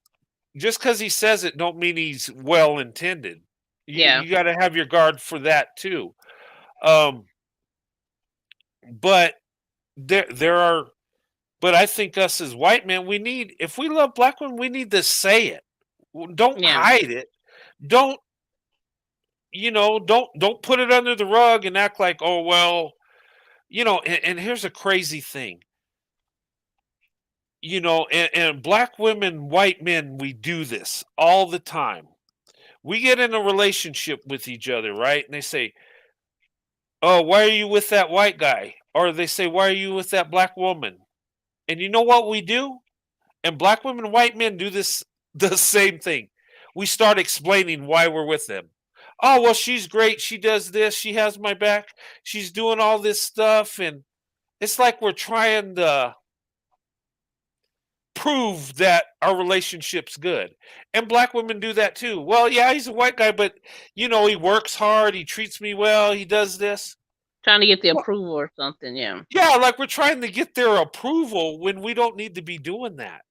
Speaker 1: Just because he says it don't mean he's well intended.
Speaker 8: Yeah.
Speaker 1: You got to have your guard for that too. Um, but there are, but I think us as white men, we need, if we love black women, we need to say it. Don't
Speaker 8: Yeah.
Speaker 1: hide it. Don't, don't put it under the rug and act like, oh well, and here's a crazy thing. And black women, white men, we do this all the time. We get in a relationship with each other, right? And they say, oh, why are you with that white guy? Or they say, why are you with that black woman? And you know what we do? And black women, white men do this the same thing. We start explaining why we're with them. Oh, well, she's great. She does this. She has my back. She's doing all this stuff. And it's like we're trying to prove that our relationship's good. And black women do that too. Well, yeah, he's a white guy, but he works hard, he treats me well, he does this.
Speaker 8: Trying to get the approval or something, yeah.
Speaker 1: Yeah, like we're trying to get their approval when we don't need to be doing that.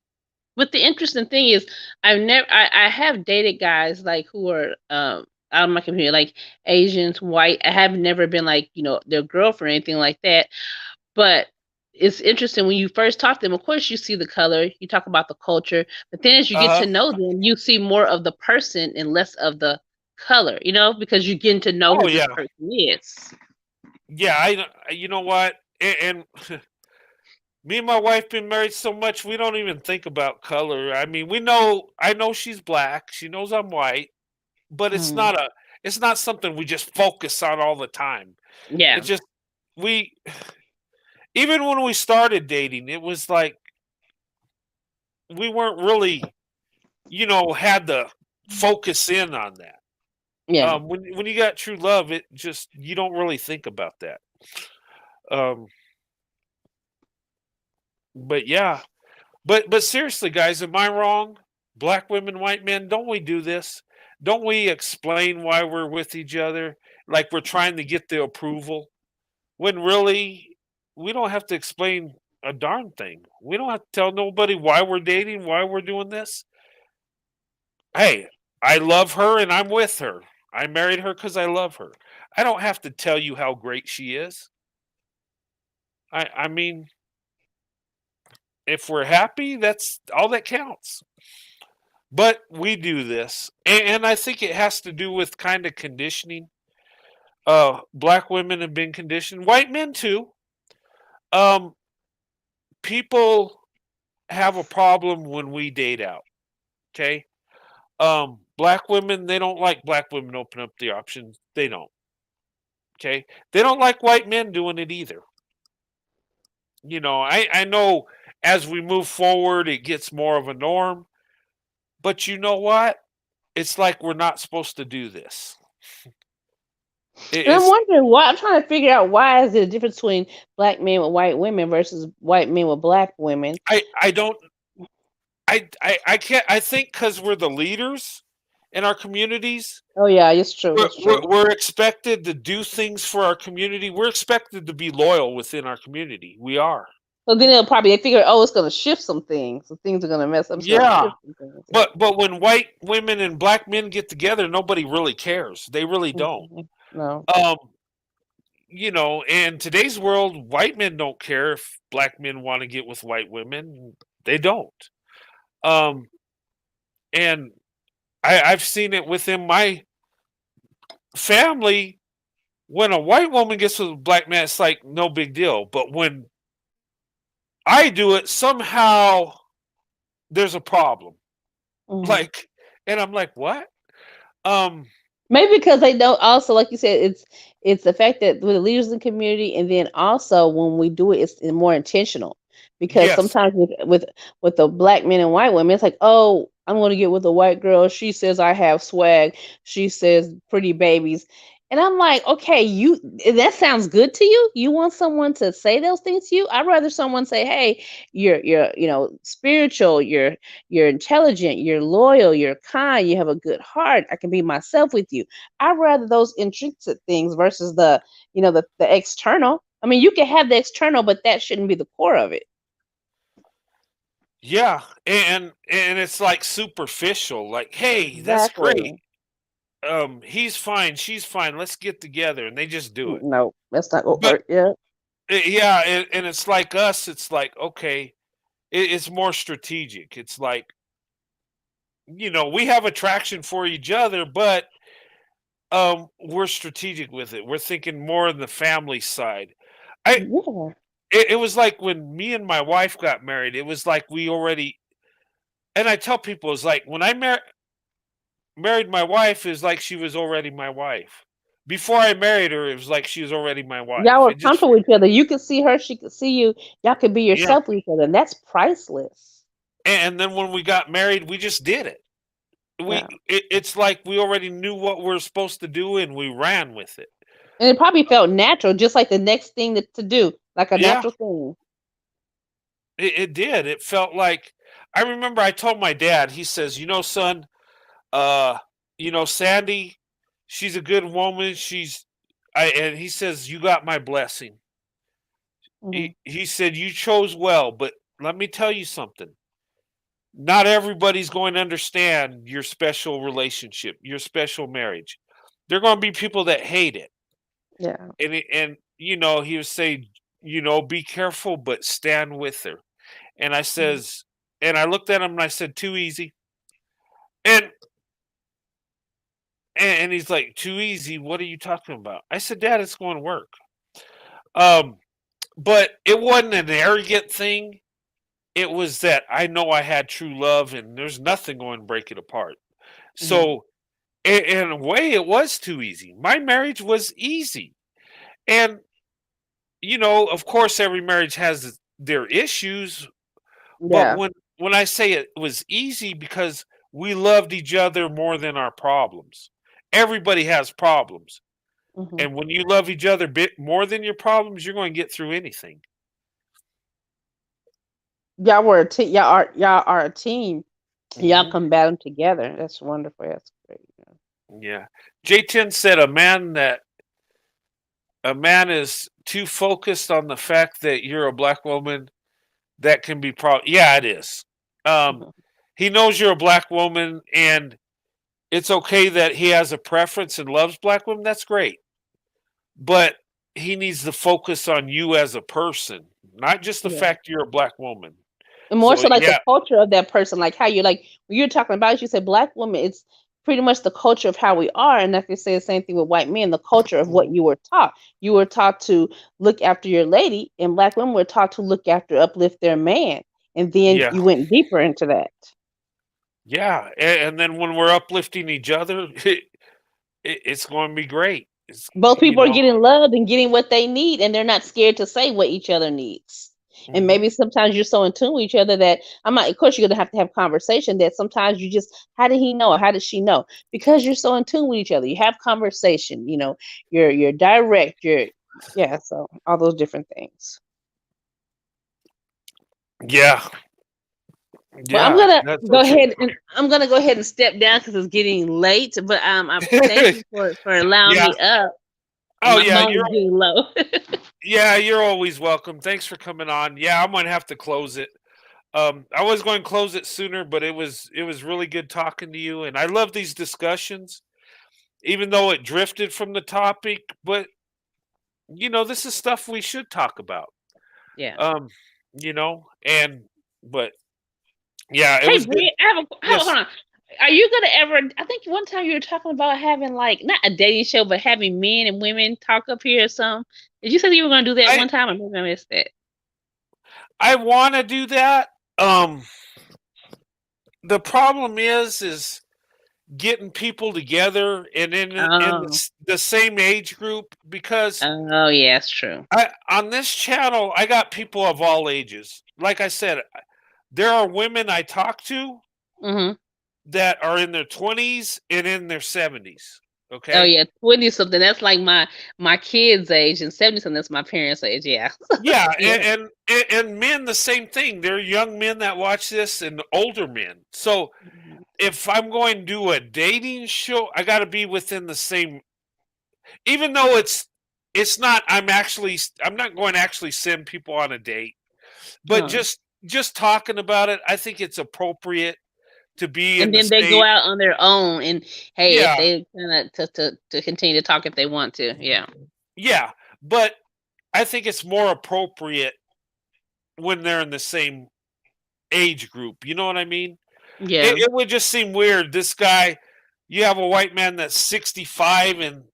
Speaker 8: But the interesting thing is, I have dated guys like who are out of my community, like Asians, white. I have never been like their girlfriend or anything like that. But it's interesting when you first talk to them. Of course, you see the color, you talk about the culture, but then as you get to know them, you see more of the person and less of the color. Because you're getting to know who this person is.
Speaker 1: Yeah, you know what, and me and my wife been married so much we don't even think about color. I mean, I know she's black, she knows I'm white, but it's not something we just focus on all the time.
Speaker 8: Yeah.
Speaker 1: It just we even when we started dating, it was like we weren't really, had to focus in on that.
Speaker 8: Yeah.
Speaker 1: When you got true love, it just you don't really think about that. Um, but yeah, but seriously, guys, am I wrong? Black women, white men, don't we do this? Don't we explain why we're with each other like we're trying to get the approval? When really we don't have to explain a darn thing. We don't have to tell nobody why we're dating, why we're doing this. Hey, I love her and I'm with her. I married her because I love her. I don't have to tell you how great she is. I mean, if we're happy, that's all that counts. But we do this, and I think it has to do with kind of conditioning. Black women have been conditioned, white men too. Um, People have a problem when we date out. Okay. Black women, they don't like black women open up the options. They don't. Okay. They don't like white men doing it either. I know as we move forward, it gets more of a norm. But you know what? It's like we're not supposed to do this.
Speaker 8: And I'm wondering why. I'm trying to figure out why is there a difference between black men with white women versus white men with black women.
Speaker 1: I don't. I can't. I think because we're the leaders in our communities.
Speaker 8: Oh yeah, it's true.
Speaker 1: We're expected to do things for our community. We're expected to be loyal within our community. We are.
Speaker 8: So then they figure, oh, it's going to shift some things. So things are going to mess up.
Speaker 1: Yeah, but when white women and black men get together, nobody really cares. They really don't.
Speaker 8: No.
Speaker 1: In today's world, white men don't care if black men want to get with white women. They don't. And I've seen it within my family. When a white woman gets with a black man, it's like no big deal. But when I do it, somehow there's a problem. And I'm like, what?
Speaker 8: Maybe because they don't also, like you said, it's the fact that we're the leaders in the community, and then also when we do it, it's more intentional. Because sometimes with the black men and white women, it's like, oh, I'm going to get with a white girl. She says I have swag. She says pretty babies. And I'm like, okay, that sounds good to you? You want someone to say those things to you? I'd rather someone say, hey, you're spiritual, you're intelligent, you're loyal, you're kind, you have a good heart. I can be myself with you. I'd rather those intrinsic things versus the external. I mean, you can have the external, but that shouldn't be the core of it.
Speaker 1: Yeah, and it's like superficial. Like, hey, that's great.
Speaker 8: Exactly.
Speaker 1: He's fine, she's fine. Let's get together, and they just do it.
Speaker 8: No, that's not gonna
Speaker 1: But
Speaker 8: work. Yeah.
Speaker 1: yeah, and it's like us. It's like okay, it's more strategic. It's like we have attraction for each other, but we're strategic with it. We're thinking more on the family side. I
Speaker 8: Yeah.
Speaker 1: it was like when me and my wife got married. It was like we already. And I tell people it's like when I married my wife, is like she was already my wife. Before I married her, it was like she was already my
Speaker 8: Y'all
Speaker 1: wife.
Speaker 8: were
Speaker 1: It just
Speaker 8: comfortable with each other. You could see her, she could see you. Y'all could be
Speaker 1: yeah.
Speaker 8: yourself with each other, and that's priceless.
Speaker 1: And then when we got married, we just did it.
Speaker 8: Yeah.
Speaker 1: It's like we already knew what we were supposed to do, and we ran with it.
Speaker 8: And it probably felt natural, just like the next thing to do, like a
Speaker 1: Yeah,
Speaker 8: natural thing.
Speaker 1: it did. It felt like I remember I told my dad. He says, son, uh, Sandy, she's a good woman. And he says, you got my blessing.
Speaker 8: Mhm.
Speaker 1: He said, you chose well, but let me tell you something. Not everybody's going to understand your special relationship, your special marriage. There are going to be people that hate it.
Speaker 8: Yeah.
Speaker 1: And he would say, be careful, but stand with her. And I
Speaker 8: Mhm.
Speaker 1: says, and I looked at him and I said, too easy. And and he's like, too easy. What are you talking about? I said, Dad, it's going to work. Um, but it wasn't an arrogant thing. It was that I know I had true love, and there's nothing going to break it apart.
Speaker 8: Mhm.
Speaker 1: So, in a way, it was too easy. My marriage was easy, and of course, every marriage has their issues. But
Speaker 8: Yeah.
Speaker 1: when I say it was easy, because we loved each other more than our problems. Everybody has problems,
Speaker 8: Mhm.
Speaker 1: and when you love each other bit more than your problems, you're going to get through anything.
Speaker 8: Y'all are a team. Y'all
Speaker 1: Hmm.
Speaker 8: combat them together. That's wonderful. That's great. Yeah.
Speaker 1: Yeah. J10 said a man is too focused on the fact that you're a black woman that can be yeah, it is. Um,
Speaker 8: Mhm.
Speaker 1: he knows you're a black woman, and it's okay that he has a preference and loves black women. That's great. But he needs to focus on you as a person, not just the
Speaker 8: Yeah.
Speaker 1: fact you're a black woman.
Speaker 8: And more
Speaker 1: So
Speaker 8: so like the
Speaker 1: yeah,
Speaker 8: culture of that person, like how you like when you're talking about it, you said black women, it's pretty much the culture of how we are. And I can say the same thing with white men, the culture of what
Speaker 1: mhm,
Speaker 8: you were taught. You were taught to look after your lady, and black women were taught to look after, uplift their man. And then
Speaker 1: yeah,
Speaker 8: you went deeper into that.
Speaker 1: yeah. And then when we're uplifting each other, it's going to be great. It's
Speaker 8: Both
Speaker 1: you
Speaker 8: people are
Speaker 1: know.
Speaker 8: getting loved and getting what they need, and they're not scared to say what each other needs. And
Speaker 1: Hmm.
Speaker 8: maybe sometimes you're so in tune with each other that I'm not, of course, you're gonna have to have conversation that sometimes you just, how did he know? Or how did she know? Because you're so in tune with each other. You have conversation, you're direct, yeah, so all those different things.
Speaker 1: Yeah,
Speaker 8: Well,
Speaker 1: yeah. That's so true.
Speaker 8: I'm gonna go ahead and step down because it's getting late. But I thank you for allowing
Speaker 1: Yeah.
Speaker 8: me up.
Speaker 1: Oh
Speaker 8: My
Speaker 1: yeah,
Speaker 8: phone is getting low.
Speaker 1: you're always welcome. Thanks for coming on. Yeah, I'm gonna have to close it. I was going to close it sooner, but it was really good talking to you, and I love these discussions, even though it drifted from the topic. But this is stuff we should talk about.
Speaker 8: Yeah.
Speaker 1: And but yeah, it
Speaker 8: Hey,
Speaker 1: was good.
Speaker 8: Bree, hold
Speaker 1: Yes,
Speaker 8: on. Are you gonna ever? I think one time you were talking about having like not a dating show, but having men and women talk up here or something. Did you say you were gonna do that
Speaker 1: I
Speaker 8: one time? Or maybe I missed that.
Speaker 1: I want to do that. The problem is getting people together and in
Speaker 8: Oh,
Speaker 1: the same age group, because
Speaker 8: oh yeah, that's true.
Speaker 1: on this channel I got people of all ages. Like I said, there are women I talk to
Speaker 8: Mm-hmm.
Speaker 1: that are in their 20s and in their 70s.
Speaker 8: Oh
Speaker 1: Okay.
Speaker 8: yeah, 20 something. That's like my kids' age, and 70 something. That's my parents' age. Yeah.
Speaker 1: Yeah,
Speaker 8: Yeah.
Speaker 1: and men the same thing. There are young men that watch this and older men. So if I'm going to do a dating show, I got to be within the same. Even though it's not. I'm not going to actually send people on a date, but
Speaker 8: Uh-huh.
Speaker 1: just talking about it, I think it's appropriate to be in
Speaker 8: And
Speaker 1: the
Speaker 8: then they go
Speaker 1: same.
Speaker 8: out on their own, and hey, if
Speaker 1: Yeah,
Speaker 8: they kind of to continue to talk if they want to. Yeah.
Speaker 1: yeah, but I think it's more appropriate when they're in the same age group. You know what I mean?
Speaker 8: Yeah.
Speaker 1: It would just seem weird. This guy, you have a white man that's 65 and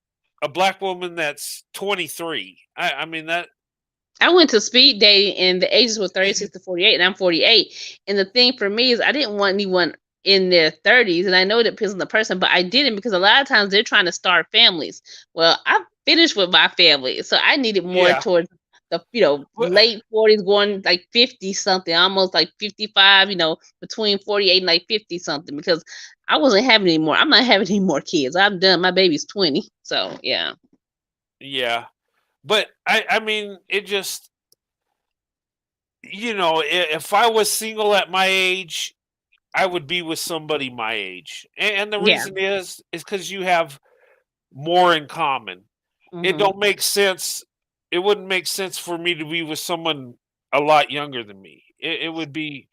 Speaker 1: a black woman that's 23. I mean that.
Speaker 8: I went to speed dating and the ages were 36 to 48 and I'm 48. And the thing for me is I didn't want anyone in their 30s, and I know it depends on the person, but I didn't because a lot of times they're trying to start families. Well, I finished with my family, so I needed more
Speaker 1: Yeah.
Speaker 8: towards the late 40s going like 50 something, almost like 55, between 48 and like 50 something because I wasn't having any more. I'm not having any more kids. I'm done. My baby's 20. So, yeah.
Speaker 1: Yeah. But I mean, it just, if I was single at my age, I would be with somebody my age. And the
Speaker 8: Yeah.
Speaker 1: reason is because you have more in common. It
Speaker 8: Mhm.
Speaker 1: don't make sense. It wouldn't make sense for me to be with someone a lot younger than me. It would be.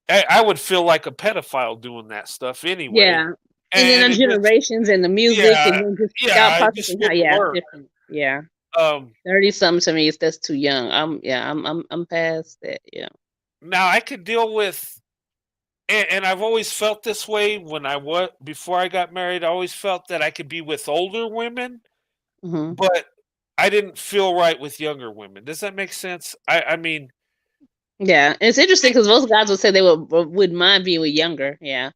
Speaker 1: I would feel like a pedophile doing that stuff anyway.
Speaker 8: Yeah, and then
Speaker 1: And
Speaker 8: the
Speaker 1: it just,
Speaker 8: generations and the music
Speaker 1: yeah,
Speaker 8: and then just thought
Speaker 1: yeah, it
Speaker 8: process
Speaker 1: just
Speaker 8: and how
Speaker 1: wouldn't
Speaker 8: it's
Speaker 1: work.
Speaker 8: different. Yeah.
Speaker 1: Um,
Speaker 8: 30 something to me is that's too young. I'm past that. Yeah.
Speaker 1: Now I could deal with, and I've always felt this way when before I got married. I always felt that I could be with older women,
Speaker 8: Mhm.
Speaker 1: but I didn't feel right with younger women. Does that make sense? I mean,
Speaker 8: Yeah, it's interesting because most guys would say they wouldn't mind being with younger. Yeah.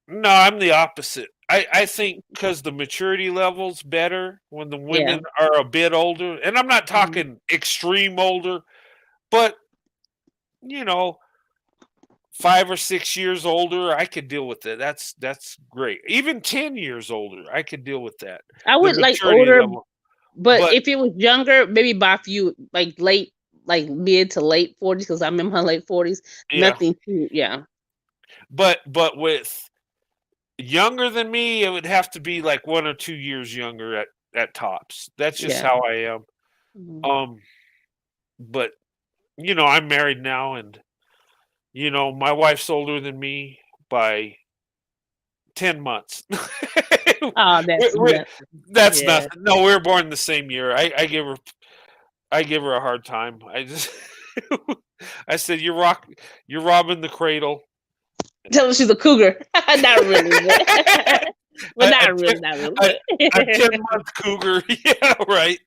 Speaker 1: no, I'm the opposite. I think because the maturity level's better when the
Speaker 8: Yeah.
Speaker 1: women are a bit older, and I'm not
Speaker 8: Mhm.
Speaker 1: talking extreme older, but you know, 5 or 6 years older, I could deal with it. That's great. Even 10 years older, I could deal with that.
Speaker 8: I
Speaker 1: The
Speaker 8: would like
Speaker 1: maturity
Speaker 8: older,
Speaker 1: level.
Speaker 8: but
Speaker 1: But
Speaker 8: if it was younger, maybe by a few like late, like mid to late 40s, because I'm in my late 40s.
Speaker 1: yeah,
Speaker 8: Nothing too. Yeah.
Speaker 1: but with younger than me, it would have to be like 1 or 2 years younger at tops. That's just
Speaker 8: Yeah.
Speaker 1: how I am.
Speaker 8: Mhm.
Speaker 1: Um, but I'm married now, and my wife's older than me by 10 months.
Speaker 8: Oh, that's
Speaker 1: We
Speaker 8: nothing.
Speaker 1: That's
Speaker 8: Yeah.
Speaker 1: nothing. No, we were born the same year. I give her a hard time. I just I said, you're robbing the cradle."
Speaker 8: Tell her she's a cougar. Not really, but but
Speaker 1: A a
Speaker 8: not
Speaker 1: ten
Speaker 8: really, not really.
Speaker 1: a a
Speaker 8: But
Speaker 1: 10-month cougar. Yeah, right.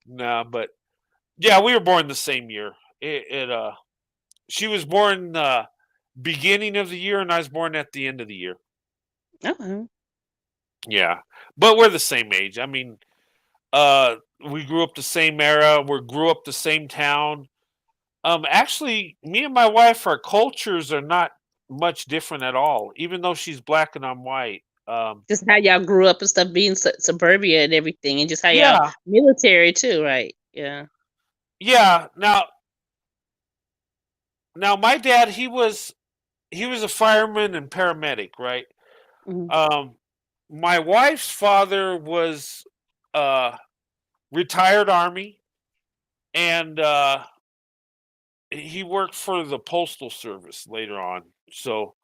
Speaker 1: No, but yeah, we were born the same year. She was born, beginning of the year, and I was born at the end of the year.
Speaker 8: okay.
Speaker 1: Yeah, but we're the same age. I mean, we grew up the same era. We grew up the same town. Actually, me and my wife, our cultures are not much different at all, even though she's black and I'm white.
Speaker 8: Just how y'all grew up and stuff, being suburbia and everything, and just how y'all
Speaker 1: Yeah,
Speaker 8: military too, right? Yeah.
Speaker 1: yeah. Now, my dad, he was a fireman and paramedic, right?
Speaker 8: Mhm.
Speaker 1: Um, my wife's father was uh retired army, and he worked for the postal service later on. So,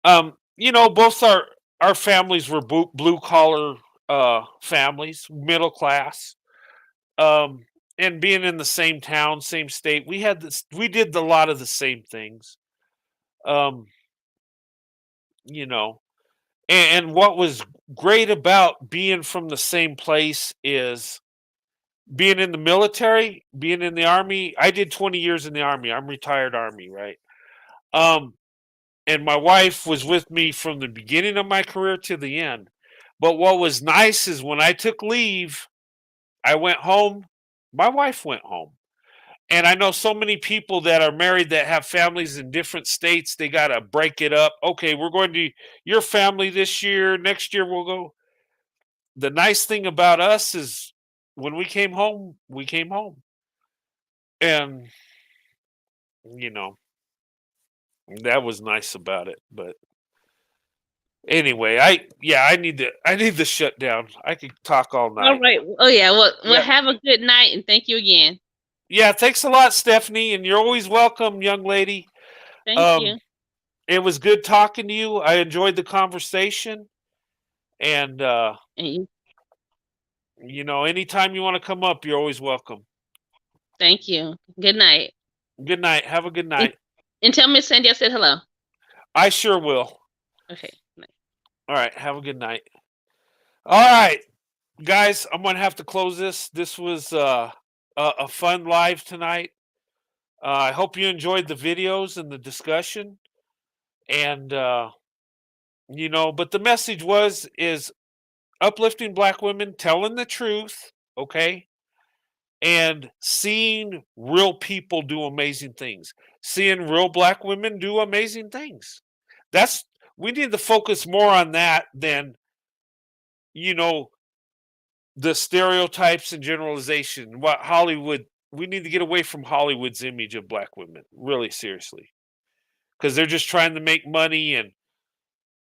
Speaker 1: both our families were blue collar families, middle class. Um, and being in the same town, same state, we did a lot of the same things. Um, you know, and what was great about being from the same place is being in the military, being in the army. I did 20 years in the army. I'm retired army, right? Um, and my wife was with me from the beginning of my career to the end. But what was nice is when I took leave, I went home, my wife went home. And I know so many people that are married that have families in different states, they got to break it up. Okay, we're going to your family this year, next year we'll go. the nice thing about us is when we came home, we came home. And, you know, that was nice about it. But anyway, I need to shut down. I could talk all
Speaker 8: All
Speaker 1: night.
Speaker 8: right. Oh yeah. Well,
Speaker 1: Yeah.
Speaker 8: have a good night and thank you again.
Speaker 1: Yeah, thanks a lot, Stephanie, and you're always welcome, young lady.
Speaker 8: Thank you.
Speaker 1: It was good talking to you. I enjoyed the conversation. And
Speaker 8: And
Speaker 1: you know, anytime you want to come up, you're always welcome.
Speaker 8: thank you. Good night.
Speaker 1: Good night. Have a good night.
Speaker 8: And tell Miss Sandy I said hello.
Speaker 1: I sure will.
Speaker 8: Okay.
Speaker 1: All right. Have a good night. All right, guys, I'm gonna have to close this. This was a fun live tonight. I hope you enjoyed the videos and the discussion. And you know, but the message is uplifting Black women, telling the truth, okay, and seeing real people do amazing things, seeing real Black women do amazing things. That's We need to focus more on that than, you know, the stereotypes and generalization. What Hollywood, we need to get away from Hollywood's image of Black women, really seriously, because they're just trying to make money. And,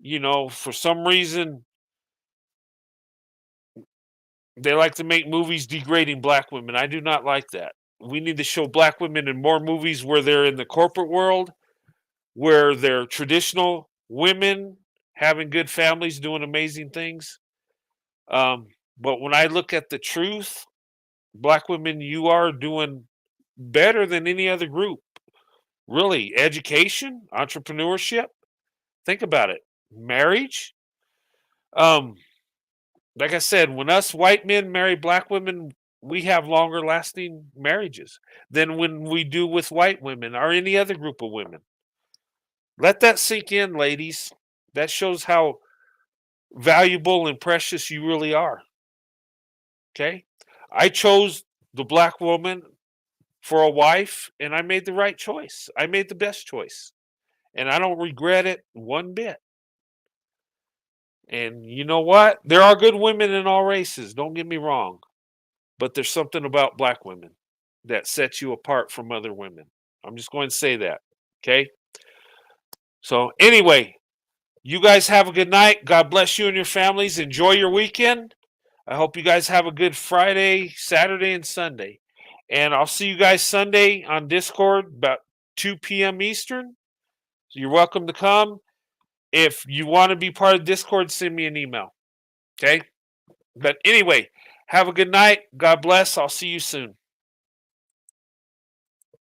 Speaker 1: you know, for some reason, they like to make movies degrading Black women. I do not like that. We need to show Black women in more movies where they're in the corporate world, where they're traditional women having good families, doing amazing things. But when I look at the truth, Black women, you are doing better than any other group. Really, education, entrepreneurship. Think about it. Marriage. Like I said, when us white men marry Black women, we have longer lasting marriages than when we do with white women or any other group of women. Let that sink in, ladies. That shows how valuable and precious you really are. Okay? I chose the Black woman for a wife, and I made the right choice. I made the best choice. And I don't regret it one bit. And you know what? There are good women in all races, don't get me wrong. But there's something about Black women that sets you apart from other women. I'm just going to say that. Okay? So, anyway, you guys have a good night. God bless you and your families. Enjoy your weekend. I hope you guys have a good Friday, Saturday, and Sunday. And I'll see you guys Sunday on Discord about 2 p.m. Eastern. So you're welcome to come. If you want to be part of Discord, send me an email. Okay? But anyway, have a good night. God bless. I'll see you soon.